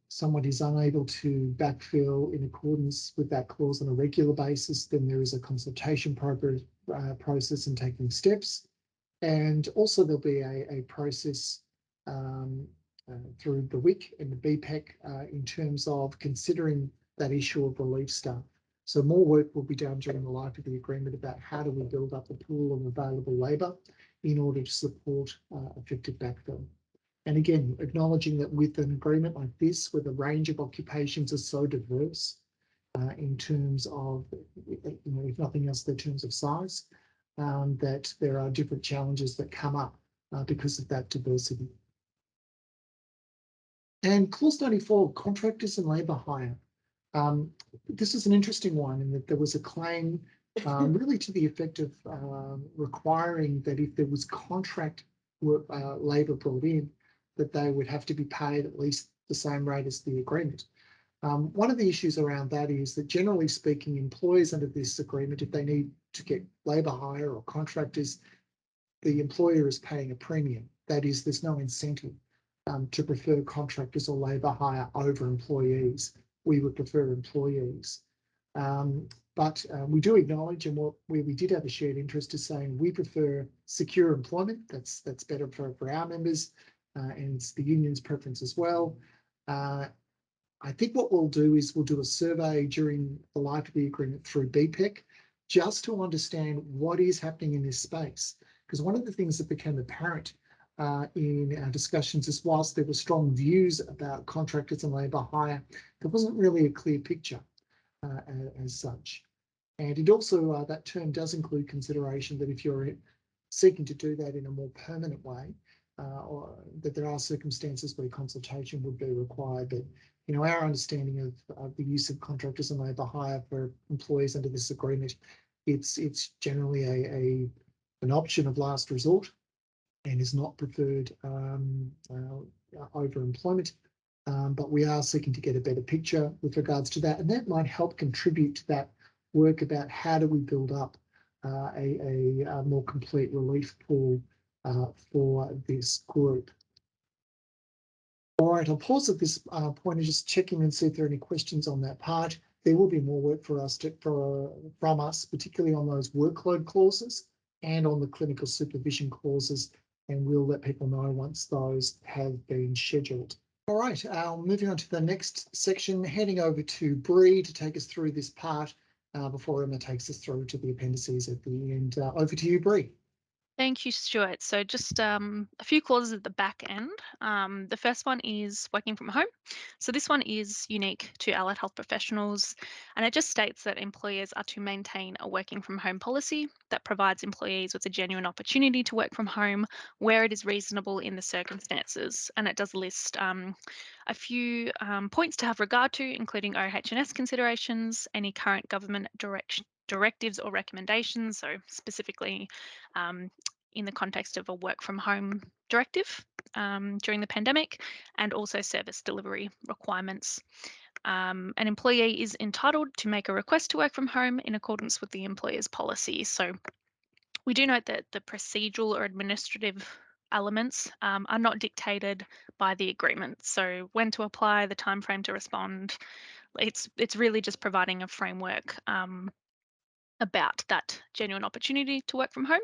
[SPEAKER 1] someone is unable to backfill in accordance with that clause on a regular basis, then there is a consultation process and taking steps. And also there'll be a process through the WIC and the BPEC in terms of considering that issue of relief staff. So more work will be done during the life of the agreement about how do we build up a pool of available labour in order to support effective backfill. And again, acknowledging that with an agreement like this, where the range of occupations are so diverse in terms of, if nothing else, in terms of size, that there are different challenges that come up because of that diversity. And clause 94, contractors and labour hire. This is an interesting one in that there was a claim really to the effect of requiring that if there was contract labour brought in, that they would have to be paid at least the same rate as the agreement. One of the issues around that is that generally speaking, employers under this agreement, if they need to get labour hire or contractors, the employer is paying a premium. That is, there's no incentive to prefer contractors or labour hire over employees. We would prefer employees. But we do acknowledge, and where we did have a shared interest is saying we prefer secure employment. That's better for our members, and it's the union's preference as well. I think what we'll do is we'll do a survey during the life of the agreement through BPEC, just to understand what is happening in this space. Because one of the things that became apparent in our discussions is whilst there were strong views about contractors and labour hire, there wasn't really a clear picture as such. And it also, that term does include consideration that if you're seeking to do that in a more permanent way, or that there are circumstances where consultation would be required. But our understanding of the use of contractors and labour hire for employees under this agreement, it's generally an option of last resort. and is not preferred over employment. But we are seeking to get a better picture with regards to that, and that might help contribute to that work about how do we build up a more complete relief pool for this group. All right, I'll pause at this point and just check in and see if there are any questions on that part. There will be more work for us from us, particularly on those workload clauses and on the clinical supervision clauses, and we'll let people know once those have been scheduled. All right, moving on to the next section, handing over to Bree to take us through this part before Emma takes us through to the appendices at the end. Over to you, Bree.
[SPEAKER 3] Thank you, Stuart. So just a few clauses at the back end. The first one is working from home. So this one is unique to allied health professionals, and it just states that employers are to maintain a working from home policy that provides employees with a genuine opportunity to work from home where it is reasonable in the circumstances. And it does list a few points to have regard to, including OH&S considerations, any current government directives or recommendations, so specifically in the context of a work from home directive during the pandemic, and also service delivery requirements. An employee is entitled to make a request to work from home in accordance with the employer's policy. So we do note that the procedural or administrative elements are not dictated by the agreement. So when to apply, the time frame to respond, it's really just providing a framework about that genuine opportunity to work from home,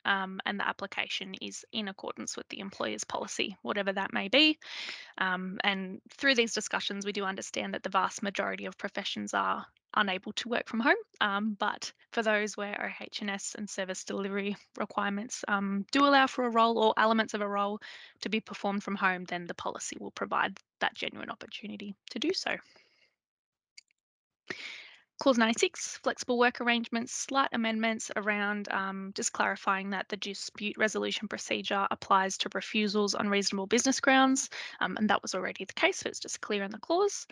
[SPEAKER 3] and the application is in accordance with the employer's policy, whatever that may be. And through these discussions, we do understand that the vast majority of professions are unable to work from home, but for those where OH&S and service delivery requirements do allow for a role or elements of a role to be performed from home, then the policy will provide that genuine opportunity to do so. Clause 96, flexible work arrangements, slight amendments around just clarifying that the dispute resolution procedure applies to refusals on reasonable business grounds, and that was already the case, so it's just clear in the clause.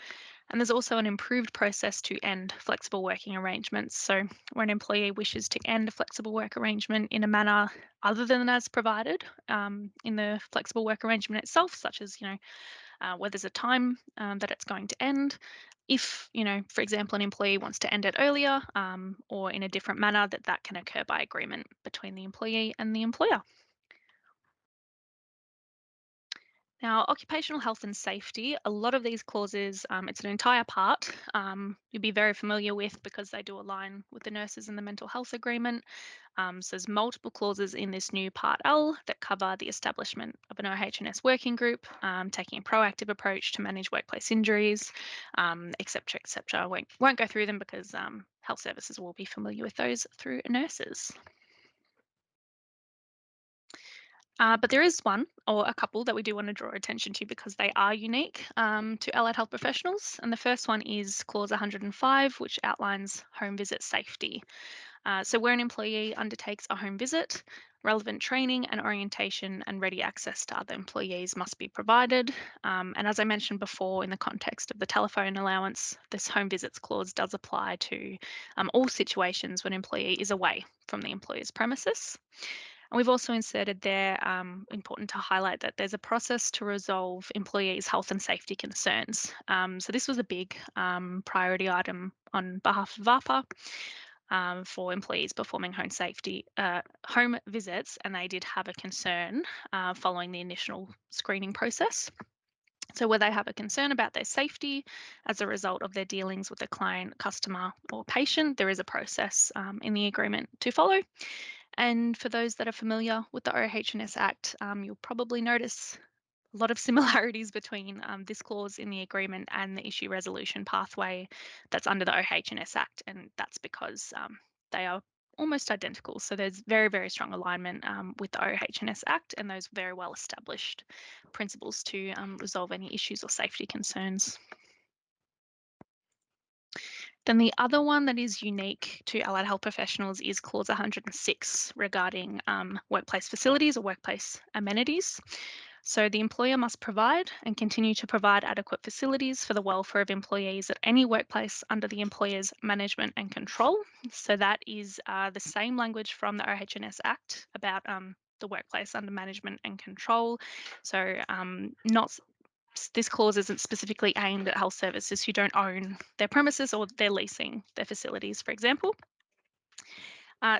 [SPEAKER 3] And there's also an improved process to end flexible working arrangements. So where an employee wishes to end a flexible work arrangement in a manner other than as provided in the flexible work arrangement itself, such as, where there's a time that it's going to end. If, for example, an employee wants to end it earlier or in a different manner, that can occur by agreement between the employee and the employer. Now, occupational health and safety, a lot of these clauses, it's an entire part you'll be very familiar with because they do align with the nurses in the mental health agreement. So there's multiple clauses in this new Part L that cover the establishment of an OH&S working group, taking a proactive approach to manage workplace injuries, et cetera, et cetera. I won't go through them because health services will be familiar with those through nurses. But there is one or a couple that we do want to draw attention to because they are unique to allied health professionals. And the first one is clause 105, which outlines home visit safety. So where an employee undertakes a home visit, relevant training and orientation and ready access to other employees must be provided. And as I mentioned before, in the context of the telephone allowance, this home visits clause does apply to all situations when an employee is away from the employer's premises. And we've also inserted there, important to highlight that there's a process to resolve employees' health and safety concerns. So this was a big priority item on behalf of VHIA for employees performing home visits, and they did have a concern following the initial screening process. So where they have a concern about their safety as a result of their dealings with a client, customer, or patient, there is a process in the agreement to follow. And for those that are familiar with the OH&S Act, you'll probably notice a lot of similarities between this clause in the agreement and the issue resolution pathway that's under the OH&S Act, and that's because they are almost identical. So there's very, very strong alignment with the OH&S Act and those very well established principles to resolve any issues or safety concerns. Then the other one that is unique to allied health professionals is clause 106 regarding workplace facilities or workplace amenities. So the employer must provide and continue to provide adequate facilities for the welfare of employees at any workplace under the employer's management and control. So that is the same language from the OH&S Act about the workplace under management and control. So this clause isn't specifically aimed at health services who don't own their premises or they're leasing their facilities, for example.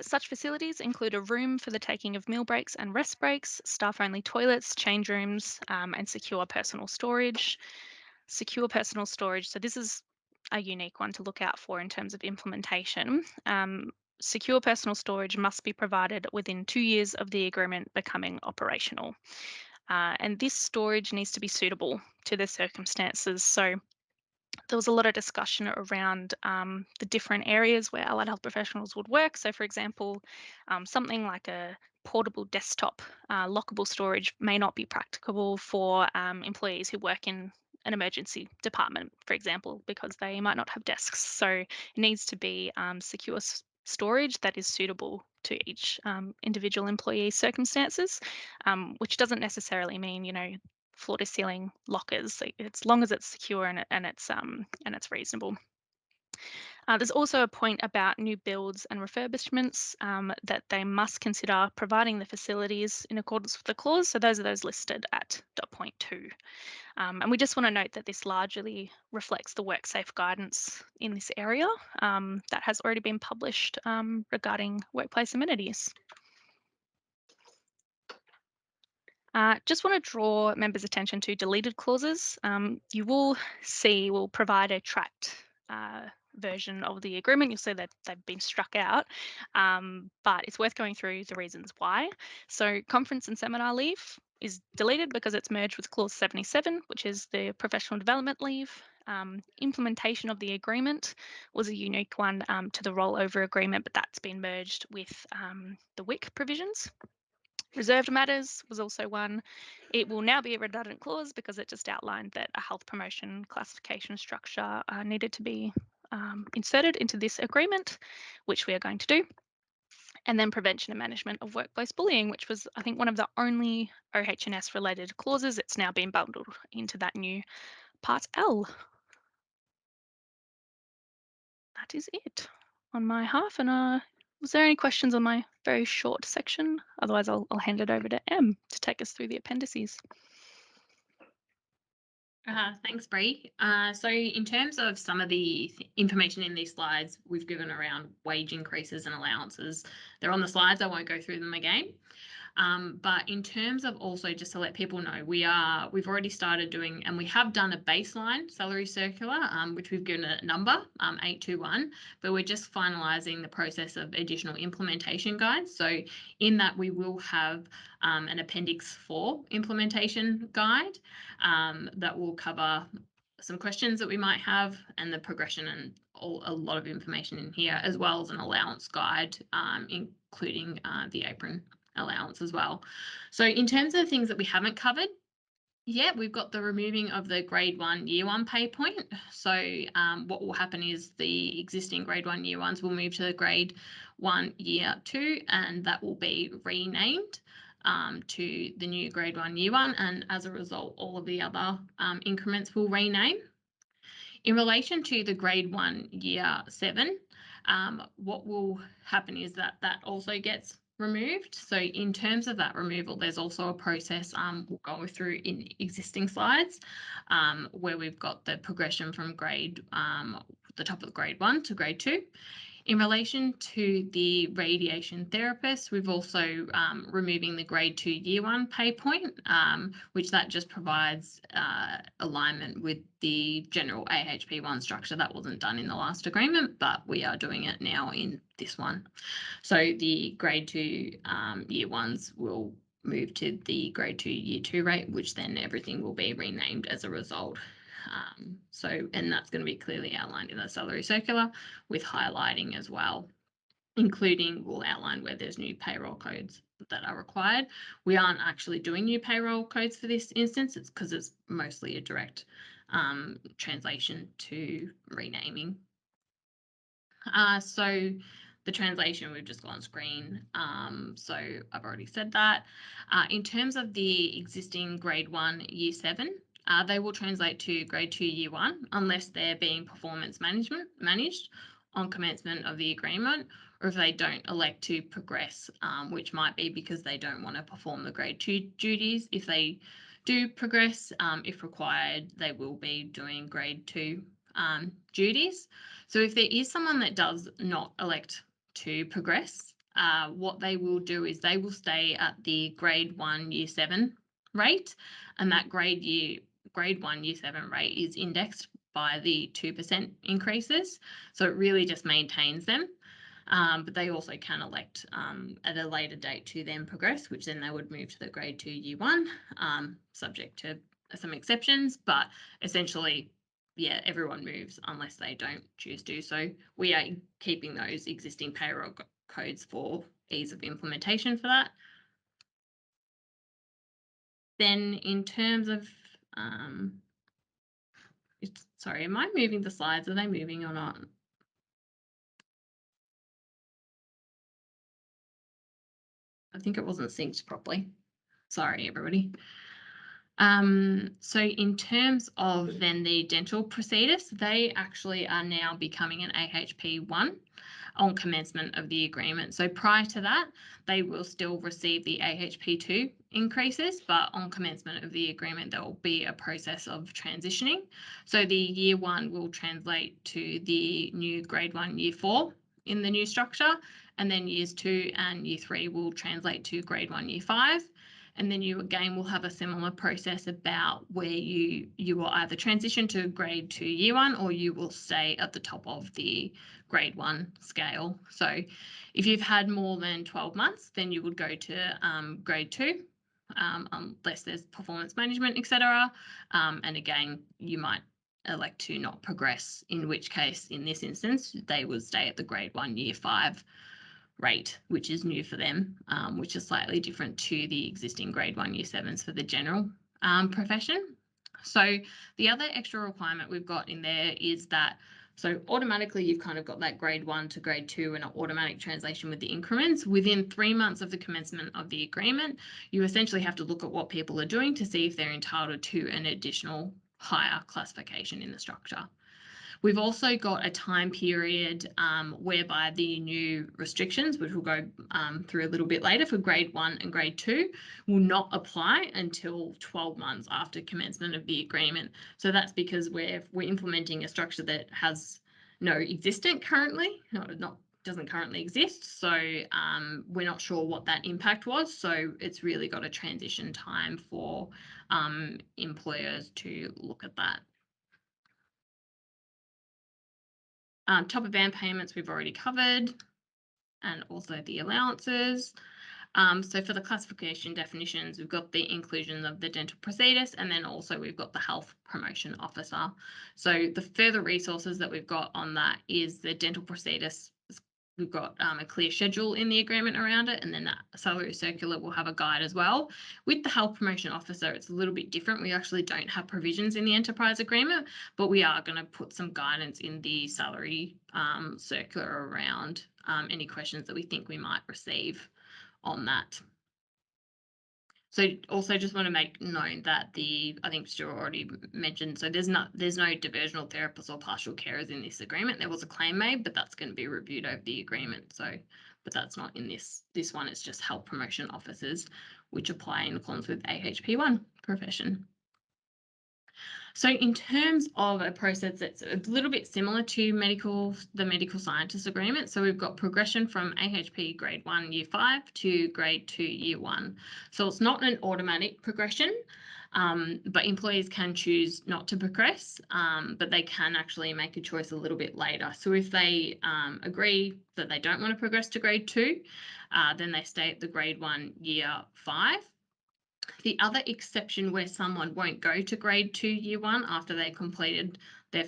[SPEAKER 3] Such facilities include a room for the taking of meal breaks and rest breaks, staff-only toilets, change rooms, and secure personal storage. Secure personal storage. So this is a unique one to look out for in terms of implementation. Secure personal storage must be provided within 2 years of the agreement becoming operational. And this storage needs to be suitable to the circumstances. So there was a lot of discussion around the different areas where allied health professionals would work. So, for example, something like a portable desktop lockable storage may not be practicable for employees who work in an emergency department, for example, because they might not have desks. So it needs to be secure storage that is suitable to each individual employee's circumstances, which doesn't necessarily mean, you know, floor to ceiling lockers, as long as it's secure and it's reasonable. There's also a point about new builds and refurbishments that they must consider providing the facilities in accordance with the clause. So those are those listed at .2. And we just want to note that this largely reflects the WorkSafe guidance in this area that has already been published regarding workplace amenities. Just want to draw members' attention to deleted clauses. You will see we'll provide a tracked version of the agreement. You'll see that they've been struck out, but it's worth going through the reasons why. So conference and seminar leave is deleted because it's merged with clause 77, which is the professional development leave. Implementation of the agreement was a unique one to the rollover agreement, but that's been merged with the WIC provisions. Reserved matters was also one. It will now be a redundant clause because it just outlined that a health promotion classification structure needed to be inserted into this agreement, which we are going to do. And then prevention and management of workplace bullying, which was, I think, one of the only OH&S related clauses. It's now been bundled into that new Part L. That is it on my half. And was there any questions on my very short section? Otherwise, I'll hand it over to Em to take us through the appendices.
[SPEAKER 5] Thanks, Bree. So in terms of some of the information in these slides, we've given around wage increases and allowances. They're on the slides. I won't go through them again. But in terms of also, just to let people know, we've already started doing, and we have done a baseline salary circular, which we've given a number, 821, but we're just finalising the process of additional implementation guides. So in that we will have an Appendix 4 implementation guide that will cover some questions that we might have and the progression and a lot of information in here, as well as an allowance guide, including the apron allowance as well. So in terms of things that we haven't covered yet, we've got the removing of the grade 1 year 1 pay point. So what will happen is the existing grade 1 year 1s will move to the grade 1 year 2, and that will be renamed to the new grade 1 year 1, and as a result all of the other increments will rename. In relation to the grade 1 year 7, what will happen is that also gets removed. So in terms of that removal, there's also a process we'll go through in existing slides where we've got the progression from grade, the top of grade 1 to grade 2. In relation to the radiation therapists, we've also removing the grade 2 year 1 pay point, which that just provides alignment with the general AHP1 structure. That wasn't done in the last agreement, but we are doing it now in this one. So the grade 2 year 1s will move to the grade 2 year 2 rate, which then everything will be renamed as a result. And that's going to be clearly outlined in the salary circular with highlighting as well, including we'll outline where there's new payroll codes that are required. We aren't actually doing new payroll codes for this instance. It's because it's mostly a direct translation to renaming. So the translation, we've just got on screen. So I've already said that. In terms of the existing grade 1 year 7, they will translate to grade 2 year 1 unless they're being performance managed on commencement of the agreement, or if they don't elect to progress, which might be because they don't want to perform the grade 2 duties. If they do progress, if required, they will be doing grade 2 duties. So if there is someone that does not elect to progress, what they will do is they will stay at the grade 1 year 7 rate, and that grade 1 year 7 rate is indexed by the 2% increases. So it really just maintains them. But they also can elect at a later date to then progress, which then they would move to the grade 2 year 1, subject to some exceptions. But essentially, yeah, everyone moves unless they don't choose to. So we are keeping those existing payroll codes for ease of implementation for that. Then in terms of, sorry, am I moving the slides? Are they moving or not? I think it wasn't synced properly. Sorry, everybody. So in terms of then the dental procedures, they actually are now becoming an AHP 1 on commencement of the agreement. So prior to that, they will still receive the AHP 2 increases, but on commencement of the agreement, there will be a process of transitioning. So the year 1 will translate to the new grade 1 year 4 in the new structure, and then years 2 and year 3 will translate to grade 1 year 5. And then you again will have a similar process about where you will either transition to grade 2 year 1, or you will stay at the top of the grade 1 scale. So if you've had more than 12 months, then you would go to grade 2, unless there's performance management, etc. And again, you might elect to not progress, in which case, in this instance, they would stay at the grade 1 year 5 rate, which is new for them, which is slightly different to the existing grade 1 year 7s for the general profession. So the other extra requirement we've got in there is that, so automatically you've kind of got that grade 1 to grade 2 and an automatic translation with the increments. Within 3 months of the commencement of the agreement, you essentially have to look at what people are doing to see if they're entitled to an additional higher classification in the structure. We've also got a time period whereby the new restrictions, which we'll go through a little bit later for grade 1 and grade 2, will not apply until 12 months after commencement of the agreement. So that's because we're implementing a structure that has no existent currently, doesn't currently exist. So we're not sure what that impact was. So it's really got a transition time for employers to look at that. Top of band payments we've already covered, and also the allowances. So for the classification definitions, we've got the inclusion of the dental procedures, and then also we've got the health promotion officer. So the further resources that we've got on that is the dental procedures. We've got a clear schedule in the agreement around it, and then that salary circular will have a guide as well. With the health promotion officer, it's a little bit different. We actually don't have provisions in the enterprise agreement, but we are going to put some guidance in the salary circular around any questions that we think we might receive on that. So also just want to make known that I think Stuart already mentioned, so there's no diversional therapists or partial carers in this agreement. There was a claim made, but that's going to be reviewed over the agreement. So, but that's not in this one. It's just health promotion officers, which apply in accordance with AHP 1 profession. So in terms of a process that's a little bit similar to the medical scientist agreement, so we've got progression from AHP grade 1 year 5 to grade 2 year 1. So it's not an automatic progression, but employees can choose not to progress, but they can actually make a choice a little bit later. So if they agree that they don't want to progress to grade 2, then they stay at the grade 1 year 5. The other exception where someone won't go to grade 2 year 1 after they completed their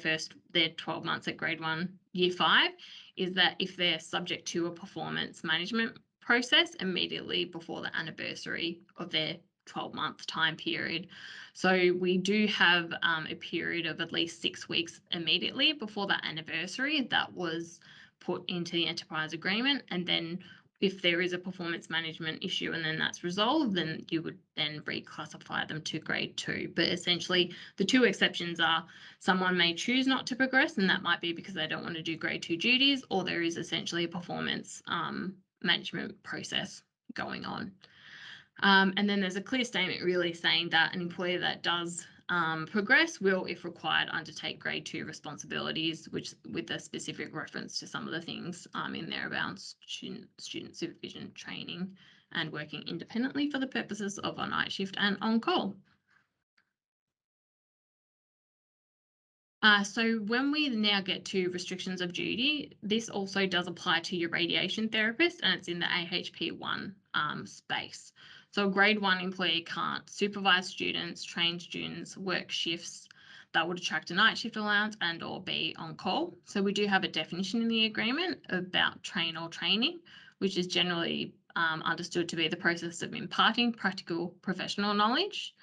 [SPEAKER 5] 12 months at grade 1 year 5 is that if they're subject to a performance management process immediately before the anniversary of their 12-month time period. So we do have a period of at least 6 weeks immediately before that anniversary that was put into the enterprise agreement, and then if there is a performance management issue and then that's resolved, then you would then reclassify them to grade 2. But essentially, the 2 exceptions are someone may choose not to progress, and that might be because they don't want to do grade 2 duties, or there is essentially a performance management process going on. And then there's a clear statement really saying that an employer that does progress will, if required, undertake grade 2 responsibilities, which with a specific reference to some of the things in there about student supervision, training, and working independently for the purposes of a night shift and on-call. So when we now get to restrictions of duty, this also does apply to your radiation therapist, and it's in the AHP1 space. So a grade 1 employee can't supervise students, train students, work shifts that would attract a night shift allowance and or be on call. So we do have a definition in the agreement about train or training, which is generally understood to be the process of imparting practical professional knowledge.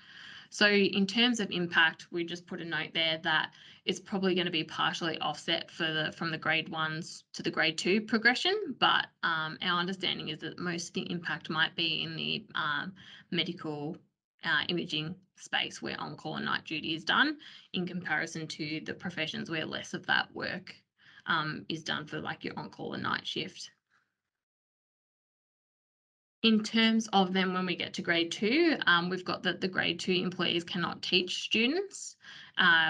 [SPEAKER 5] So in terms of impact, we just put a note there that it's probably going to be partially offset from the grade 1s to the grade 2 progression, but our understanding is that most of the impact might be in the medical imaging space where on-call and night duty is done, in comparison to the professions where less of that work is done for like your on-call and night shift. In terms of then when we get to grade 2, we've got that the grade 2 employees cannot teach students.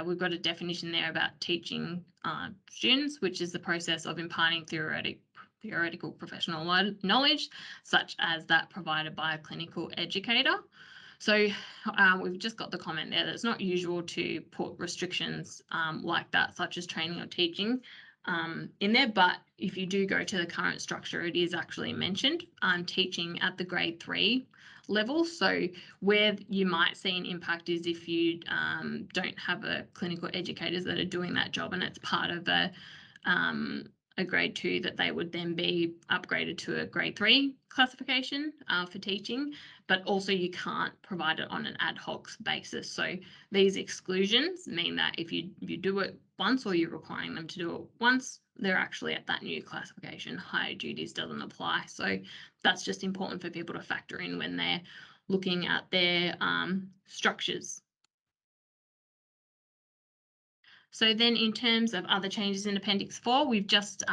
[SPEAKER 5] We've got a definition there about teaching students, which is the process of imparting theoretical professional knowledge, such as that provided by a clinical educator. So we've just got the comment there that it's not usual to put restrictions like that, such as training or teaching, in there, but if you do go to the current structure, it is actually mentioned teaching at the grade 3 level. So where you might see an impact is if you don't have clinical educators that are doing that job, and it's part of a grade 2, that they would then be upgraded to a grade 3 classification for teaching, but also you can't provide it on an ad hoc basis. So these exclusions mean that if you do it once, or you're requiring them to do it once, they're actually at that new classification. Higher duties doesn't apply. So that's just important for people to factor in when they're looking at their structures. So then in terms of other changes in Appendix 4, we've just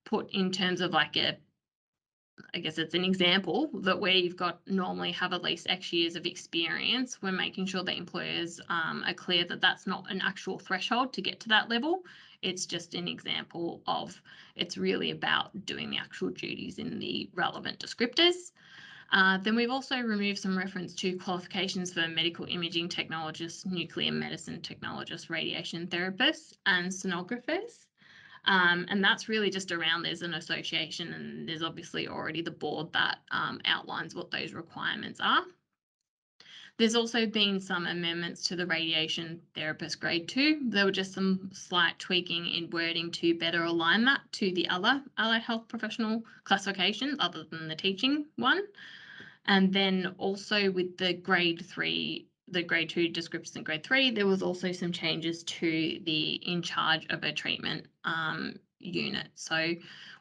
[SPEAKER 5] put in terms of like I guess it's an example that where you've got normally have at least X years of experience, we're making sure that employers are clear that that's not an actual threshold to get to that level. It's just an example of it's really about doing the actual duties in the relevant descriptors. Then we've also removed some reference to qualifications for medical imaging technologists, nuclear medicine technologists, radiation therapists, and sonographers. And that's really just around there's an association, and there's obviously already the board that outlines what those requirements are. There's also been some amendments to the radiation therapist grade 2. There were just some slight tweaking in wording to better align that to the other allied health professional classifications other than the teaching one. And then also with the grade 3, the grade 2 descriptions in grade 3, there was also some changes to the in charge of a treatment unit. So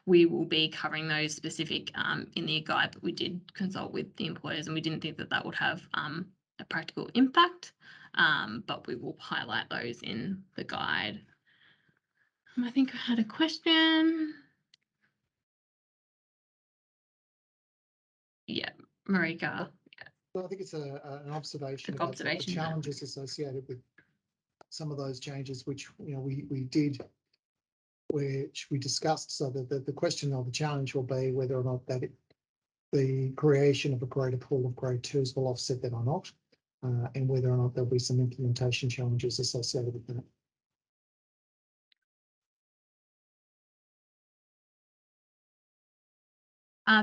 [SPEAKER 5] we will be covering those specific in the guide, but we did consult with the employers and we didn't think that that would have a practical impact, but we will highlight those in the guide. I think I had a question. Yeah, Marika.
[SPEAKER 1] I think it's an observation about the challenges associated with some of those changes, which we did, which we discussed. So that the question or the challenge will be whether or not that the creation of a greater pool of grade 2s will offset that or not, and whether or not there'll be some implementation challenges associated with that.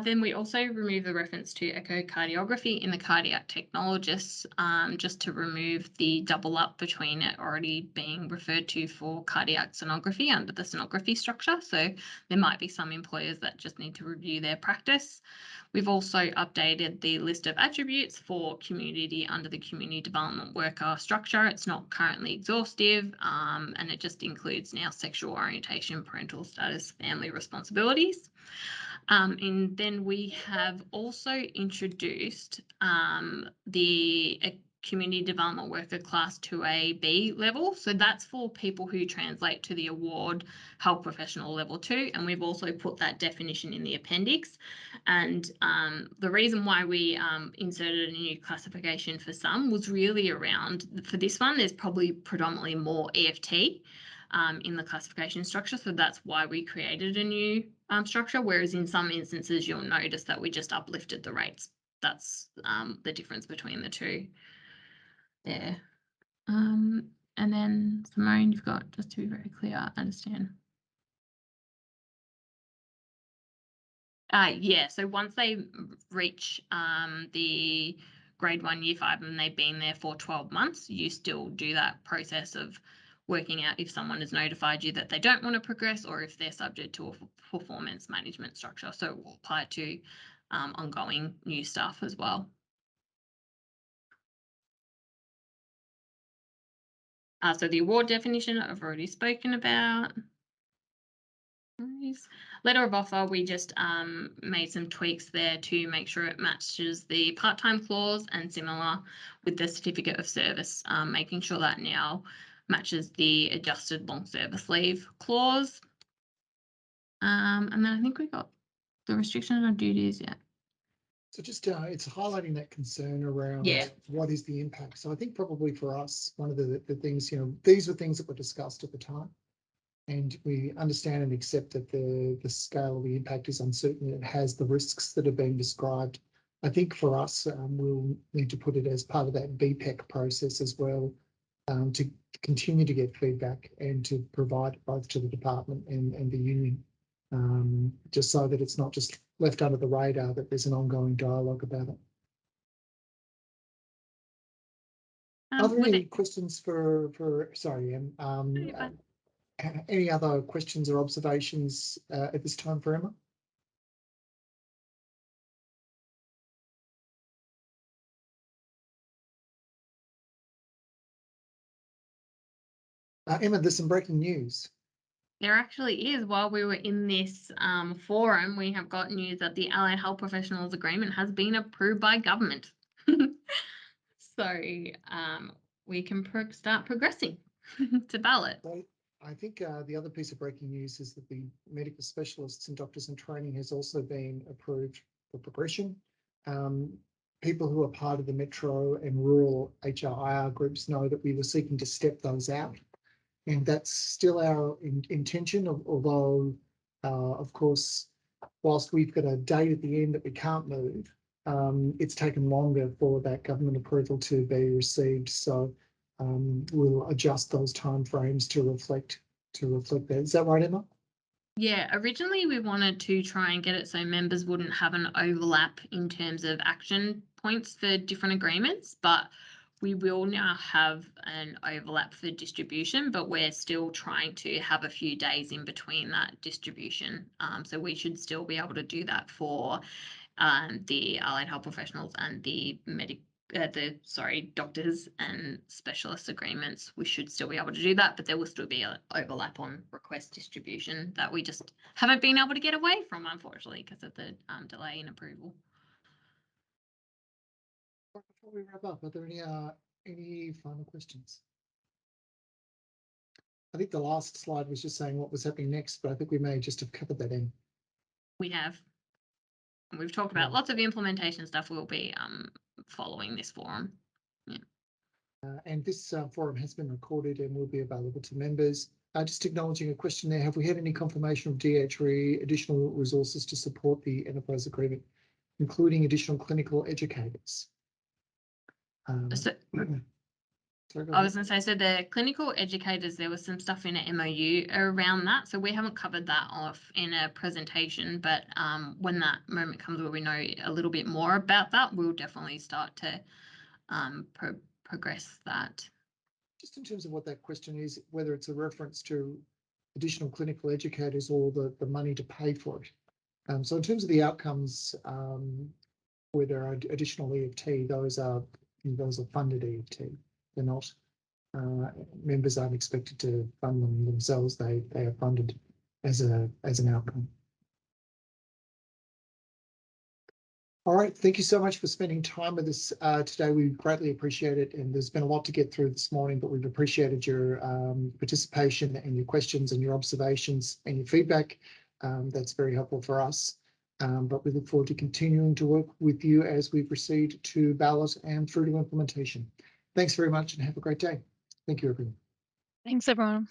[SPEAKER 5] Then we also remove the reference to echocardiography in the cardiac technologists, just to remove the double up between it already being referred to for cardiac sonography under the sonography structure. So there might be some employers that just need to review their practice. We've also updated the list of attributes for community under the community development worker structure. It's not currently exhaustive, and it just includes now sexual orientation, parental status, family responsibilities. And then we have also introduced the community development worker class 2A/B level. So that's for people who translate to the award health professional level 2. And we've also put that definition in the appendix. And the reason why we inserted a new classification for some was really around, for this one, there's probably predominantly more EFT in the classification structure. So that's why we created a new structure, whereas in some instances you'll notice that we just uplifted the rates. That's the difference between the two there. And then Simone, you've got, just to be very clear, I understand. Yeah, so once they reach the grade 1 year 5 and they've been there for 12 months, you still do that process of working out if someone has notified you that they don't want to progress or if they're subject to a performance management structure. So it will apply to ongoing new staff as well. So the award definition I've already spoken about. Letter of offer, we just made some tweaks there to make sure it matches the part-time clause, and similar with the certificate of service, making sure that now matches the adjusted long service leave clause. And then I think we got the restriction on duties. Yeah.
[SPEAKER 1] So just it's highlighting that concern around what is the impact. So I think probably for us, one of the things, these were things that were discussed at the time. And we understand and accept that the scale of the impact is uncertain. It has the risks that have been described. I think for us, we'll need to put it as part of that BPEC process as well, to continue to get feedback and to provide both to the department and the union, just so that it's not just left under the radar, that there's an ongoing dialogue about it. Are there any questions for sorry, Em? Any other questions or observations at this time for Emma? Emma, there's some breaking news.
[SPEAKER 5] There actually is. While we were in this forum, we have got news that the Allied Health Professionals Agreement has been approved by government. So we can start progressing to ballot.
[SPEAKER 1] Well, I think the other piece of breaking news is that the medical specialists and doctors in training has also been approved for progression. People who are part of the metro and rural HRIR groups know that we were seeking to step those out. And that's still our intention, although, of course, whilst we've got a date at the end that we can't move, it's taken longer for that government approval to be received. So we'll adjust those timeframes to reflect that. Is that right, Emma?
[SPEAKER 5] Yeah, originally we wanted to try and get it so members wouldn't have an overlap in terms of action points for different agreements, but we will now have an overlap for distribution, but we're still trying to have a few days in between that distribution. So we should still be able to do that for the allied health professionals and the doctors and specialist agreements. We should still be able to do that, but there will still be an overlap on request distribution that we just haven't been able to get away from, unfortunately, because of the delay in approval.
[SPEAKER 1] Before we wrap up, are there any final questions? I think the last slide was just saying what was happening next, but I think we may just have covered that in.
[SPEAKER 5] We have. We've talked about lots of implementation stuff. We'll be following this forum. Yeah.
[SPEAKER 1] And this forum has been recorded and will be available to members. Just acknowledging a question there, have we had any confirmation of DHRE additional resources to support the enterprise agreement, including additional clinical educators?
[SPEAKER 5] Sorry, I was going to say, so the clinical educators, there was some stuff in an MOU around that. So we haven't covered that off in a presentation, but when that moment comes where we know a little bit more about that, we'll definitely start to progress that.
[SPEAKER 1] Just in terms of what that question is, whether it's a reference to additional clinical educators or the money to pay for it. So in terms of the outcomes, where there are additional EFT, those are funded EFT. They're not, members aren't expected to fund them themselves. They are funded as an outcome. All right, thank you so much for spending time with us today. We greatly appreciate it, and there's been a lot to get through this morning, but we've appreciated your participation and your questions and your observations and your feedback. That's very helpful for us, but we look forward to continuing to work with you as we proceed to ballot and through to implementation. Thanks very much and have a great day. Thank you, everyone.
[SPEAKER 3] Thanks, everyone.